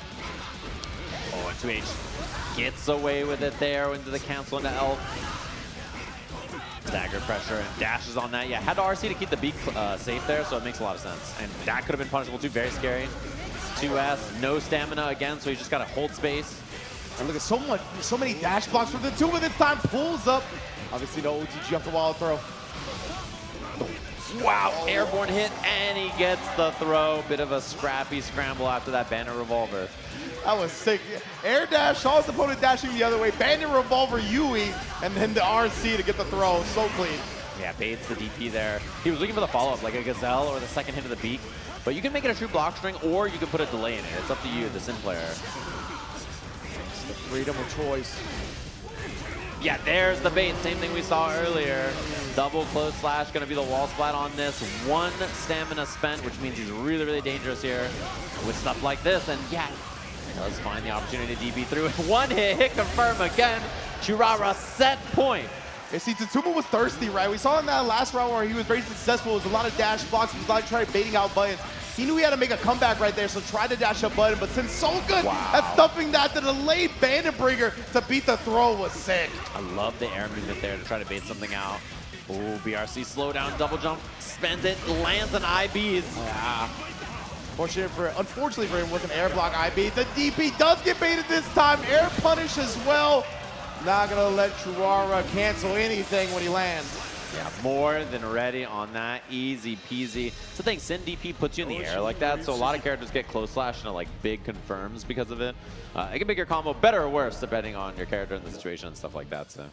Oh, and 2H gets away with it there into the cancel into Elf. Dagger pressure and dashes on that. Yeah, had to RC to keep the beak safe there, so it makes a lot of sense. And that could have been punishable too, very scary. 2S, no stamina again, so he's just got to hold space. And look at so many dash blocks from Tatuma this time, pulls up. Obviously no OTG off the wall throw. Wow, airborne hit, and he gets the throw. Bit of a scrappy scramble after that Bandit Revolver. That was sick. Air dash, saw his opponent dashing the other way. Bandit Revolver Yui, and then the RC to get the throw. So clean. Yeah, baits the DP there. He was looking for the follow-up, like a Gazelle or the second hit of the beak. But you can make it a true block string, or you can put a delay in it. It's up to you, the sim player. It's the freedom of choice. Yeah, there's the bait. Same thing we saw earlier. Double close slash, gonna be the wall splat on this. One stamina spent, which means he's really, really dangerous here with stuff like this. And yeah, does find the opportunity to DP through. One hit confirm again. Cherara set point. Yeah, see, Tatuma was thirsty, right? We saw in that last round where he was very successful. It was a lot of dash blocks. He was like trying baiting out buttons. He knew he had to make a comeback right there, so tried to dash a button, but since so good at stuffing that, the delayed Bandit Bringer to beat the throw was sick. I love the air movement there to try to bait something out. Ooh, BRC slow down, double jump, spends it, lands an IBs. Yeah. Unfortunately for him, was an air block IB. The DP does get baited this time. Air punish as well. Not gonna let Cherara cancel anything when he lands. Yeah, more than ready on that. Easy peasy. So the thing, Sin DP puts you in the air like that, so a lot of characters get close slash and like big confirms because of it. It can make your combo better or worse depending on your character and the situation and stuff like that. So.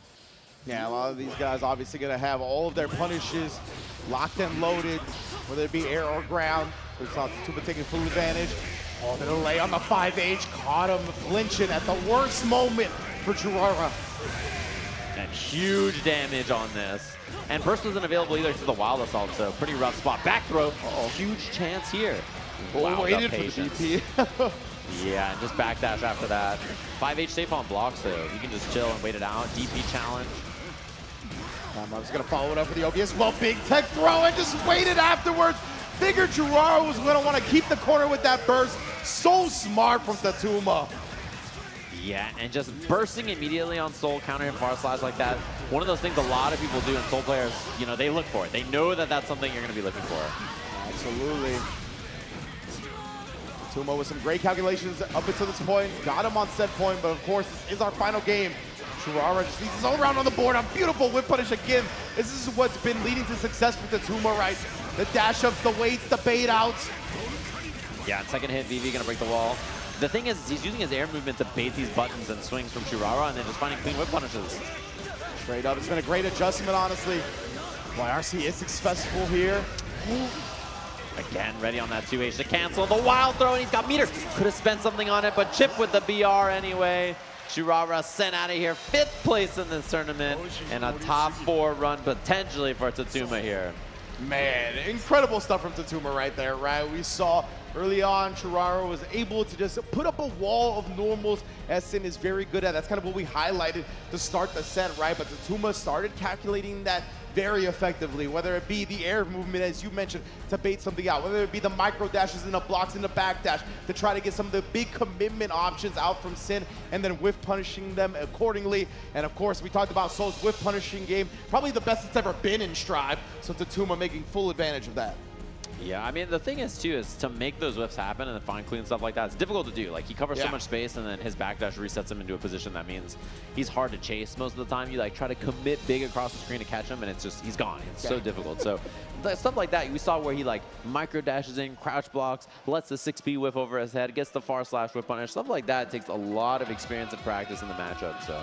Yeah, a lot of these guys obviously gonna have all of their punishes locked and loaded, whether it be air or ground. We saw Tatuma taking full advantage. Oh, the delay on the 5H caught him flinching at the worst moment for Cherara. And huge damage on this. And burst wasn't available either to the Wild Assault, so pretty rough spot. Back throw, huge chance here. Wow, waited for the DP. Yeah, and just backdash after that. 5H safe on blocks, so you can just chill and wait it out. DP challenge. I'm just gonna follow it up with the OBS. Well, big tech throw and just waited afterwards. Figured Cherara was gonna want to keep the corner with that burst. So smart from Tatuma. Yeah, and just bursting immediately on Soul, countering far slash like that. One of those things a lot of people do, and Soul players, you know, they look for it. They know that that's something you're going to be looking for. Absolutely. Tatuma with some great calculations up until this point. Got him on set point, but of course, this is our final game. Cherara just leads his own round on the board. A beautiful whip punish again. This is what's been leading to success for Tatuma, right? The dash ups, the waits, the bait outs. Yeah, second hit, VV going to break the wall. The thing is, he's using his air movement to bait these buttons and swings from Cherara, and then just finding clean whip punishes. Straight up, it's been a great adjustment, honestly. YRC is successful here. Again, ready on that 2H to cancel the wild throw, and he's got meter. Could have spent something on it, but chip with the BR anyway. Cherara sent out of here, 5th place in this tournament, and a top 4 run potentially for Tatuma here. Man, incredible stuff from Tatuma right there, right? We saw Early on, Cherara was able to just put up a wall of normals, as Sin is very good at. That's kind of what we highlighted to start the set, right? But Tatuma started calculating that very effectively, whether it be the air movement, as you mentioned, to bait something out, whether it be the micro dashes and the blocks in the back dash to try to get some of the big commitment options out from Sin, and then whiff punishing them accordingly. And of course, we talked about Soul's whiff punishing game, probably the best it's ever been in Strive, so Tatuma making full advantage of that. Yeah, I mean, the thing is, too, is to make those whiffs happen and the fine clean stuff like that, it's difficult to do. Like, he covers so much space, and then his backdash resets him into a position that means he's hard to chase most of the time. You, like, try to commit big across the screen to catch him, and it's just, he's gone. It's so difficult. So, stuff like that, we saw where he, like, micro dashes in, crouch blocks, lets the 6P whiff over his head, gets the far slash whiff punish. Stuff like that takes a lot of experience and practice in the matchup, so.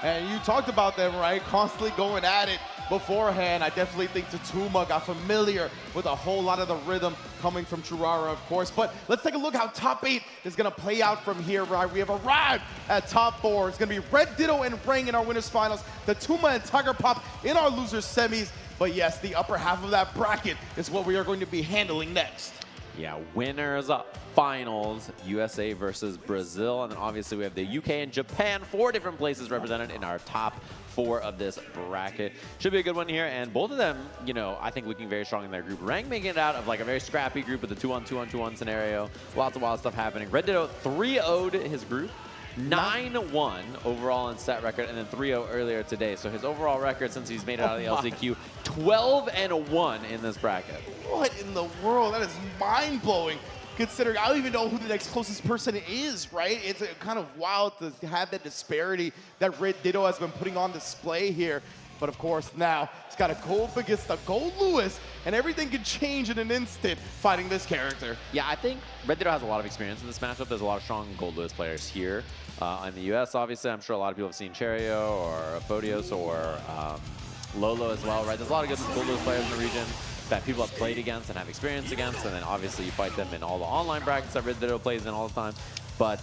And you talked about them, right? Constantly going at it beforehand. I definitely think Tatuma got familiar with a whole lot of the rhythm coming from Cherara, of course. But let's take a look how top 8 is going to play out from here, right? We have arrived at top 4. It's going to be Red Ditto and Rang in our winners finals, Tatuma and Tiger Pop in our losers semis. But yes, the upper half of that bracket is what we are going to be handling next. Yeah, winners finals, USA versus Brazil. And then obviously we have the UK and Japan, 4 different places represented in our top 4 of this bracket. Should be a good one here. And both of them, you know, I think looking very strong in their group. Rang making it out of like a very scrappy group with a 2-on-2-on-2-on scenario. Lots of wild stuff happening. Red Ditto 3-0'd his group. 9-1 overall in set record, and then 3-0 earlier today. So his overall record since he's made it out of the LCQ, 12-1 in this bracket. What in the world? That is mind-blowing, considering I don't even know who the next closest person is, right? It's kind of wild to have that disparity that Red Ditto has been putting on display here. But of course, now he's got to go up against the Gold Lewis, and everything can change in an instant fighting this character. Yeah, I think Red Ditto has a lot of experience in this matchup. There's a lot of strong Gold Lewis players here. In the US, obviously, I'm sure a lot of people have seen Cherio or Fodios or Lolo as well, right? There's a lot of good Gold Lewis players in the region that people have played against and have experience against, and then obviously you fight them in all the online brackets that Red Ditto plays in all the time. But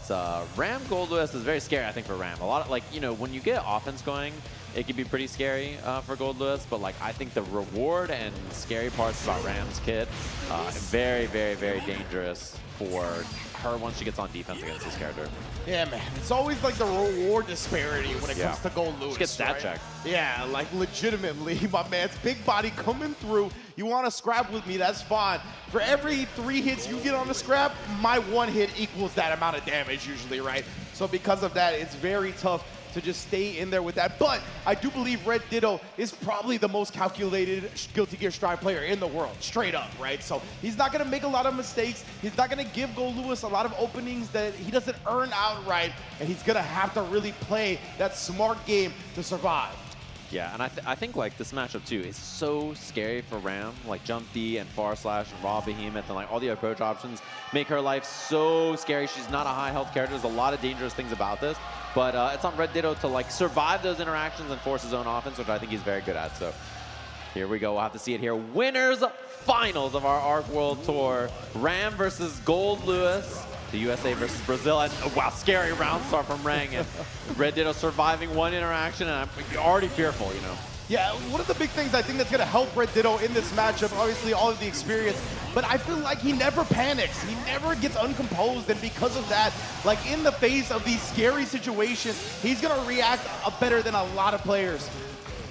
Ram Gold Lewis is very scary, I think, for Ram. A lot of, like, you know, when you get offense going, it can be pretty scary for Gold Lewis, but like I think the reward and scary parts about Ram's kit, very, very, very dangerous for her once she gets on defense against this character. Yeah, man. It's always like the reward disparity when it comes to Gold Lewis. She gets stat check. Yeah, like legitimately, my man's big body coming through. You want to scrap with me, that's fine. For every 3 hits you get on the scrap, my 1 hit equals that amount of damage usually, right? So because of that, it's very tough to just stay in there with that. But I do believe Red Ditto is probably the most calculated Guilty Gear Strive player in the world, straight up, right? So he's not going to make a lot of mistakes. He's not going to give Gold Lewis a lot of openings that he doesn't earn outright, and he's going to have to really play that smart game to survive. Yeah, and I think like this matchup too is so scary for Ram. Like jump D and far slash and raw behemoth and like all the approach options make her life so scary. She's not a high health character. There's a lot of dangerous things about this, but it's on Red Ditto to like survive those interactions and force his own offense, which I think he's very good at. So here we go. We'll have to see it here. Winners finals of our ARC World Tour. Ram versus Gold Lewis. The USA versus Brazil, and wow, scary round start from Rang, and Red Ditto surviving 1 interaction, and I'm already fearful, you know. Yeah, one of the big things I think that's going to help Red Ditto in this matchup, obviously all of the experience, but I feel like he never panics. He never gets uncomposed, and because of that, like in the face of these scary situations, he's going to react better than a lot of players.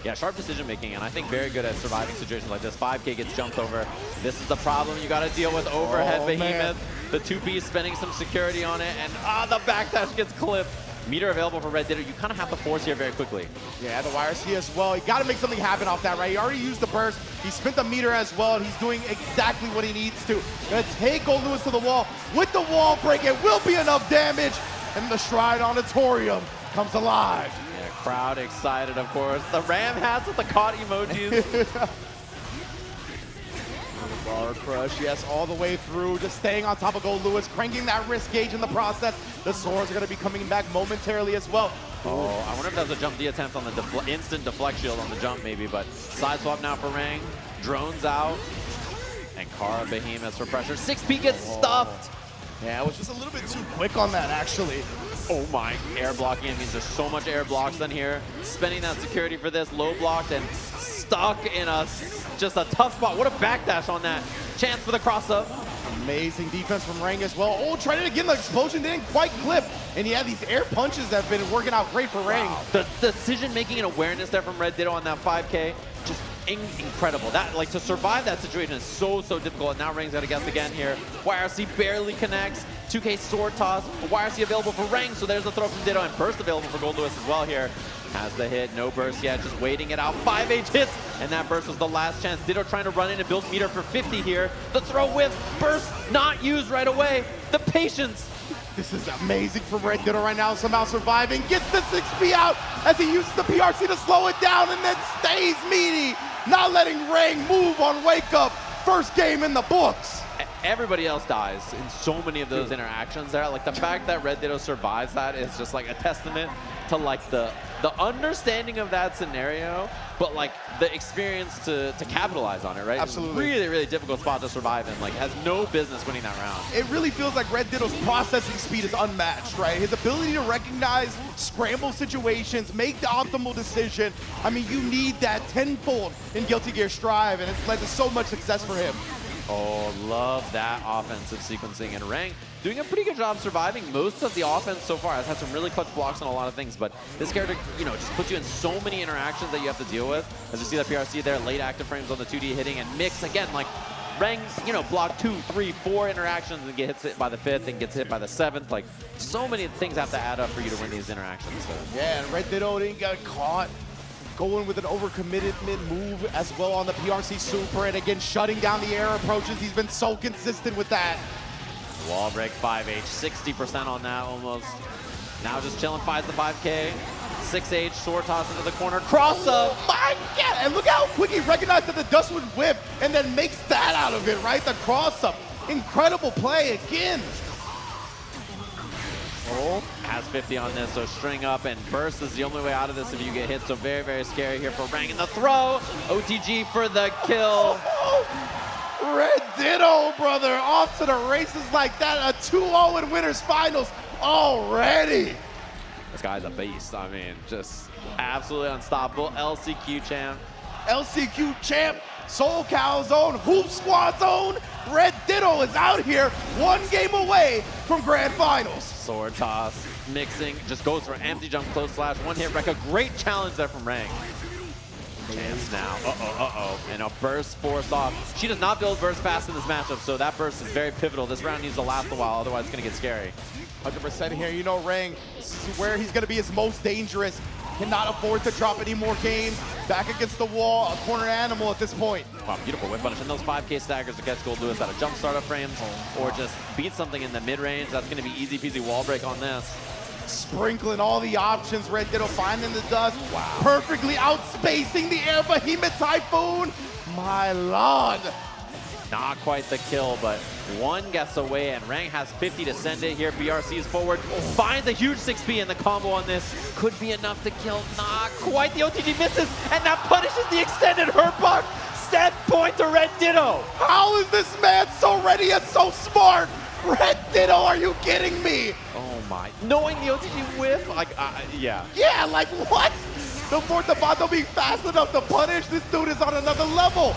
Yeah, sharp decision making, and I think very good at surviving situations like this. 5K gets jumped over. This is the problem you got to deal with. Overhead behemoth. Man. The 2P spending some security on it, and the backdash gets clipped. Meter available for Red Ditto. You kind of have to force here very quickly. Yeah, the YRC as well. You got to make something happen off that, right? He already used the burst. He spent the meter as well, and he's doing exactly what he needs to. Gonna take Gold Lewis to the wall. With the wall break, it will be enough damage, and the Shrine Auditorium comes alive. Yeah, crowd excited, of course. The Ram hats with the caught emojis. Bar crush, yes, all the way through, just staying on top of Gold Lewis, cranking that risk gauge in the process. The swords are going to be coming back momentarily as well. Oh, I wonder if that was a jump D attempt on the instant deflect shield on the jump maybe, but side swap now for Rang. Drones out, and Kara Behemoth for pressure. 6P gets stuffed. Yeah, it was just a little bit too quick on that, actually. Oh my, air blocking, it means there's so much air blocks in here. Spending that security for this, low blocked and stuck in just a tough spot. What a backdash on that. Chance for the cross up. Amazing defense from Rang as well. Oh, trying to get the explosion, didn't quite clip. And yeah, these air punches have been working out great for Rang. Wow. The decision-making and awareness there from Red Ditto on that 5K, just incredible. That, like, to survive that situation is so difficult. And now Rang's got to guess again here. YRC barely connects. 2K sword toss. YRC available for Rang, so there's the throw from Ditto, and burst available for Gold Lewis as well here. Has the hit, no burst yet, just waiting it out. 5H hits, and that burst was the last chance. Ditto trying to run in and build meter for 50 here. The throw whiffs, burst not used right away. The patience. This is amazing from Red Ditto right now, somehow surviving. Gets the 6P out as he uses the PRC to slow it down and then stays meaty. Not letting Rang move on wake up. First game in the books. Everybody else dies in so many of those interactions there. Like, the fact that Red Ditto survives that is just like a testament to like the understanding of that scenario, but like the experience to capitalize on it, right? Absolutely. It's really difficult spot to survive in. Like, has no business winning that round. It really feels like Red Ditto's processing speed is unmatched, right? His ability to recognize scramble situations, make the optimal decision. I mean, you need that tenfold in Guilty Gear Strive, and it's led to so much success for him. Oh, love that offensive sequencing. And Rang doing a pretty good job surviving most of the offense so far. Has had some really clutch blocks on a lot of things, but this character, you know, just puts you in so many interactions that you have to deal with. As you see that PRC there, late active frames on the 2D hitting, and mix again, like Rang, you know, block 2, 3, 4 interactions and gets hit by the 5th and gets hit by the 7th. Like, so many things have to add up for you to win these interactions. So. Yeah, and Red Ditto didn't get caught. Going with an overcommitted mid-move as well on the PRC Super, and again, shutting down the air approaches. He's been so consistent with that. Wall break 5H, 60% on that almost. Now just chilling, finds the 5K. 6H, sword toss into the corner, cross up. My God, and look how quick he recognized that the dust would whip and then makes that out of it, right? The cross up, incredible play again. Oh, has 50 on this, so string up and burst is the only way out of this if you get hit. So very scary here for Rang in the throw. OTG for the kill. Red Ditto, brother, off to the races like that. A 2-0 in winners finals already. This guy's a beast. I mean, just absolutely unstoppable. LCQ champ. LCQ champ, Soul Cal's own, Hoop Squad's own. Red Ditto is out here, 1 game away from grand finals. Sword toss, mixing, just goes for empty jump, close slash, 1-hit wreck. A great challenge there from Rang. Chance now, and a burst forced off. She does not build burst fast in this matchup, so that burst is very pivotal. This round needs to last a while, otherwise it's gonna get scary. 100% here, you know Rang, this is where he's gonna be his most dangerous. Cannot afford to drop any more games. Back against the wall, a corner animal at this point. Wow, beautiful whip punish. And those 5K staggers to catch Gold Lewis out of jump startup frames, or just beat something in the mid-range. That's gonna be easy peasy wall break on this. Sprinkling all the options, Red Ditto finding the dust. Wow. Perfectly outspacing the air behemoth typhoon. My lord. Not quite the kill, but 1 gets away, and Rang has 50 to send it here. BRC is forward, finds a huge 6P, and the combo on this could be enough to kill. Not quite. The OTG misses, and that punishes the extended hurt box. Set point to Red Ditto. How is this man so ready and so smart? Red Ditto, are you kidding me? Oh my. Knowing the OTG whiff, like, yeah. Yeah, like what? The Fortunato being fast enough to punish, this dude is on another level.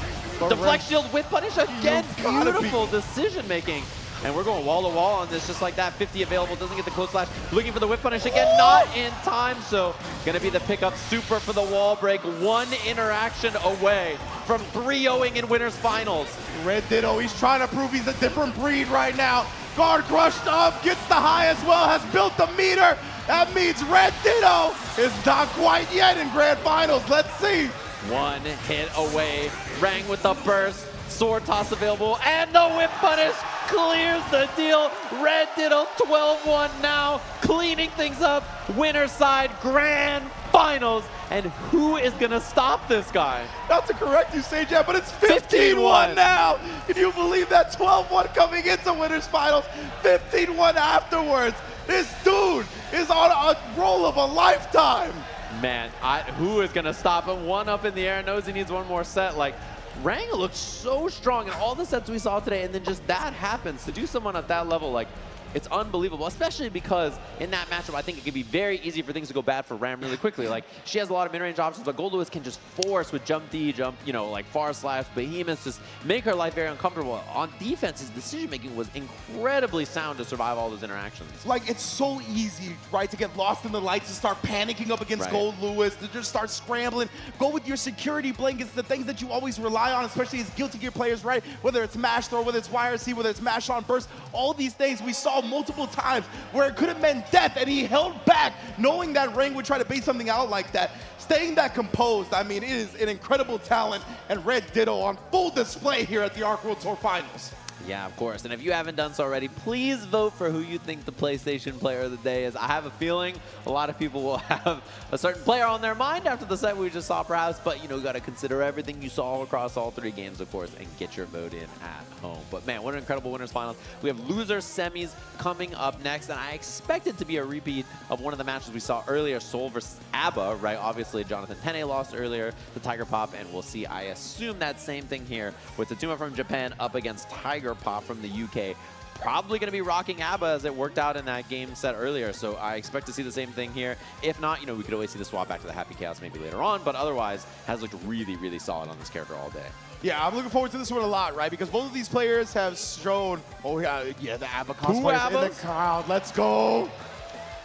Deflect shield whip punish again. Beautiful decision making. And we're going wall to wall on this just like that. 50 available, doesn't get the close slash. Looking for the whip punish again, not in time. So gonna be the pickup super for the wall break. 1 interaction away from 3-0ing in winners finals. Red Ditto, he's trying to prove he's a different breed right now. Guard crushed up, gets the high as well, has built the meter. That means Red Ditto is not quite yet in grand finals. Let's see. 1 hit away. Rang with the burst. Sword toss available. And the whip punish clears the deal. Red Ditto 12-1 now. Cleaning things up. Winner side grand finals. And who is going to stop this guy? Not to correct you, Sajab, but it's 15-1 now. Can you believe that? 12-1 coming into winners finals. 15-1 afterwards. This dude is on a roll of a lifetime. Man, who is going to stop him? 1 up in the air, knows he needs 1 more set. Like, Rang looks so strong in all the sets we saw today, and then just that happens. To do someone at that level, like, It's unbelievable, especially because in that matchup, I think it could be very easy for things to go bad for Ram really quickly. Like, she has a lot of mid-range options, but Gold Lewis can just force with jump D, like far slash, behemoths, just make her life very uncomfortable. On defense, his decision-making was incredibly sound to survive all those interactions. Like, it's so easy, right, to get lost in the lights, to start panicking up against Gold Lewis, to just start scrambling. Go with your security blankets, the things that you always rely on, especially as Guilty Gear players, right? Whether it's mash throw, whether it's YRC, whether it's mash on burst, all these things we saw multiple times where it could have meant death, and he held back, knowing that Ring would try to bait something out like that. Staying that composed, I mean, it is an incredible talent, and Red Ditto on full display here at the Arc World Tour Finals. Yeah, of course. And if you haven't done so already, please vote for who you think the PlayStation Player of the Day is. I have a feeling a lot of people will have a certain player on their mind after the set we just saw, perhaps. But, you got to consider everything you saw across all 3 games, of course, and get your vote in at home. But, man, what an incredible winners finals. We have losers semis coming up next, and I expect it to be a repeat of one of the matches we saw earlier, Seoul versus ABBA, right? Obviously, Jonathan Tenn lost earlier to Tiger Pop, and we'll see, I assume, that same thing here with Tatuma from Japan up against Tiger Pop from the UK. Probably going to be rocking ABBA as it worked out in that game set earlier, so I expect to see the same thing here. If not, we could always see the swap back to the Happy Chaos maybe later on, but otherwise has looked really, really solid on this character all day. Yeah, I'm looking forward to this one a lot, right? Because both of these players have shown, the ABBA cosplayers in the crowd. Let's go.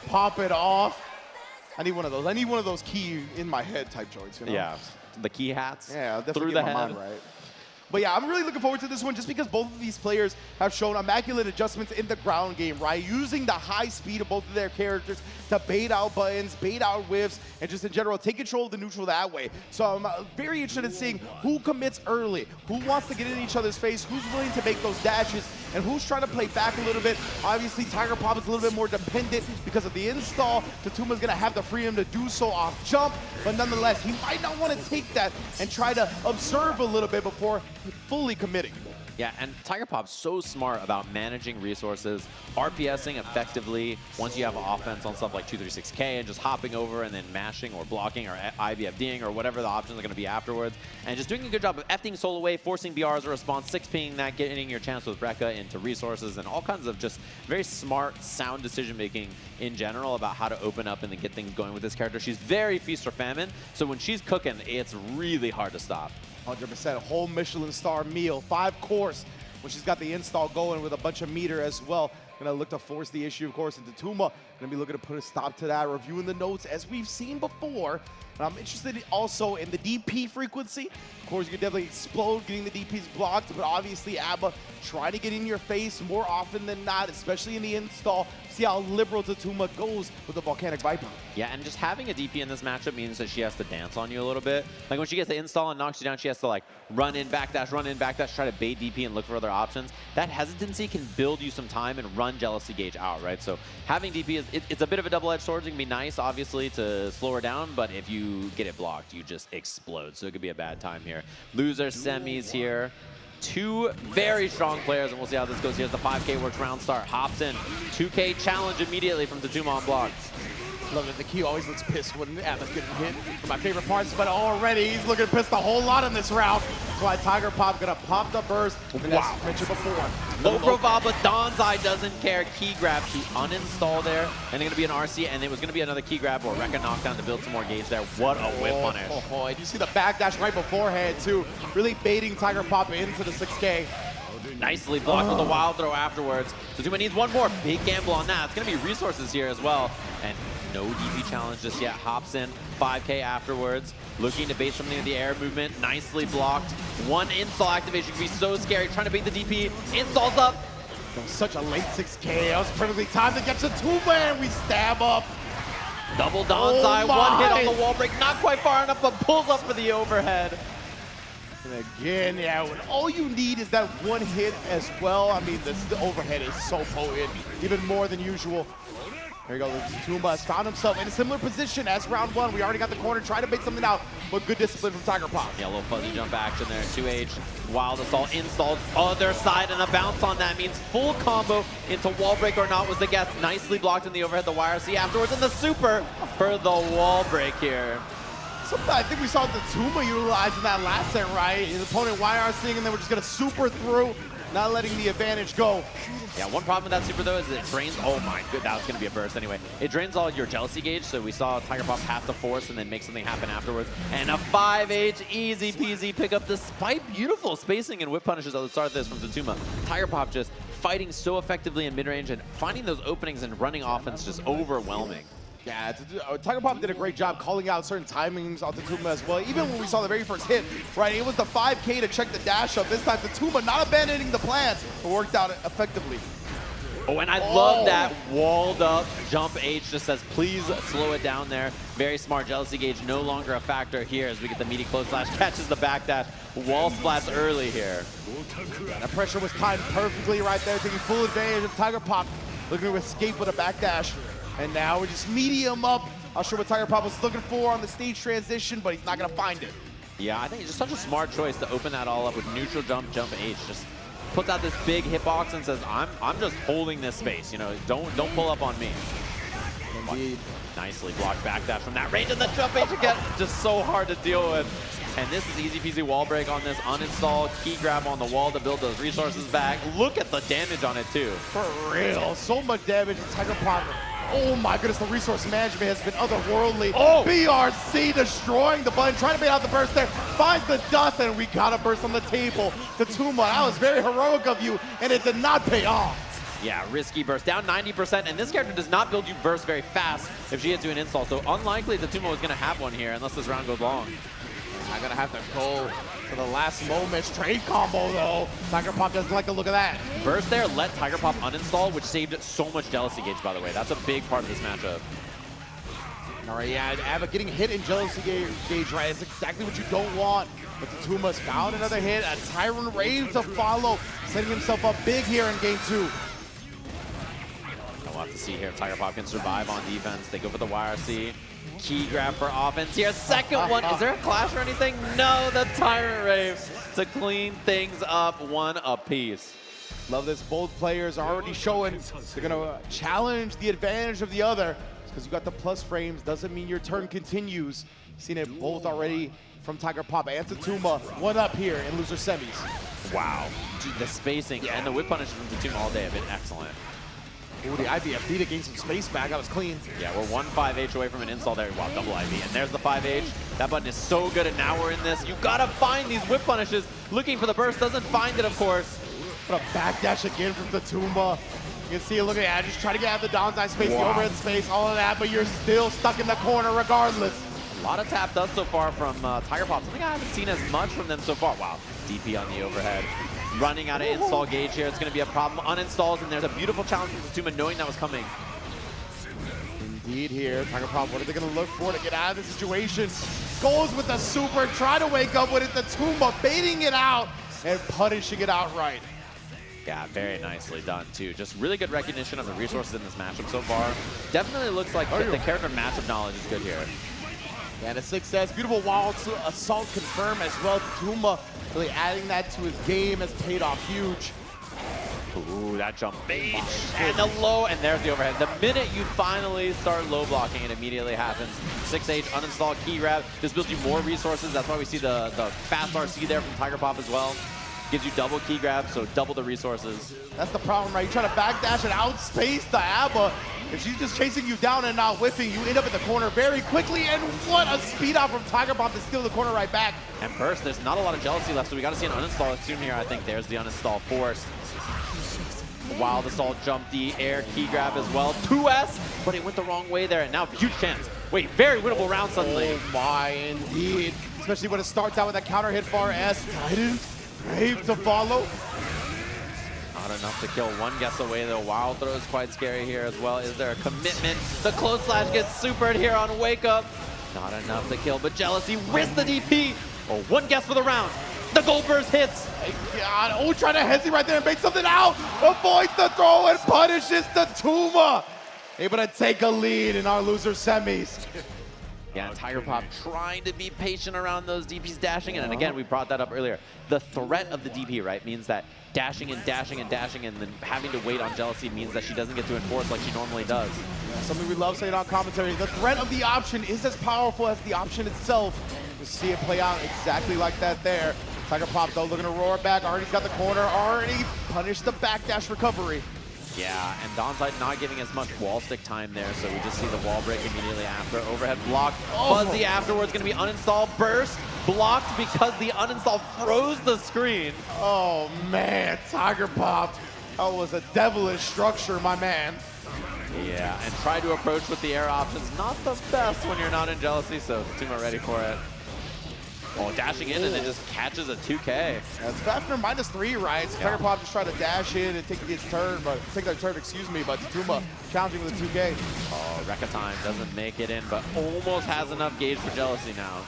Pop it off. I need one of those. I need one of those key in my head type joints, Yeah, the key hats. Yeah, definitely through get the my head. mind right. But yeah, I'm really looking forward to this one just because both of these players have shown immaculate adjustments in the ground game, right? Using the high speed of both of their characters to bait out buttons, bait out whiffs, and just in general, take control of the neutral that way. So I'm very interested in seeing who commits early, who wants to get in each other's face, who's willing to make those dashes, and who's trying to play back a little bit. Obviously, Tiger Pop is a little bit more dependent because of the install. Tatuma's going to have the freedom to do so off jump, but nonetheless, he might not want to take that and try to observe a little bit before fully committing. Yeah, and Tiger Pop's so smart about managing resources, RPSing effectively once you have offense on stuff like 236K and just hopping over and then mashing or blocking or IBFDing or whatever the options are going to be afterwards. And just doing a good job of F-ing Soul away, forcing BR as a response, 6-ping that, getting your chance with Rekka into resources, and all kinds of just very smart, sound decision-making in general about how to open up and then get things going with this character. She's very feast or famine, so when she's cooking, it's really hard to stop. 100%, whole Michelin star meal, 5-course, when she's got the install going with a bunch of meter as well. Gonna look to force the issue, of course, into Tatuma. Gonna be looking to put a stop to that, reviewing the notes as we've seen before. And I'm interested also in the DP frequency. Of course, you can definitely explode getting the DPs blocked, but obviously ABBA trying to get in your face more often than not, especially in the install. See how liberal Tatuma goes with the Volcanic Viper. Yeah, and just having a DP in this matchup means that she has to dance on you a little bit. Like when she gets the install and knocks you down, she has to like run in, backdash, try to bait DP and look for other options. That hesitancy can build you some time and run Jealousy Gauge out, right? So having DP, it's a bit of a double-edged sword. It can be nice, obviously, to slow her down, but if you get it blocked, you just explode. So it could be a bad time here. Loser semis here. 2 very strong players, and we'll see how this goes. Here's the 5K works round start. Hops in. 2K challenge immediately from Tatuma on block. Love it. The key always looks pissed when Abba's getting hit. For my favorite parts, but already he's looking pissed a whole lot in this round. That's why Tiger Pop gonna pop the burst. And Wow. as mentioned before. Low profile, but Donzai doesn't care. Key grab. She uninstalled there, and it's gonna be an RC, and it was gonna be another key grab or Rekka knockdown to build some more gauge there. What a whip punish. And you see the backdash right beforehand too, really baiting Tiger Pop into the 6K. Nicely blocked with a wild throw afterwards. Tatuma needs one more. Big gamble on that. It's going to be resources here as well. And no DP challenge just yet. Hops in. 5K afterwards. Looking to bait something with the air movement. Nicely blocked. One install activation could be so scary. Trying to bait the DP. Installs up. That was such a late 6K. That was perfectly timed to get to Tatuma, and we stab up. Double Donzai. One hit on the wall break. Not quite far enough, but pulls up for the overhead. And again, yeah, when all you need is that one hit as well. I mean, the overhead is so potent, even more than usual. There you go, Tatuma has found himself in a similar position as round 1. We already got the corner, trying to bait something out, but good discipline from Tiger Pop. Yeah, a little fuzzy jump action there. 2H, wild assault, installed other side, and a bounce on that means full combo into wall break or not was the guess. Nicely blocked in the overhead, the YRC afterwards, and the super for the wall break here. Something I think we saw Tatuma utilize in that last set, right? His opponent YRCing, and then we're just gonna super through. not letting the advantage go. Yeah, one problem with that super though is it drains, oh my good, that was gonna be a burst anyway. It drains all your jealousy gauge, so we saw Tiger Pop have to force and then make something happen afterwards. And a 5H, easy peasy pick up despite beautiful spacing and whip punishes at the start of this from Tatuma. Tiger Pop just fighting so effectively in mid-range and finding those openings and running offense just overwhelming. Yeah, Tiger Pop did a great job calling out certain timings on Tatuma as well. Even when we saw the very first hit, right? It was the 5K to check the dash up. This time Tatuma not abandoning the plan, but worked out effectively. Oh, and I love that walled up jump H just says, please slow it down there. Very smart. Jealousy gauge no longer a factor here as we get the meaty close slash, catches the backdash. Wall splats early here. Yeah, the pressure was timed perfectly right there, taking full advantage of Tiger Pop, looking to escape with a backdash. And now we just medium up. Not sure what Tiger Pop was looking for on the stage transition, but he's not gonna find it. Yeah, I think it's just such a smart choice to open that all up with neutral jump, jump H. Just puts out this big hitbox and says, I'm just holding this space. You know, don't pull up on me. Indeed. Nicely blocked backdash from that range, and the jump H again, just so hard to deal with. And this is easy peasy wall break on this uninstall, key grab on the wall to build those resources back. Look at the damage on it too. For real, so much damage to Tiger Pop. Oh my goodness, the resource management has been otherworldly. Oh! BRC destroying the button, trying to bait out the burst there, finds the dust, and we got a burst on the table. Tatuma, that was very heroic of you, and it did not pay off. Yeah, risky burst, down 90%, and this character does not build you burst very fast if she hits you an install, so unlikely Tatuma was gonna have one here unless this round goes long. I'm gonna have to go to the last moment. Straight combo though. Tiger Pop doesn't like the look of that. Burst there let Tiger Pop uninstall, which saved so much jealousy gauge, by the way. That's a big part of this matchup. All right, yeah, Abba getting hit in jealousy gauge, right? It's exactly what you don't want. But Tatuma's found another hit, a Tyrant Rave to follow, setting himself up big here in game 2. We'll have to see here if Tiger Pop can survive on defense. They go for the YRC. Key grab for offense here. Second one. Is there a clash or anything? No, the Tyrant Rave to clean things up, one apiece. Love this. Both players are already showing they're going to challenge the advantage of the other. Because you got the plus frames doesn't mean your turn continues. Seen it both already from Tiger Pop and Tatuma. One up here in loser semis. Wow. Dude, the spacing and the whip punish from Tatuma all day have been excellent. Ooh, the IBFD to gain some space back. That was clean. Yeah, we're one 5H away from an install there. Wow, double IV. And there's the 5H. That button is so good, and now we're in this. You gotta find these whip punishes. Looking for the burst, doesn't find it, of course. But a backdash again from Tatuma. You can see it looking at it, just trying to get out of the downside space, the overhead space, all of that, but you're still stuck in the corner regardless. A lot of tap dust so far from Tiger Pop. Something I haven't seen as much from them so far. Wow, DP on the overhead. Running out of install gauge here. It's going to be a problem. Uninstalls, and there's a beautiful challenge from Tatuma knowing that was coming. Indeed here. Tiger Pop, what are they going to look for to get out of the situation? Goes with the super, try to wake up with it. Tatuma baiting it out and punishing it outright. Yeah, very nicely done, too. Just really good recognition of the resources in this matchup so far. Definitely looks like the character matchup knowledge is good here. And a success. Beautiful wild assault confirmed as well. Tatuma really adding that to his game has paid off huge. Ooh, that jump bait. And the low, and there's the overhead. The minute you finally start low blocking, it immediately happens. 6H, uninstall, key grab. This builds you more resources. That's why we see the fast RC there from Tiger Pop as well. Gives you double key grab, so double the resources. That's the problem, right? You try to backdash and outspace the Abba. If she's just chasing you down and not whiffing, you end up in the corner very quickly. And what a speed out from Tiger Pop to steal the corner right back. And burst, there's not a lot of jealousy left, so we got to see an uninstall soon here. I think there's the uninstall force. Wild assault, jump D, air, key grab as well. 2S, but it went the wrong way there. And now huge chance. Wait, very winnable round suddenly. Oh my, indeed. Especially when it starts out with that counter hit for S. Titans. Brave to follow. Not enough to kill. One guess away though. Wild throw is quite scary here as well. Is there a commitment? The close slash gets supered here on Wake Up. Not enough to kill, but Jealousy risks the DP. Oh, one guess for the round. The gold burst hits. God, oh, trying to hesitate right there and make something out. Avoids the throw and punishes Tatuma. Able to take a lead in our loser semis. Yeah, Tiger Pop trying to be patient around those DPs dashing in. And again, we brought that up earlier. The threat of the DP, right, means that dashing and dashing and dashing and then having to wait on Jealousy means that she doesn't get to enforce like she normally does. Yeah, something we love saying on commentary. The threat of the option is as powerful as the option itself. You see it play out exactly like that there. Tiger Pop, though, looking to roar back. Already's got the corner. Already punished the backdash recovery. Yeah, and Donside not giving as much wall stick time there, so we just see the wall break immediately after. Overhead block. Fuzzy afterwards going to be uninstall. Burst blocked because the uninstall froze the screen. Oh, man. Tiger Pop. That was a devilish structure, my man. Yeah, and try to approach with the air options. Not the best when you're not in Jealousy, so Tatuma ready for it. Oh, dashing in and then just catches a 2K. That's Fafner -3, right? So Tiger Pop just tried to dash in and take their turn, but Tatuma challenging with a 2K. Oh, Rekka time doesn't make it in, but almost has enough gauge for Jealousy now.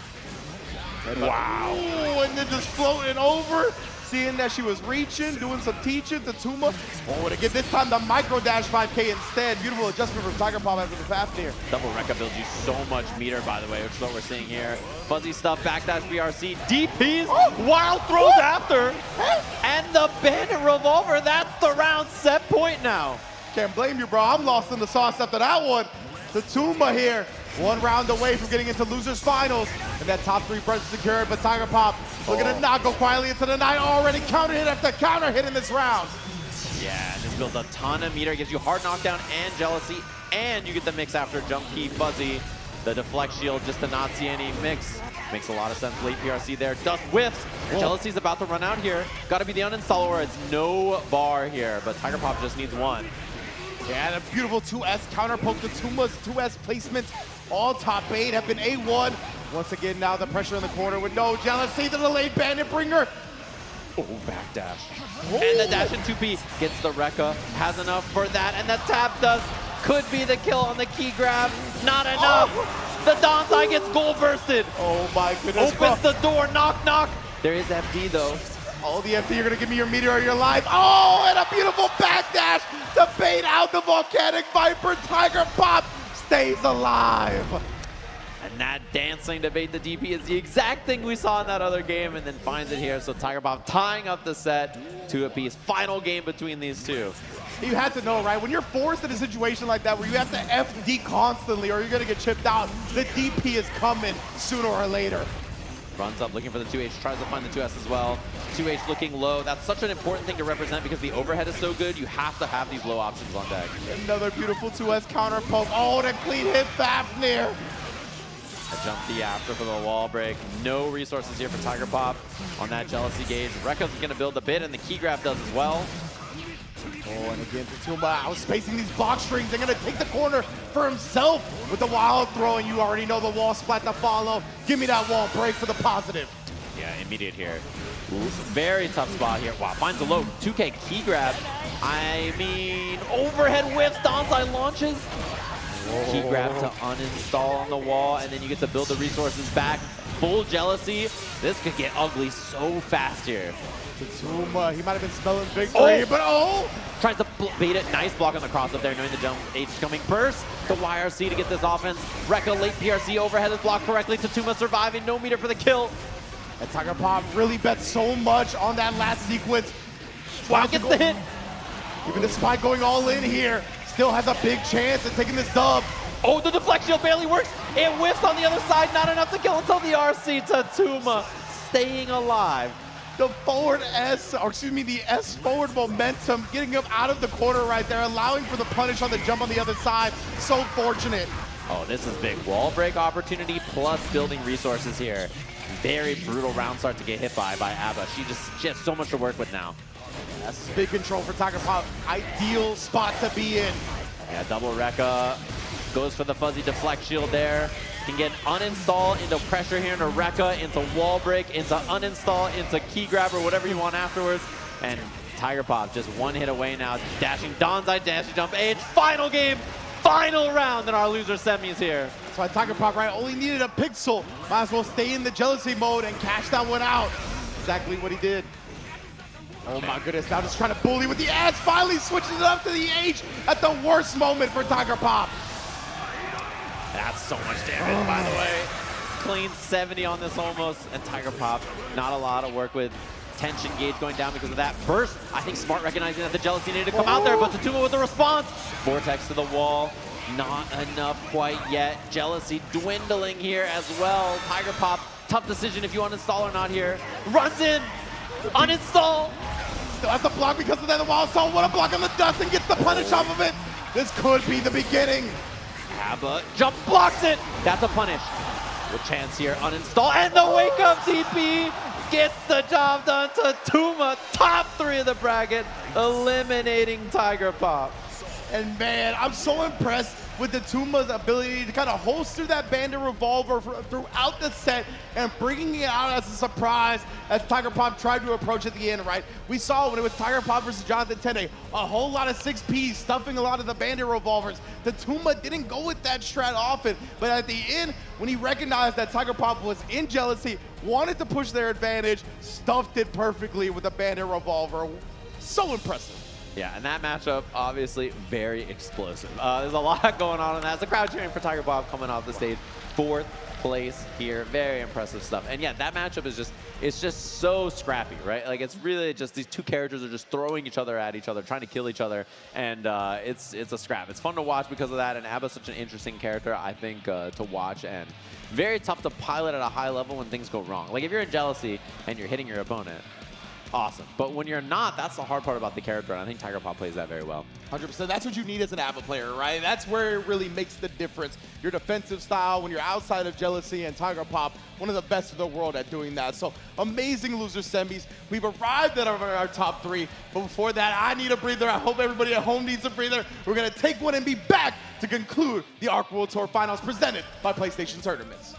Wow. Ooh, and then just floating over, seeing that she was reaching, doing some teaching. Tatuma, oh, and again, this time the micro dash 5K instead. Beautiful adjustment from Tiger Pop after the Fafnir. Double Rekka builds you so much meter, by the way, which is what we're seeing here. Fuzzy stuff, backdash BRC, DPs, wild throws after, and the bandit revolver. That's the round set point now. Can't blame you, bro. I'm lost in the sauce after that one. Tatuma here, 1 round away from getting into losers finals, and that top 3 presence secured. But Tiger Pop looking to not go quietly into the night. Already counter hit after counter hit in this round. Yeah, this builds a ton of meter, gives you hard knockdown and Jealousy, and you get the mix after jump key Fuzzy. The deflect shield just to not see any mix. Makes a lot of sense. Late PRC there. Dust whiffs. Jealousy's about to run out here. Got to be the uninstall or it's no bar here, but Tiger Pop just needs 1. Yeah, and a beautiful 2S counter poke. Tatuma's 2S placements, all top 8 have been A1. Once again, now the pressure in the corner with no Jealousy. The delayed bandit bringer. Oh, backdash. And the dash in 2P gets the Rekka. Has enough for that, and the tap does. Could be the kill on the key grab. Not enough. The Donsai gets goal bursted. Oh my goodness. Opens the door. Knock, knock. There is FD though. Oh, the FD, you're going to give me your meteor or your life. Oh, and a beautiful backdash to bait out the Volcanic Viper. Tiger Pop stays alive. And that dancing to bait the DP is the exact thing we saw in that other game and then finds it here. So Tiger Pop tying up the set, 2 apiece. Final game between these two. You had to know, right? When you're forced in a situation like that where you have to FD constantly or you're going to get chipped out, the DP is coming sooner or later. Runs up looking for the 2H, tries to find the 2S as well. 2H looking low. That's such an important thing to represent because the overhead is so good. You have to have these low options on deck. Another beautiful 2S counter poke. Oh, and a clean hit Fafnir. A jump D after for the wall break. No resources here for Tiger Pop on that Jealousy gauge. Rekka's going to build a bit and the key grab does as well. Oh, and again, Tatuma outspacing these box strings. They're going to take the corner for himself with the wild throw, and you already know the wall splat to follow. Give me that wall break for the positive. Yeah, immediate here. Very tough spot here. Wow, finds a low 2K key grab. I mean, overhead whiffs, Donsai launches. Key grab to uninstall on the wall, and then you get to build the resources back. Full Jealousy. This could get ugly so fast here. Tatuma, he might have been smelling victory, but oh! Tries to bait it. Nice block on the cross up there, knowing the jump H coming. Burst the YRC to get this offense. Rekka late PRC overhead is blocked correctly. Tatuma surviving, no meter for the kill. And Tiger Pop really bet so much on that last sequence. Wow, gets the hit. Even despite going all in here, still has a big chance at taking this dub. Oh, the deflect shield barely works. It whiffs on the other side, not enough to kill until the RC. Tatuma staying alive. The forward S, or excuse me, the S forward momentum, getting him out of the corner right there, allowing for the punish on the jump on the other side. So fortunate. Oh, this is big. Wall break opportunity plus building resources here. Very brutal round start to get hit by Abba. She has so much to work with now. That's big control for Tiger Pop. Ideal spot to be in. Yeah, double Rekka. Goes for the fuzzy deflect shield there. Can get uninstall into pressure here into Rekka, into wall break, into uninstall, into key grab or whatever you want afterwards. And Tiger Pop just 1 hit away now. Dashing Donsai, dashing jump H. Final game, final round in our loser semis here. That's why Tiger Pop, right, only needed a pixel. Might as well stay in the Jealousy mode and cash that one out. Exactly what he did. Oh my goodness, now just trying to bully with the S. Finally switches it up to the H at the worst moment for Tiger Pop. That's so much damage, by the way. Clean 70 on this almost, and Tiger Pop, not a lot of work with tension gauge going down because of that. First, I think Smart recognizing that the Jealousy needed to come out there, but Tatuma with the response. Vortex to the wall, not enough quite yet. Jealousy dwindling here as well. Tiger Pop Tough decision if you uninstall or not here. Runs in, uninstall. Still has to block because of that wall. So what a block on the dust and gets the punish off of it. This could be the beginning. Abba jump blocks it. That's a punish. With chance here, uninstall, and the wake up TP gets the job done. Tatuma, top 3 of the bracket, eliminating Tiger Pop. And man, I'm so impressed with Tatuma's ability to kind of holster that Bandit revolver throughout the set and bringing it out as a surprise as Tiger Pop tried to approach at the end, right? We saw when it was Tiger Pop versus Jonathan Tenn, a whole lot of 6Ps stuffing a lot of the Bandit revolvers. Tatuma didn't go with that strat often, but at the end, when he recognized that Tiger Pop was in jealousy, wanted to push their advantage, stuffed it perfectly with a Bandit revolver. So impressive. Yeah, and that matchup, obviously, very explosive. There's a lot going on in that. The crowd cheering for Tiger Pop coming off the stage. 4th place here. Very impressive stuff. And yeah, that matchup is just, it's just so scrappy, right? Like, it's really just these two characters are just throwing each other at each other, trying to kill each other. And it's a scrap. It's fun to watch because of that. And Abba's such an interesting character, I think, to watch. And very tough to pilot at a high level when things go wrong. Like, if you're in jealousy and you're hitting your opponent, awesome. But when you're not, that's the hard part about the character, and I think Tiger Pop plays that very well. 100%. That's what you need as an ABBA player, right? That's where it really makes the difference. Your defensive style, when you're outside of jealousy, and Tiger Pop, one of the best in the world at doing that. So amazing loser semis. We've arrived at our top 3, but before that, I need a breather. I hope everybody at home needs a breather. We're gonna take one and be back to conclude the ARC World Tour Finals presented by PlayStation Tournaments.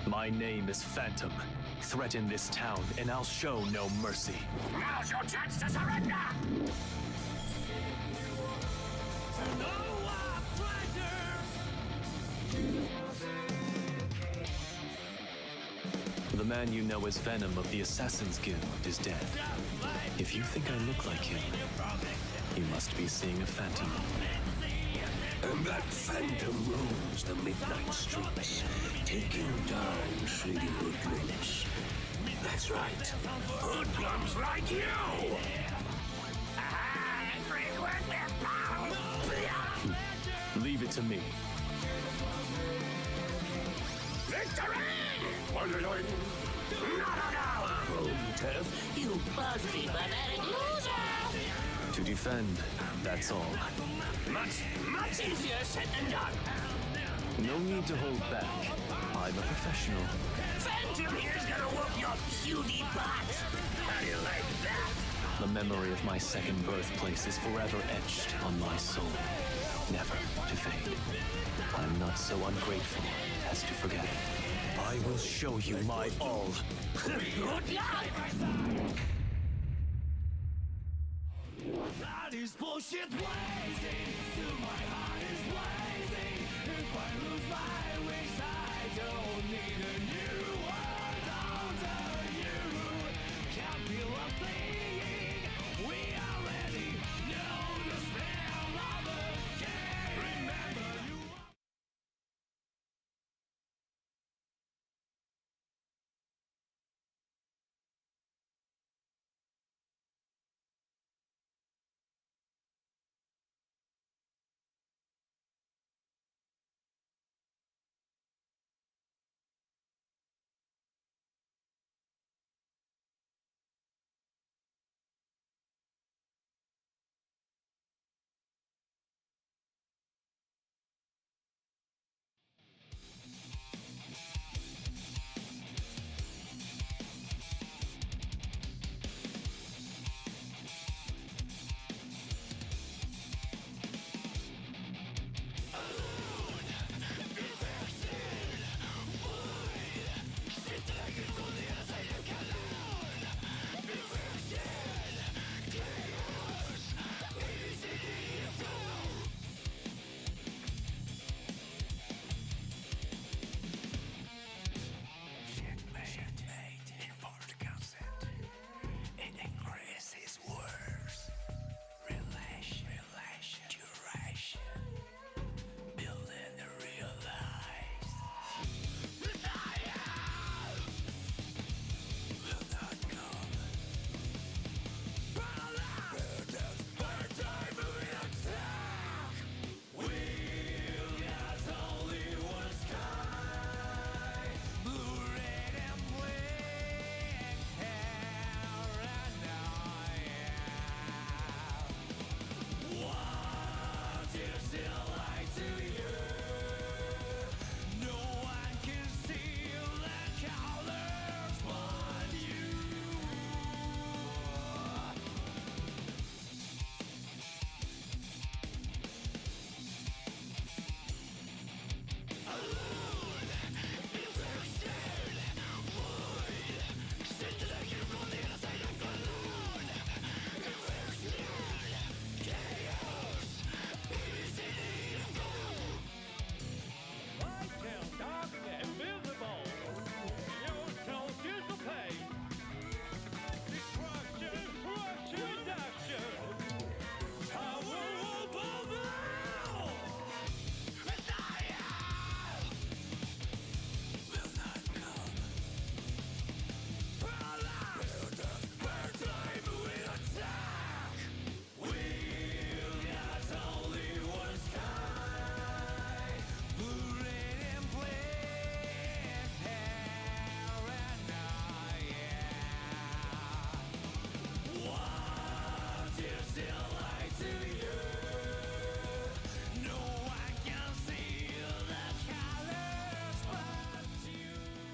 My name is Phantom. Threaten this town, and I'll show no mercy. Now's your chance to surrender! The man you know as Venom of the Assassin's Guild is dead. If you think I look like him, you must be seeing a phantom. And that phantom roams the midnight streets, taking down shady hoodlums. That's right, hoodlums like you! Leave it to me. Victory! Not an hour! home turf, you busty pathetic loser! To defend, that's all. Much easier said than done. No need to hold back. I'm a professional. Phantom here's gonna whoop your puny butt. How do you like that? The memory of my second birthplace is forever etched on my soul, never to fade. I'm not so ungrateful as to forget. I will show you my all. Good luck! That is bullshit blazing, still my heart is blazing. If I lose my wings, I don't need a new world under you. Can't feel a thing, we already know the smell of the game. Remember you.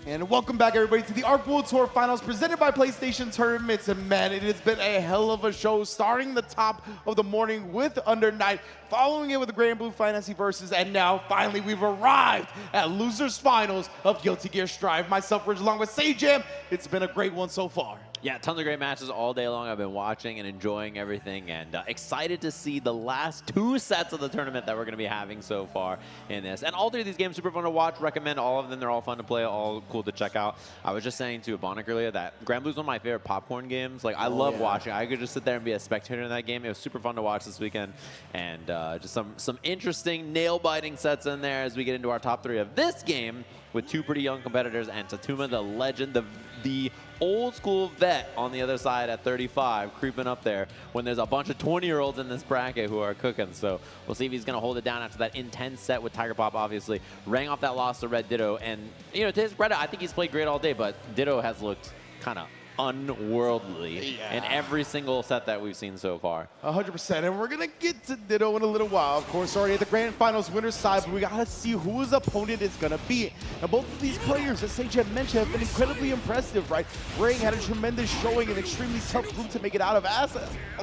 And welcome back, everybody, to the Arc World Tour Finals presented by PlayStation Tournaments. And man, it has been a hell of a show, starting the top of the morning with Under Night, following it with the Gray and Blue Fantasy Versus, and now finally we've arrived at Losers Finals of Guilty Gear Strive. Myself, Ridge, along with Sajam. It's been a great one so far. Yeah, tons of great matches all day long. I've been watching and enjoying everything, and excited to see the last two sets of the tournament that we're going to be having so far in this. And all three of these games super fun to watch. Recommend all of them. They're all fun to play, all cool to check out. I was just saying to Abonik earlier that Grand Blue's one of my favorite popcorn games. Like, I love watching. I could just sit there and be a spectator in that game. It was super fun to watch this weekend, and just some interesting nail-biting sets in there as we get into our top three of this game with two pretty young competitors, and Tatuma, the legend, the old school vet on the other side at 35, creeping up there when there's a bunch of 20-year-olds in this bracket who are cooking. So we'll see if he's going to hold it down after that intense set with Tiger Pop, obviously. Rang off that loss to Red Ditto. And, you know, to his credit, I think he's played great all day, but Ditto has looked kind of unworldly in every single set that we've seen so far. 100%, and we're gonna get to Ditto in a little while. Of course, already at the Grand Finals winner's side, but we gotta see who his opponent is gonna be. Now, both of these players, as Sage had mentioned, have been incredibly impressive, right? Ring had a tremendous showing, an extremely tough group to make it out of, as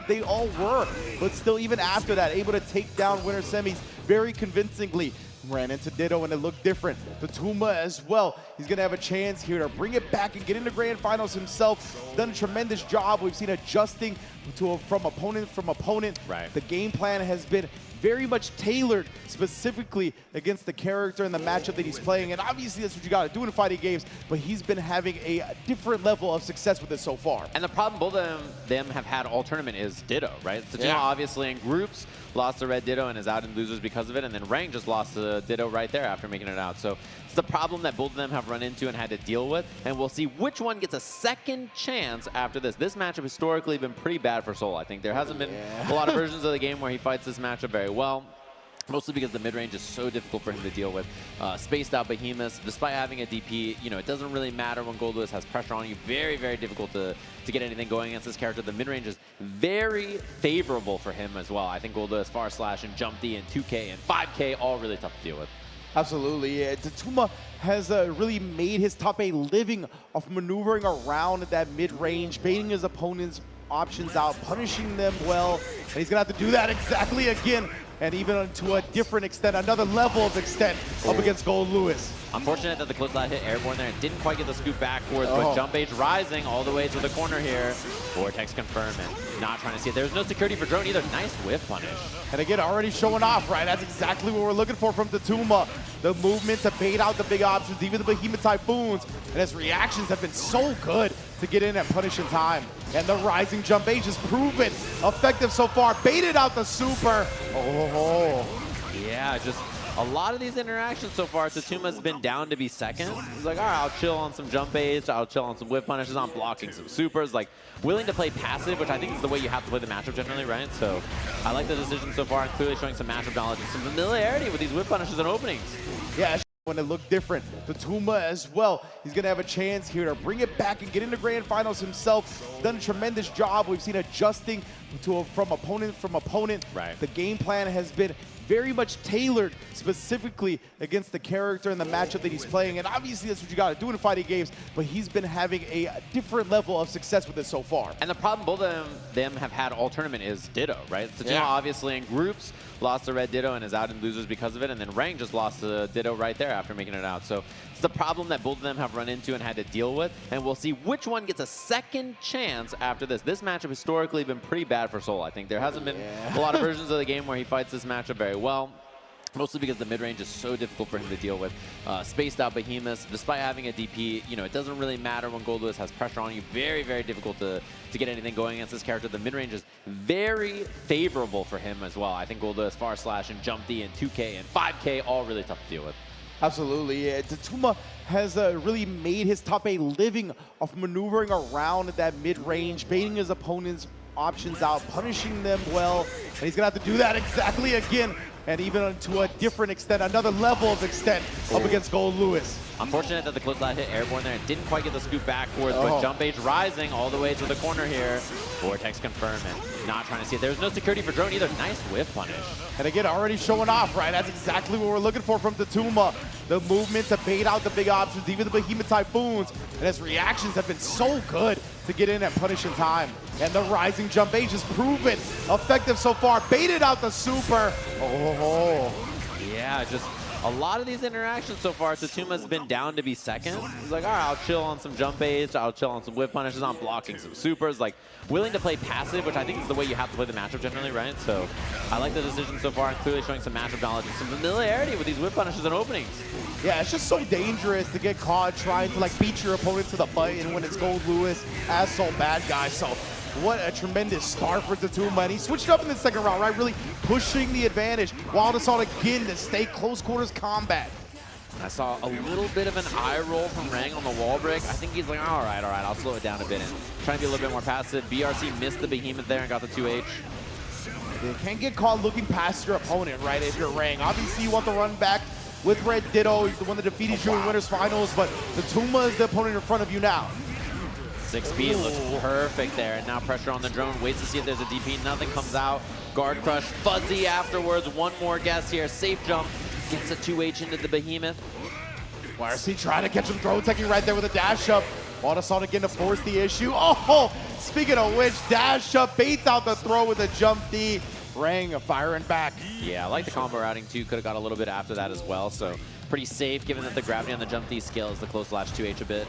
they all were. But still, even after that, able to take down winner semis very convincingly. Ran into Ditto and it looked different. Tatuma as well. He's gonna have a chance here to bring it back and get into Grand Finals himself. Done a tremendous job. We've seen adjusting from opponent. Right. The game plan has been very much tailored specifically against the character and the matchup that he's playing. And obviously that's what you gotta do in fighting games, but he's been having a different level of success with it so far. And the problem both of them have had all tournament is Ditto, right? Tatuma obviously in groups lost to Red Ditto and is out in losers because of it, and then Rang just lost to Ditto right there after making it out. So it's the problem that both of them have run into and had to deal with, and we'll see which one gets a second chance after this. This matchup historically been pretty bad for Soul. I think there hasn't been a lot of versions of the game where he fights this matchup very well. Mostly because the mid-range is so difficult for him to deal with. Spaced out behemoths, despite having a DP, you know, it doesn't really matter when Gold Lewis has pressure on you. Very, very difficult to get anything going against this character. The mid-range is very favorable for him as well. I think Gold Lewis, Far Slash, and Jump D, and 2K, and 5K, all really tough to deal with. Absolutely, yeah. Tatuma has really made his top 8 living off maneuvering around that mid-range, baiting his opponent's options out, punishing them well, and he's gonna have to do that exactly again, and even to a different extent, another level of extent up against Gold Lewis. Unfortunate that the close lat hit airborne there and didn't quite get the scoop backwards, but Jump Age rising all the way to the corner here. Vortex confirm and not trying to see it. There's no security for drone either. Nice whiff punish. And again, already showing off, right? That's exactly what we're looking for from Tatuma. The movement to bait out the big options, even the Behemoth Typhoons, and his reactions have been so good to get in and punish in time. And the rising Jump Age has proven effective so far. Baited out the super. Yeah, just a lot of these interactions so far, Tatuma's been down to be second. He's like, all right, I'll chill on some Jump Age, I'll chill on some whip punishes, I'm blocking some supers, like willing to play passive, which I think is the way you have to play the matchup generally, right? So I like the decision so far, and clearly showing some matchup knowledge and some familiarity with these whip punishes and openings. Yeah, when it looked different. Tatuma as well. He's gonna have a chance here to bring it back and get into Grand Finals himself. Done a tremendous job. We've seen adjusting from opponent. Right. The game plan has been very much tailored specifically against the character and the matchup that he's playing. And obviously that's what you gotta do in fighting games, but he's been having a different level of success with it so far. And the problem both of them have had all tournament is Ditto, right? Tatuma obviously in groups lost to Red Ditto and is out in losers because of it, and then Rang just lost to Ditto right there after making it out. So it's the problem that both of them have run into and had to deal with, and we'll see which one gets a second chance after this. This matchup historically been pretty bad for Soul. I think there hasn't been a lot of versions of the game where he fights this matchup very well. Mostly because the mid-range is so difficult for him to deal with. Spaced out behemoths, despite having a DP, you know, it doesn't really matter when Gold Lewis has pressure on you. Very, very difficult to get anything going against this character. The mid-range is very favorable for him as well. I think Gold Lewis, Far Slash, and Jump D, and 2K, and 5K, all really tough to deal with. Absolutely, yeah. Tatuma has really made his top 8 living off maneuvering around that mid-range, baiting his opponent's options out, punishing them well, and he's gonna have to do that exactly again, and even to a different extent, another level of extent up against Gold Lewis. Unfortunate that the close lat hit airborne there and didn't quite get the scoop backwards, but Jump Age rising all the way to the corner here. Vortex confirm and not trying to see it. There's no security for drone either. Nice whiff punish. And again, already showing off, right? That's exactly what we're looking for from Tatuma. The movement to bait out the big options, even the Behemoth Typhoons, and his reactions have been so good to get in and punish in time. And the rising Jump Age has proven effective so far. Baited out the super. Yeah, just a lot of these interactions so far, Tatuma's been down to be second. He's like, all right, I'll chill on some Jump Age, I'll chill on some whip punishes, I'm blocking some supers, like willing to play passive, which I think is the way you have to play the matchup generally, right? So I like the decision so far, and clearly showing some matchup knowledge and some familiarity with these whip punishes and openings. Yeah, it's just so dangerous to get caught trying to like beat your opponent to the button when it's Gold Lewis as Soul bad guy. So what a tremendous start for Tatuma, and he switched up in the second round, right? Really pushing the advantage. Wild Assault again to stay close quarters combat. I saw a little bit of an eye roll from Rang on the wall break. I think he's like, all right, I'll slow it down a bit and trying to be a little bit more passive. BRC missed the behemoth there and got the 2H. You can't get caught looking past your opponent, right, if you're Rang. Obviously, you want the run back with Red Ditto. He's the one that defeated you in Winners Finals, but Tatuma is the opponent in front of you now. 6 speed looks perfect there, and now pressure on the drone. Waits to see if there's a DP. Nothing comes out. Guard crush, fuzzy afterwards. One more guess here. Safe jump. Gets a 2H into the behemoth. YRC trying to catch him throw teching right there with a dash up. Autosonic again to force the issue. Oh, speaking of which, dash up, baits out the throw with a jump D. Rang firing back. Yeah, I like the combo routing too. Could have got a little bit after that as well. So pretty safe given that the gravity on the jump D scales the close latch 2H a bit.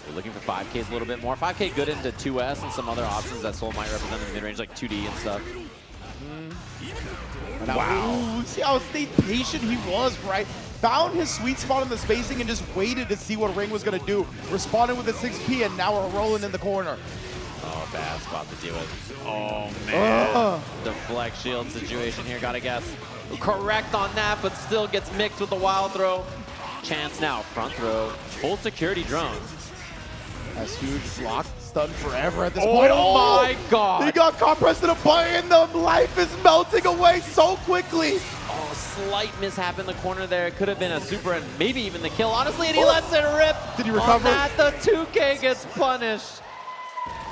We're looking for 5Ks a little bit more. 5K good into 2S and some other options that Soul might represent in the mid-range, like 2D and stuff. Wow. Ooh, see how patient he was, right? Found his sweet spot in the spacing and just waited to see what Ring was going to do. Responded with a 6P, and now we're rolling in the corner. Oh, bad spot to deal with. Oh, man. Deflect shield situation here, gotta guess. Correct on that, but still gets mixed with the wild throw. Chance now, front throw, full security drone. That's huge. Block, stun forever at this point. Oh my God. He got caught pressing a button. The life is melting away so quickly. Oh, slight mishap in the corner there. Could have been a super and maybe even the kill, honestly, and he lets it rip. Did he recover? On that, the 2K gets punished.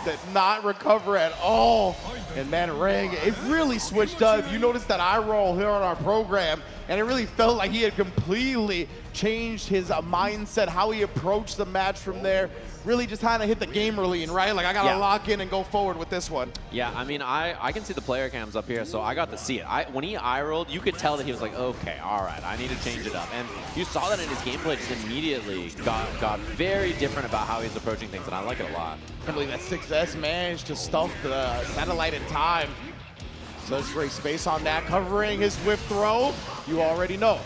Did not recover at all. And man, Rang, it really switched up. You noticed that eye roll here on our program, and it really felt like he had completely changed his mindset, how he approached the match from there. Really just kind of hit the gamer lean, right? Like, I got to lock in and go forward with this one. Yeah, I mean, I can see the player cams up here, so I got to see it. When he eye rolled, you could tell that he was like, okay, all right, I need to change it up. And you saw that in his gameplay just immediately got very different about how he's approaching things, and I like it a lot. I can't believe that 6S managed to stuff the satellite in time. Such great space on that, covering his whiff throw. You already know.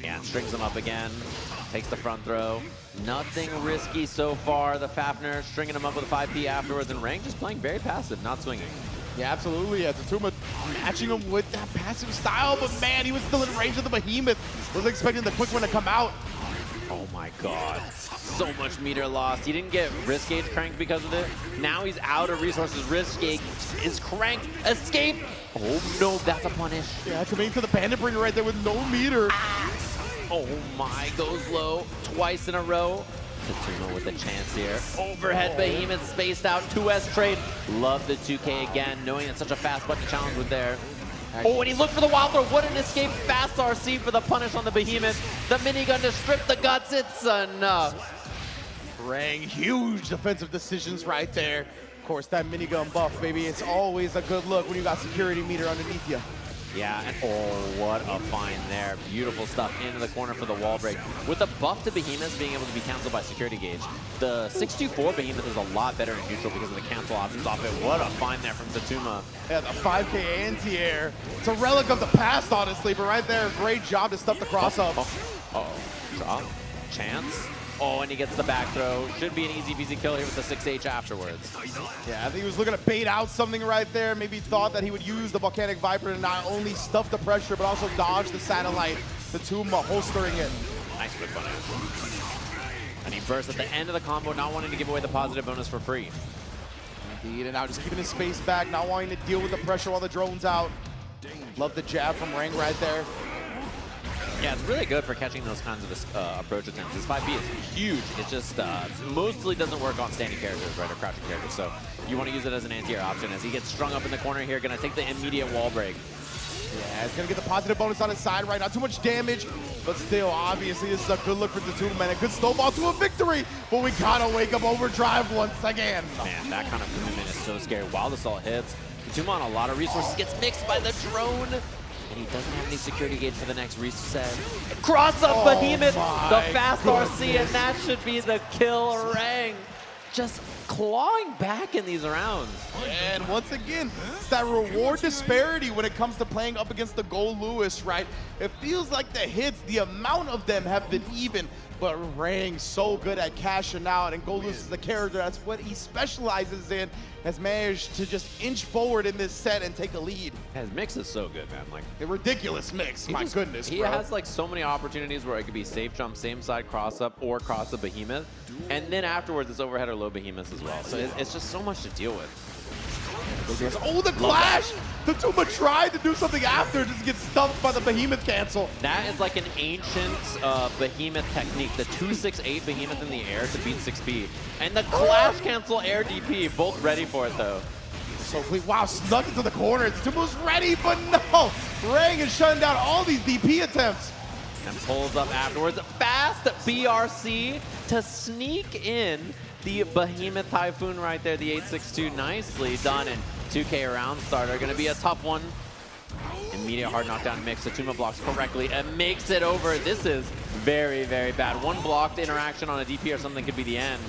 Yeah, strings him up again, takes the front throw. Nothing risky so far. The Fafnir stringing him up with a 5P afterwards, and Rang just playing very passive, not swinging. Yeah, absolutely. Yeah, Tatuma matching him with that passive style, but man, he was still in range of the behemoth. Was expecting the quick one to come out. Oh my God. So much meter lost. He didn't get wrist gauge cranked because of it. Now he's out of resources. Wrist gauge is cranked. Escape. Oh no, that's a punish. Yeah, coming to the bandit bringer right there with no meter. Oh my, goes low twice in a row. Tatuma with a chance here. Overhead behemoth spaced out, 2S trade. Love the 2K again, knowing it's such a fast button challenge with there. Oh, and he looked for the wild throw. What an escape. Fast RC for the punish on the behemoth. The minigun to strip the guts. It's enough. Rang, huge defensive decisions right there. Of course, that minigun buff, baby, it's always a good look when you got security meter underneath you. Yeah, and oh, what a find there. Beautiful stuff into the corner for the wall break. With the buff to Behemoth being able to be canceled by security gauge, the 624 Behemoth is a lot better in neutral because of the cancel options off it. What a find there from Tatuma. Yeah, the 5K anti-air. It's a relic of the past, honestly, but right there, great job to stuff the cross up. Uh-oh. Drop. Chance. Oh, and he gets the back throw. Should be an easy peasy kill here with the 6H afterwards. Yeah, I think he was looking to bait out something right there. Maybe thought that he would use the Volcanic Viper to not only stuff the pressure, but also dodge the satellite. Tatuma holstering it. Nice quick punish. And he bursts at the end of the combo, not wanting to give away the positive bonus for free. Indeed, and now just keeping his space back, not wanting to deal with the pressure while the drone's out. Love the jab from Rang right there. Yeah, it's really good for catching those kinds of approach attempts. This 5B is huge. It just mostly doesn't work on standing characters, right, or crouching characters. So you want to use it as an anti-air option. As he gets strung up in the corner here, going to take the immediate wall break. Yeah, he's going to get the positive bonus on his side right now. Too much damage, but still, obviously, this is a good look for Tatuma, man. A good snowball to a victory, but we got to wake up overdrive once again. Man, that kind of commitment is so scary. Wild Assault hits. Tatuma on a lot of resources, gets mixed by the drone. And he doesn't have any security gauge for the next reset. Cross up Behemoth, the fast RC, and that should be the kill. Rang just clawing back in these rounds. And once again, it's that reward disparity when it comes to playing up against the Gold Lewis, right? It feels like the hits, the amount of them have been even, but Rang so good at cashing out, and Gold Lewis is the character, that's what he specializes in, has managed to just inch forward in this set and take a lead. His mix is so good, man. Like a ridiculous mix, my goodness, He has like so many opportunities where it could be safe jump, same side cross up, or cross up Behemoth. And then afterwards, it's overhead or low Behemoths as well. So it's just so much to deal with. Oh, the clash! Tatuma tried to do something after, just gets stuffed by the Behemoth cancel. That is like an ancient Behemoth technique. The 268 Behemoth in the air to beat 6B. And the Clash Cancel Air DP, both ready for it though. So clean. Wow, snuck into the corner. Tatuma's ready, but no. Rang is shutting down all these DP attempts. And pulls up afterwards. Fast BRC to sneak in the Behemoth Typhoon right there. The 862 nicely done. And 2K round starter. Going to be a tough one. Immediate hard knockdown mix. Tatuma blocks correctly and makes it over. This is very, very bad. One blocked interaction on a DP or something could be the end.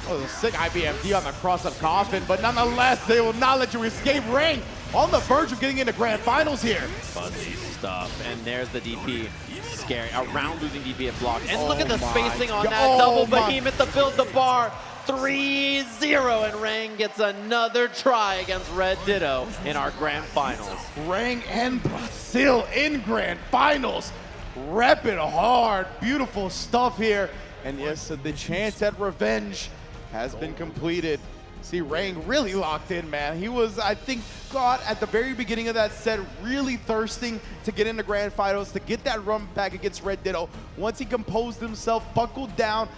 Oh, the sick IBMD on the cross-up coffin, but nonetheless, they will not let you escape. Rang on the verge of getting into grand finals here. Fuzzy stuff. And there's the DP. Scary. Around losing DP at block. And look at the spacing on that double Behemoth to build the bar. 3-0, and Rang gets another try against Red Ditto in our grand finals. Rang and Brazil in grand finals. Rep it hard. Beautiful stuff here. And yes, the chance at revenge has been completed. See, Rang really locked in, man. He was, I think, God, at the very beginning of that set, really thirsting to get into grand finals, to get that run back against Red Ditto. Once he composed himself, buckled down,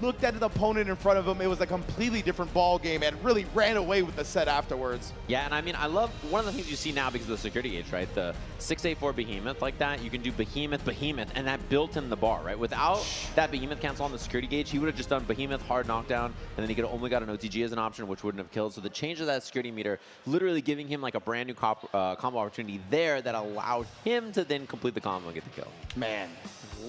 looked at an opponent in front of him, it was a completely different ball game and really ran away with the set afterwards. Yeah, and I mean, I love one of the things you see now because of the security gauge, right? The 684 Behemoth like that, you can do Behemoth, Behemoth, and that built him the bar, right? Without that Behemoth cancel on the security gauge, he would have just done Behemoth, hard knockdown, and then he could have only got an OTG as an option, which wouldn't have killed. So the change of that security meter, literally giving him like a brand new combo opportunity there that allowed him to then complete the combo and get the kill. Man,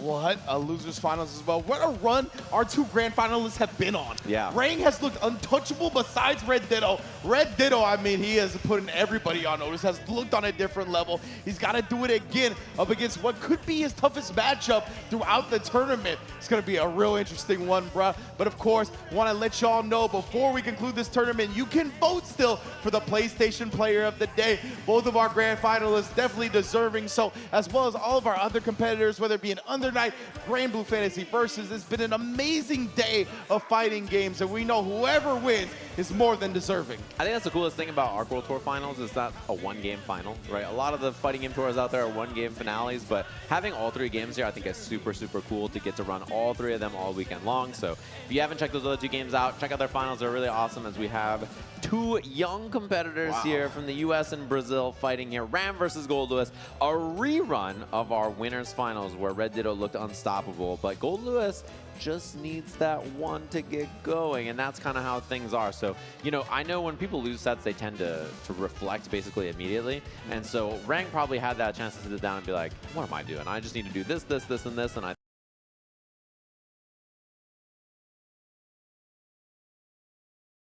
what a losers finals as well. What a run our two grand finalists have been on. Yeah. Rang has looked untouchable besides Red Ditto. Red Ditto, I mean, he has put everybody on notice, has looked on a different level. He's got to do it again up against what could be his toughest matchup throughout the tournament. It's going to be a real interesting one, bruh. But of course, want to let y'all know before we conclude this tournament, you can vote still for the PlayStation Player of the Day. Both of our grand finalists definitely deserving so, as well as all of our other competitors, whether it be an Undernight, Grand Blue Fantasy Versus. It's been an amazing day of fighting games, and we know whoever wins is more than deserving. I think that's the coolest thing about Arc World Tour finals is that a one-game final, right? A lot of the fighting game tours out there are one-game finales, but having all three games here I think is super, super cool to get to run all three of them all weekend long. So if you haven't checked those other two games out, check out their finals. They're really awesome as we have two young competitors here from the US and Brazil fighting here. Ram versus Gold Lewis, a rerun of our winners finals where Red Ditto looked unstoppable, but Gold Lewis just needs that one to get going, and that's kind of how things are. So, you know, I know when people lose sets, they tend to reflect basically immediately, and so Rang probably had that chance to sit down and be like, what am I doing? I just need to do this, this, this, and this, and I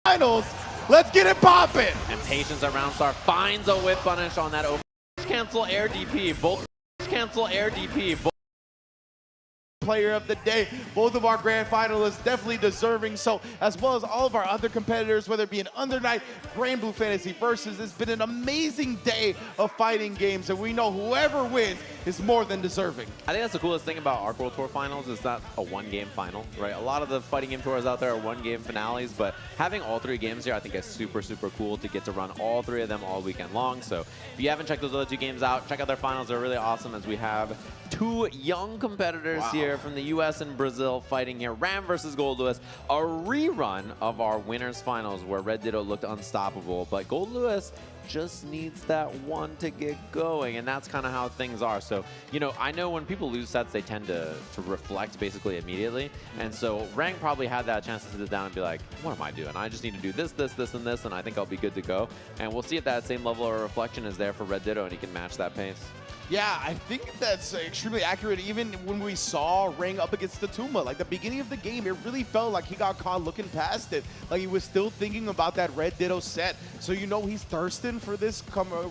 Finals, let's get it poppin'! And Patience at Roundstar finds a whip punish on that over cancel air DP, both cancel air DP, both Player of the Day. Both of our grand finalists definitely deserving so, as well as all of our other competitors, whether it be an Undernight, Grand Blue Fantasy Versus. It's been an amazing day of fighting games, and we know whoever wins is more than deserving. I think that's the coolest thing about Arc World Tour finals is that a one-game final, right? A lot of the fighting game tours out there are one-game finales, but having all three games here I think is super, super cool to get to run all three of them all weekend long. So if you haven't checked those other two games out, check out their finals. They're really awesome as we have two young competitors here from the US and Brazil fighting here. Ram versus Gold Lewis, a rerun of our winners finals where Red Ditto looked unstoppable, but Gold Lewis just needs that one to get going, and that's kind of how things are. So, you know, I know when people lose sets, they tend to reflect basically immediately, and so Rang probably had that chance to sit down and be like, what am I doing? I just need to do this, this, this, and this, and I think I'll be good to go. And we'll see if that same level of reflection is there for Red Ditto and he can match that pace. Yeah, I think that's extremely accurate. Even when we saw Rang up against Tatuma, like the beginning of the game, it really felt like he got caught looking past it. Like he was still thinking about that Red Ditto set. So you know he's thirsting for this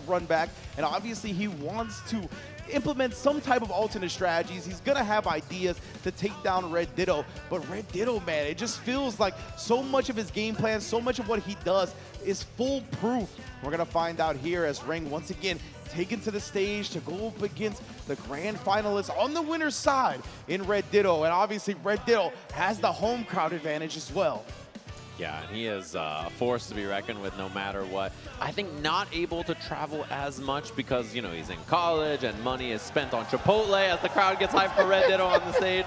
run back, and obviously he wants to implement some type of alternate strategies. He's gonna have ideas to take down Red Ditto, but Red Ditto, man, it just feels like so much of his game plan, so much of what he does is foolproof. We're gonna find out here as Rang once again taken to the stage to go up against the grand finalists on the winner's side in Red Ditto, and obviously Red Ditto has the home crowd advantage as well. Yeah, and he is a force to be reckoned with no matter what. I think not able to travel as much because, you know, he's in college and money is spent on Chipotle as the crowd gets hyped for Red Ditto on the stage.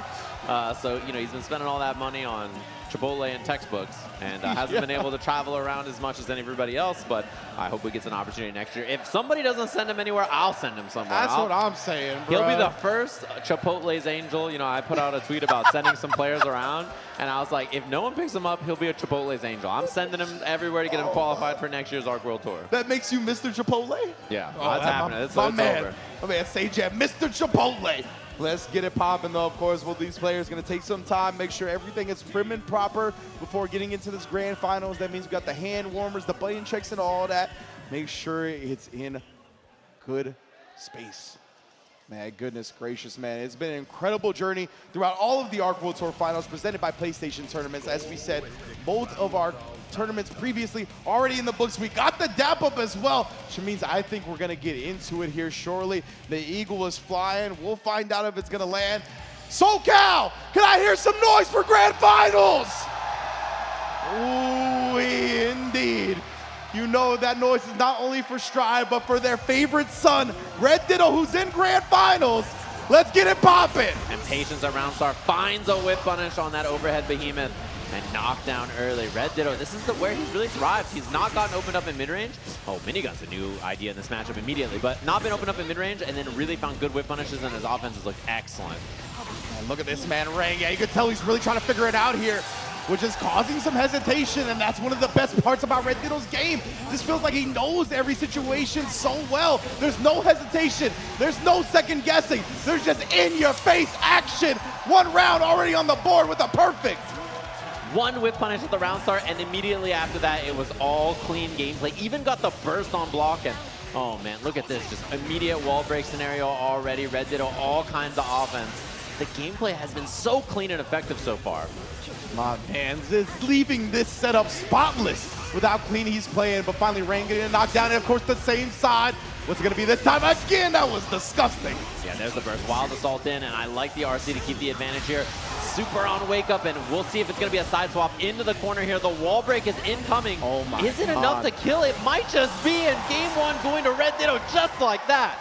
So, you know, he's been spending all that money on Chipotle and textbooks and hasn't been able to travel around as much as everybody else, but I hope he gets an opportunity next year. If somebody doesn't send him anywhere, I'll send him somewhere. That's what I'm saying, bro. He'll be the first Chipotle's angel. You know, I put out a tweet about sending some players around, and I was like, if no one picks him up, he'll be a Chipotle's angel. I'm sending him everywhere to get him qualified for next year's Arc World Tour. That makes you Mr. Chipotle? Yeah, that's happening. It's my over. man, Sage, Mr. Chipotle. Let's get it popping, though. Of course, well, these players going to take some time, make sure everything is prim and proper before getting into this grand finals. That means we got the hand warmers, the button checks, and all that. Make sure it's in good space. Man, goodness gracious, man. It's been an incredible journey throughout all of the Arc World Tour finals presented by PlayStation Tournaments. As we said, both of our tournaments previously already in the books. We got the dap up as well, which means I think we're going to get into it here shortly. The Eagle is flying. We'll find out if it's going to land. SoCal, can I hear some noise for grand finals? Ooh, indeed. You know that noise is not only for Stride, but for their favorite son, Red Ditto, who's in grand finals. Let's get it popping. And Patience at Roundstar finds a whip punish on that overhead behemoth and knocked down early. Red Ditto, this is where he's really thrived. He's not gotten opened up in mid-range. Oh, Minigun's a new idea in this matchup immediately, but not been opened up in mid-range and then really found good whip punishes, and his offense has looked excellent. And look at this man, Rang. Yeah, you can tell he's really trying to figure it out here, which is causing some hesitation, and that's one of the best parts about Red Ditto's game. This feels like he knows every situation so well. There's no hesitation. There's no second guessing. There's just in-your-face action. One round already on the board with a perfect. One whip punish at the round start, and immediately after that, it was all clean gameplay. Even got the burst on block, and oh man, look at this. Just immediate wall break scenario already. Red Ditto, all kinds of offense. The gameplay has been so clean and effective so far. My man is leaving this setup spotless with how clean he's playing, but finally Rain getting a knockdown, and of course the same side. What's it gonna be this time? Again, that was disgusting. Yeah, there's the burst. Wild Assault in, and I like the RC to keep the advantage here. Super on Wake Up, and we'll see if it's gonna be a side swap into the corner here. The wall break is incoming. Oh my Is it enough to kill? It might just be, and game one going to Red Ditto just like that.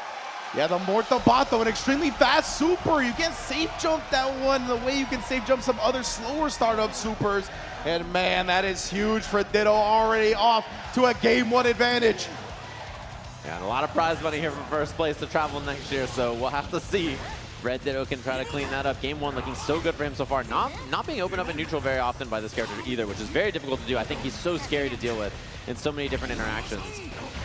Yeah, the Morto Bato, an extremely fast super. You can't safe jump that one the way you can safe jump some other slower startup supers. And man, that is huge for Ditto, already off to a game one advantage. Yeah, and a lot of prize money here for first place to travel next year, so we'll have to see. Red Ditto can try to clean that up. Game one looking so good for him so far. Not being opened up in neutral very often by this character either, which is very difficult to do. I think he's so scary to deal with in so many different interactions.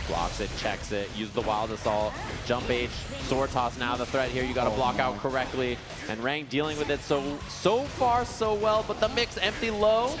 Blocks it, checks it, use the Wild Assault, jump H, sword toss now the threat here. You got to block out correctly. And Rang dealing with it so far so well, but the mix empty low.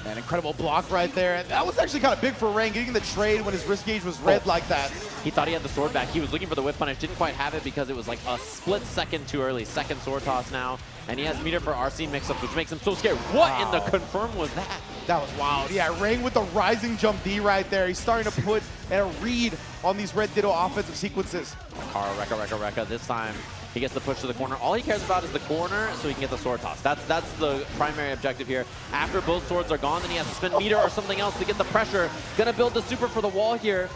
An incredible block right there. That was actually kind of big for Rang, getting the trade when his wrist gauge was red like that. He thought he had the sword back. He was looking for the whip punish, didn't quite have it because it was like a split second too early. Second sword toss now, and he has meter for RC mix-ups, which makes him so scared. What in the confirm was that? That was wild. Yeah, Rang with the rising jump D right there. He's starting to put a read on these Red Ditto offensive sequences. Kara, Rekka. This time he gets the push to the corner. All he cares about is the corner so he can get the sword toss. That's the primary objective here. After both swords are gone, then he has to spend meter or something else to get the pressure. Gonna build the super for the wall here.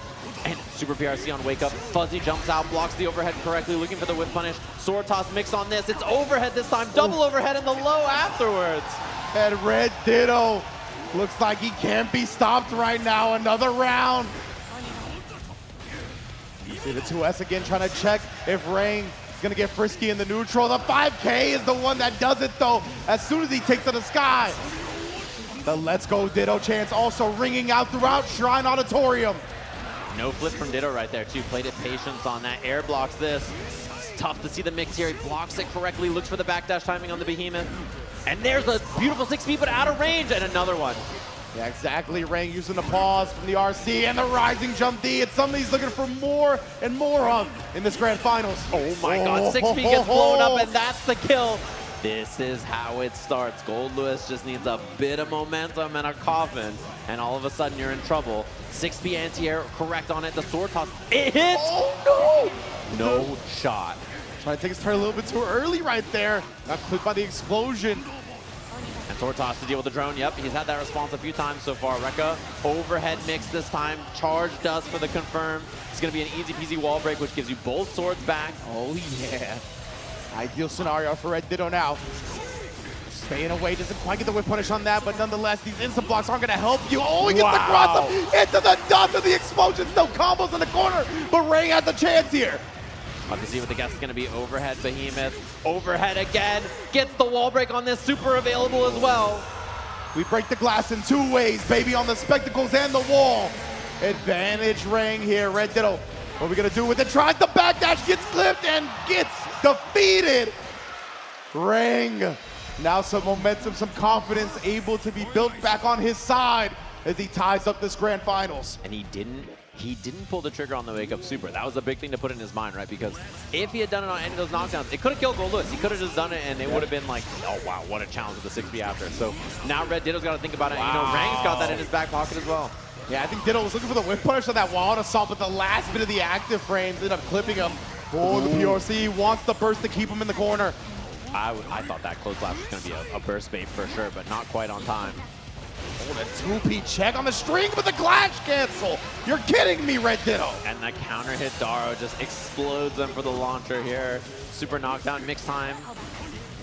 And super PRC on Wake Up. Fuzzy jumps out, blocks the overhead correctly, looking for the whip punish. Sword toss mix on this. It's overhead this time. Double overhead in the low afterwards. And Red Ditto looks like he can't be stopped right now. Another round. See the 2S again trying to check if Rang is going to get frisky in the neutral. The 5K is the one that does it, though, as soon as he takes to the sky. The Let's Go Ditto chants also ringing out throughout Shrine Auditorium. No flip from Ditto right there, too. Played it patience on that. Air blocks this. It's tough to see the mix here. He blocks it correctly, looks for the backdash timing on the Behemoth. And there's a beautiful 6 but out of range, and another one. Yeah, exactly. Rang using the pause from the RC and the rising jump D. It's something he's looking for more and more of in this grand finals. Oh my God, 6 gets blown up, and that's the kill. This is how it starts. Gold Lewis just needs a bit of momentum and a coffin, and all of a sudden you're in trouble. 6P anti-air, correct on it. The sword toss, it hits! Oh no! No shot. Trying to take his turn a little bit too early right there. Got clipped by the explosion. And Sword toss to deal with the drone. Yep, he's had that response a few times so far. Rekka, overhead mix this time. Charge does for the confirm. It's going to be an easy peasy wall break, which gives you both swords back. Oh, yeah. Ideal scenario for Red Ditto now. Staying away, doesn't quite get the whip punish on that, but nonetheless, these instant blocks aren't going to help you. Oh, he gets the cross up into the dust of the explosion. Still combos in the corner, but Ray has a chance here. Love to see what the guess is going to be. Overhead Behemoth. Overhead again. Gets the wall break on this. Super available as well. We break the glass in two ways, baby, on the spectacles and the wall. Advantage Rang here. Red Ditto, what are we going to do with it? Tries the backdash, gets clipped, and gets defeated. Rang, now some momentum, some confidence, able to be built back on his side as he ties up this grand finals. And he didn't pull the trigger on the wake up super. That was a big thing to put in his mind, right? Because if he had done it on any of those knockdowns, it could have killed Gold Lewis. He could have just done it, and it would have been like, oh wow, what a challenge with the 6B after. So now Red Ditto's got to think about it. And, you know, Rang's got that in his back pocket as well. Yeah, I think Ditto was looking for the whip punish on that wall assault, but the last bit of the active frames ended up clipping him. Oh, the PRC wants the burst to keep him in the corner. I thought that close blast was going to be a burst bait for sure, but not quite on time. Oh, the 2P check on the string, but the clash cancel. You're kidding me, Red Ditto. And that counter hit Daru just explodes them for the launcher here. Super knockdown, mix time.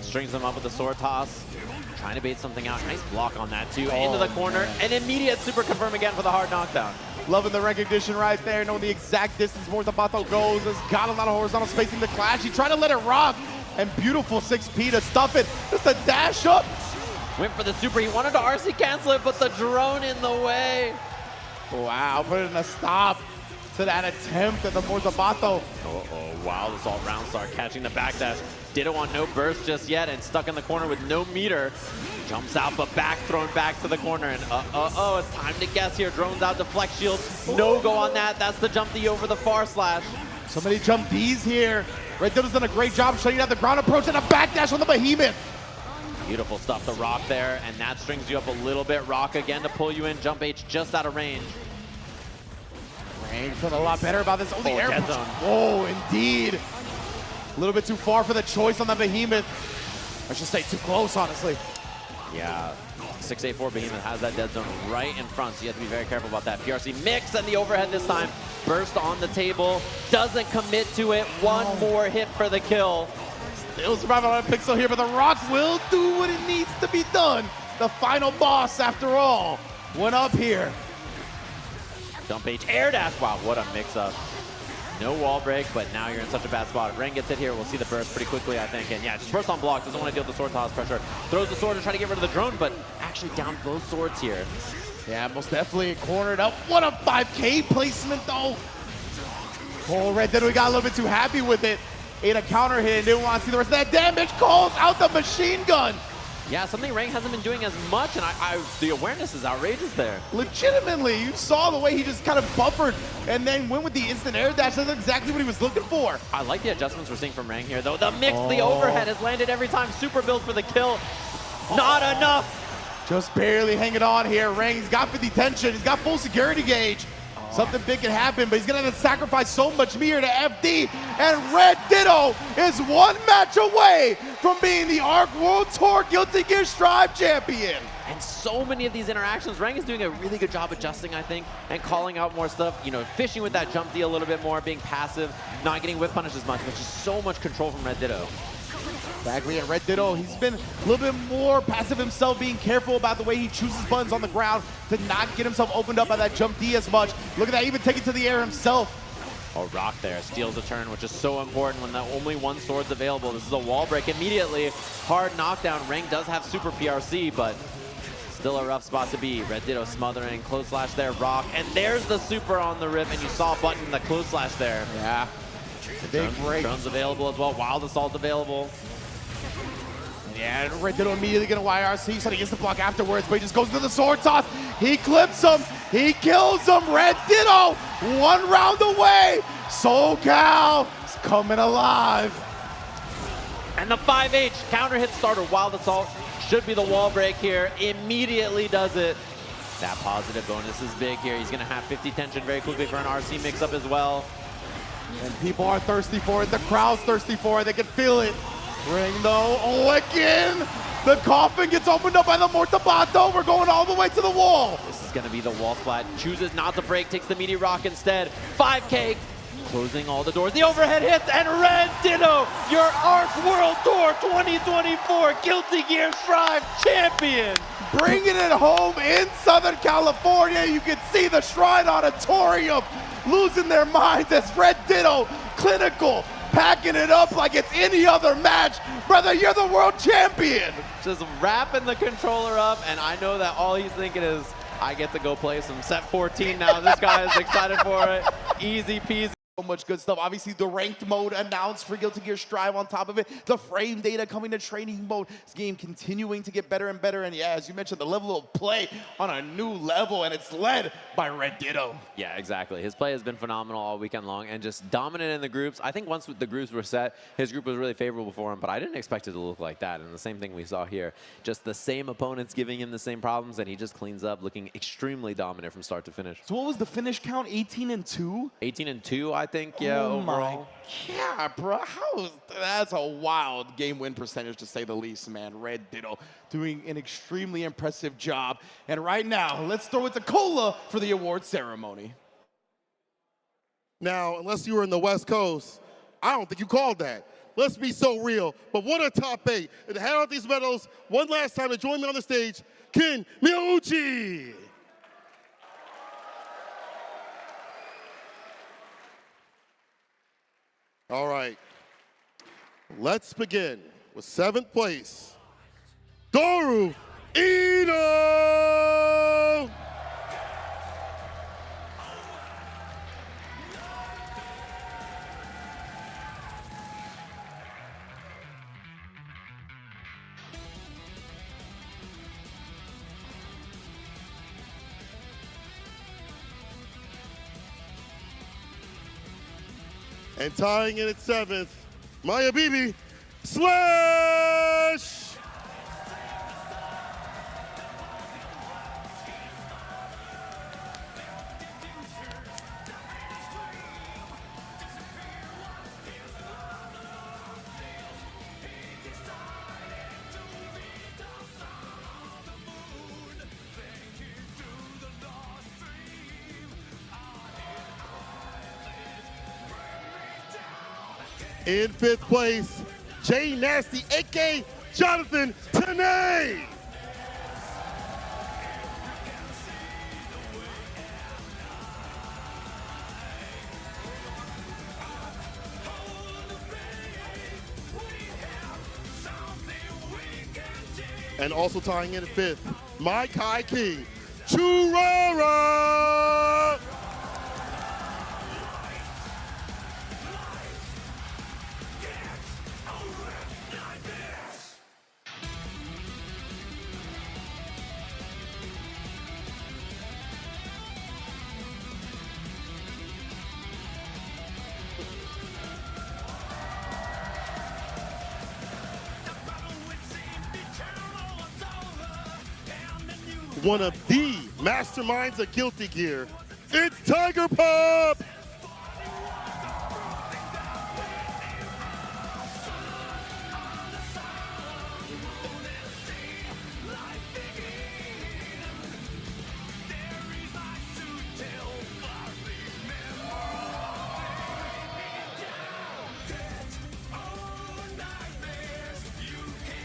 Strings them up with the sword toss. Trying to bait something out. Nice block on that too. Into the corner. An immediate super confirm again for the hard knockdown. Loving the recognition right there, knowing the exact distance Morzabato goes. Has got a lot of horizontal spacing to clash. He tried to let it rock. And beautiful 6P to stuff it. Just a dash up. Went for the super. He wanted to RC cancel it, but the drone in the way. Wow, putting a stop to that attempt at the Morzabato. Wow, this all round star catching the backdash. Ditto on no burst just yet and stuck in the corner with no meter. Jumps out, but back thrown back to the corner. And it's time to guess here. Drones out, deflect shield. No go on that. That's the jump D over the far slash. So many jump Ds here. Red Ditto's done a great job shutting down the ground approach and a backdash on the Behemoth. Beautiful stuff, the rock there, and that strings you up a little bit. Rock again to pull you in. Jump H just out of range. Range feeling a lot better about this. Oh, the air dead punch. zone. Oh, indeed. A little bit too far for the choice on the Behemoth. I should say too close, honestly. Yeah, 684 Behemoth has that dead zone right in front, so you have to be very careful about that. PRC mix and the overhead this time. Burst on the table, doesn't commit to it. One more hit for the kill. Still surviving on a pixel here, but the rock will do what it needs to be done. The final boss, after all, went up here. Jump H, air dash. Wow, what a mix-up. No wall break, but now you're in such a bad spot. If Ren gets hit here, we'll see the burst pretty quickly, I think. And yeah, just burst on block, doesn't want to deal with the sword toss pressure. Throws the sword to try to get rid of the drone, but actually down both swords here. Yeah, most definitely cornered up. What a 5K placement, though. Oh, Red Ditto, we got a little bit too happy with it. Ate a counter hit and didn't want to see the rest of that damage. Calls out the machine gun. Yeah, something Rang hasn't been doing as much, and the awareness is outrageous there. Legitimately, you saw the way he just kind of buffered and then went with the instant air dash. That's exactly what he was looking for. I like the adjustments we're seeing from Rang here, though. The mix, the overhead has landed every time. Super build for the kill. Not enough. Just barely hanging on here. Rang's got 50 tension. He's got full security gauge. Something big can happen, but he's going to have to sacrifice so much meter to FD. And Red Ditto is one match away from being the ARC World Tour Guilty Gear Strive champion. And so many of these interactions, Rang is doing a really good job adjusting, I think, and calling out more stuff. You know, fishing with that jump D a little bit more, being passive, not getting whip punish as much, which is so much control from Red Ditto. Bagley and Red Ditto, he's been a little bit more passive himself, being careful about the way he chooses buttons on the ground to not get himself opened up by that jump D as much. Look at that, even take it to the air himself. Oh, Rock there, steals a turn, which is so important when the only one sword's available. This is a wall break immediately. Hard knockdown. Rang does have super PRC, but still a rough spot to be. Red Ditto smothering, close slash there, Rock. And there's the super on the rip, and you saw Button the close slash there. Yeah, big break. Drone's available as well, Wild Assault available. Yeah, and Red Ditto immediately gonna YRC, so he gets the block afterwards, but he just goes to the sword toss. He clips him, he kills him. Red Ditto, one round away. SoCal is coming alive. And the 5H counter hit starter, Wild Assault, should be the wall break here. Immediately does it. That positive bonus is big here. He's gonna have 50 tension very quickly for an RC mix up as well. And people are thirsty for it, the crowd's thirsty for it, they can feel it. Ring though, oh again! The coffin gets opened up by the Mortabato. We're going all the way to the wall. This is gonna be the wall splat. Chooses not to break, takes the meaty rock instead. 5K, closing all the doors. The overhead hits, and Red Ditto, your Arc World Tour 2024 Guilty Gear Strive champion. Bringing it home in Southern California. You can see the Shrine Auditorium losing their minds as Red Ditto, clinical, packing it up like it's any other match. Brother, you're the world champion. Just wrapping the controller up, and I know that all he's thinking is, I get to go play some set 14 now. This guy is excited for it. Easy peasy. So much good stuff. Obviously, the ranked mode announced for Guilty Gear Strive on top of it. The frame data coming to training mode. This game continuing to get better and better. And yeah, as you mentioned, the level of play on a new level, and it's led by Red Ditto. Yeah, exactly. His play has been phenomenal all weekend long and just dominant in the groups. I think once the groups were set, his group was really favorable for him, but I didn't expect it to look like that. And the same thing we saw here. Just the same opponents giving him the same problems, and he just cleans up, looking extremely dominant from start to finish. So what was the finish count? 18-2? 18-2, I think, yeah, overall. Yeah, bro. That's a wild game win percentage, to say the least, man. Red Ditto doing an extremely impressive job. And right now, let's throw it to Cola for the award ceremony. Now, unless you were in the West Coast, I don't think you called that. Let's be so real. But what a top 8. And to hand out these medals one last time, to join me on the stage, Ken Miyauchi. All right, let's begin with 7th place, Daru Ito! And tying in at 7th, Maya Bibi, Slash! In 5th place, J Nasty, a.k.a. Jonathan Tenn. And also tying in at 5th, my Kai King, Cherara. One of the masterminds of Guilty Gear, it's Tiger Pop!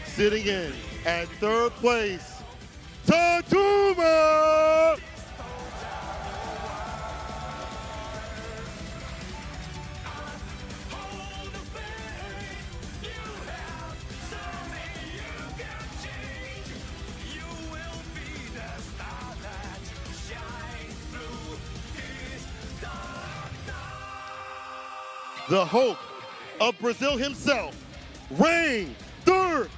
Sitting in at 3rd place, Tatuma! The hope of Brazil himself, Reign 13!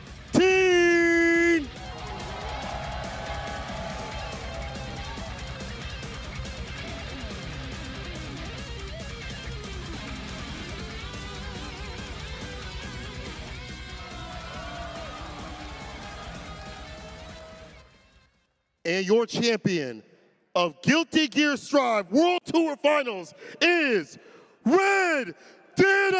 And your champion of Guilty Gear Strive World Tour Finals is Red Ditto!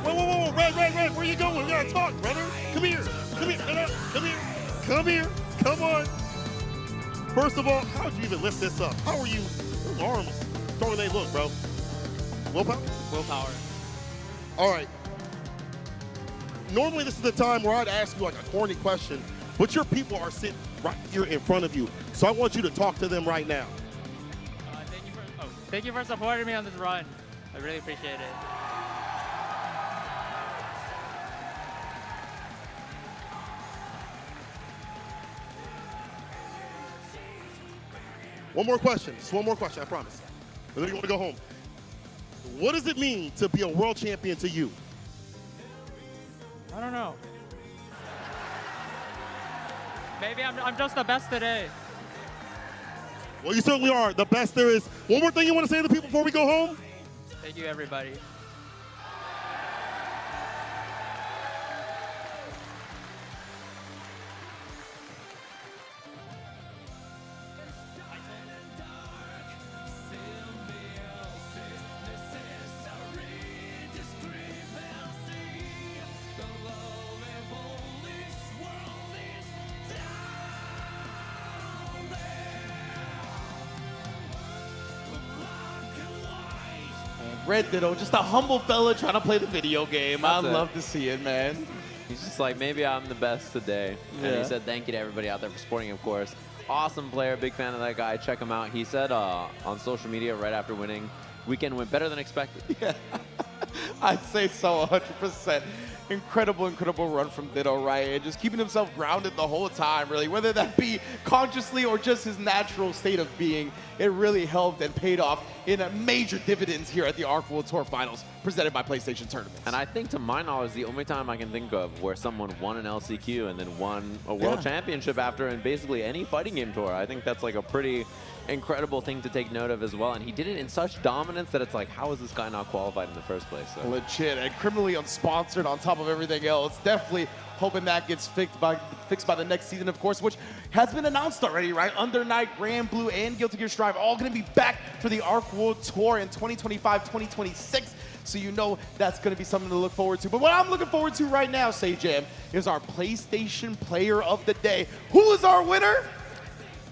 Whoa, Red, where you going? We gotta talk, brother. Come here, come here, come on. First of all, how'd you even lift this up? How are you, those arms, strong they look, bro? Willpower? Willpower. All right. Normally this is the time where I'd ask you like a corny question, but your people are sitting right here in front of you. So I want you to talk to them right now. Thank you for supporting me on this run. I really appreciate it. One more question, just one more question, I promise. And then you want to go home. What does it mean to be a world champion to you? I don't know. Maybe I'm just the best today. Well, you certainly are the best there is. One more thing you want to say to the people before we go home? Thank you, everybody. Red Ditto, just a humble fella trying to play the video game. I That's it. love to see it, man. He's just like, maybe I'm the best today. And Yeah. he said thank you to everybody out there for supporting, of course. Awesome player, big fan of that guy. Check him out. He said on social media right after winning, weekend went better than expected. Yeah. I'd say so, 100%. Incredible run from Ditto, right? And just keeping himself grounded the whole time, really. Whether that be consciously or just his natural state of being, it really helped and paid off in a major dividends here at the Arc World Tour Finals presented by PlayStation Tournaments. And I think, to my knowledge, the only time I can think of where someone won an LCQ and then won a world championship after in basically any fighting game tour. I think that's like a pretty incredible thing to take note of as well. And he did it in such dominance that it's like, how is this guy not qualified in the first place? So. Legit and criminally unsponsored on top of everything else. Definitely hoping that gets fixed by the next season, of course, which has been announced already, right? Under Night, Grand Blue, and Guilty Gear Strive all going to be back for the Arc World Tour in 2025-2026. So you know that's going to be something to look forward to. But what I'm looking forward to right now, Jam, is our PlayStation Player of the Day. Who is our winner?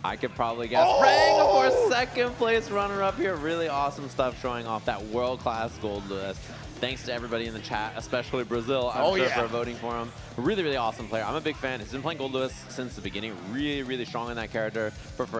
I could probably guess. Prang, of course, second place runner-up here. Really awesome stuff showing off that world-class gold list. Thanks to everybody in the chat, especially Brazil, I'm sure, for voting for him. Really awesome player. I'm a big fan. He's been playing Gold Lewis since the beginning. Really strong in that character.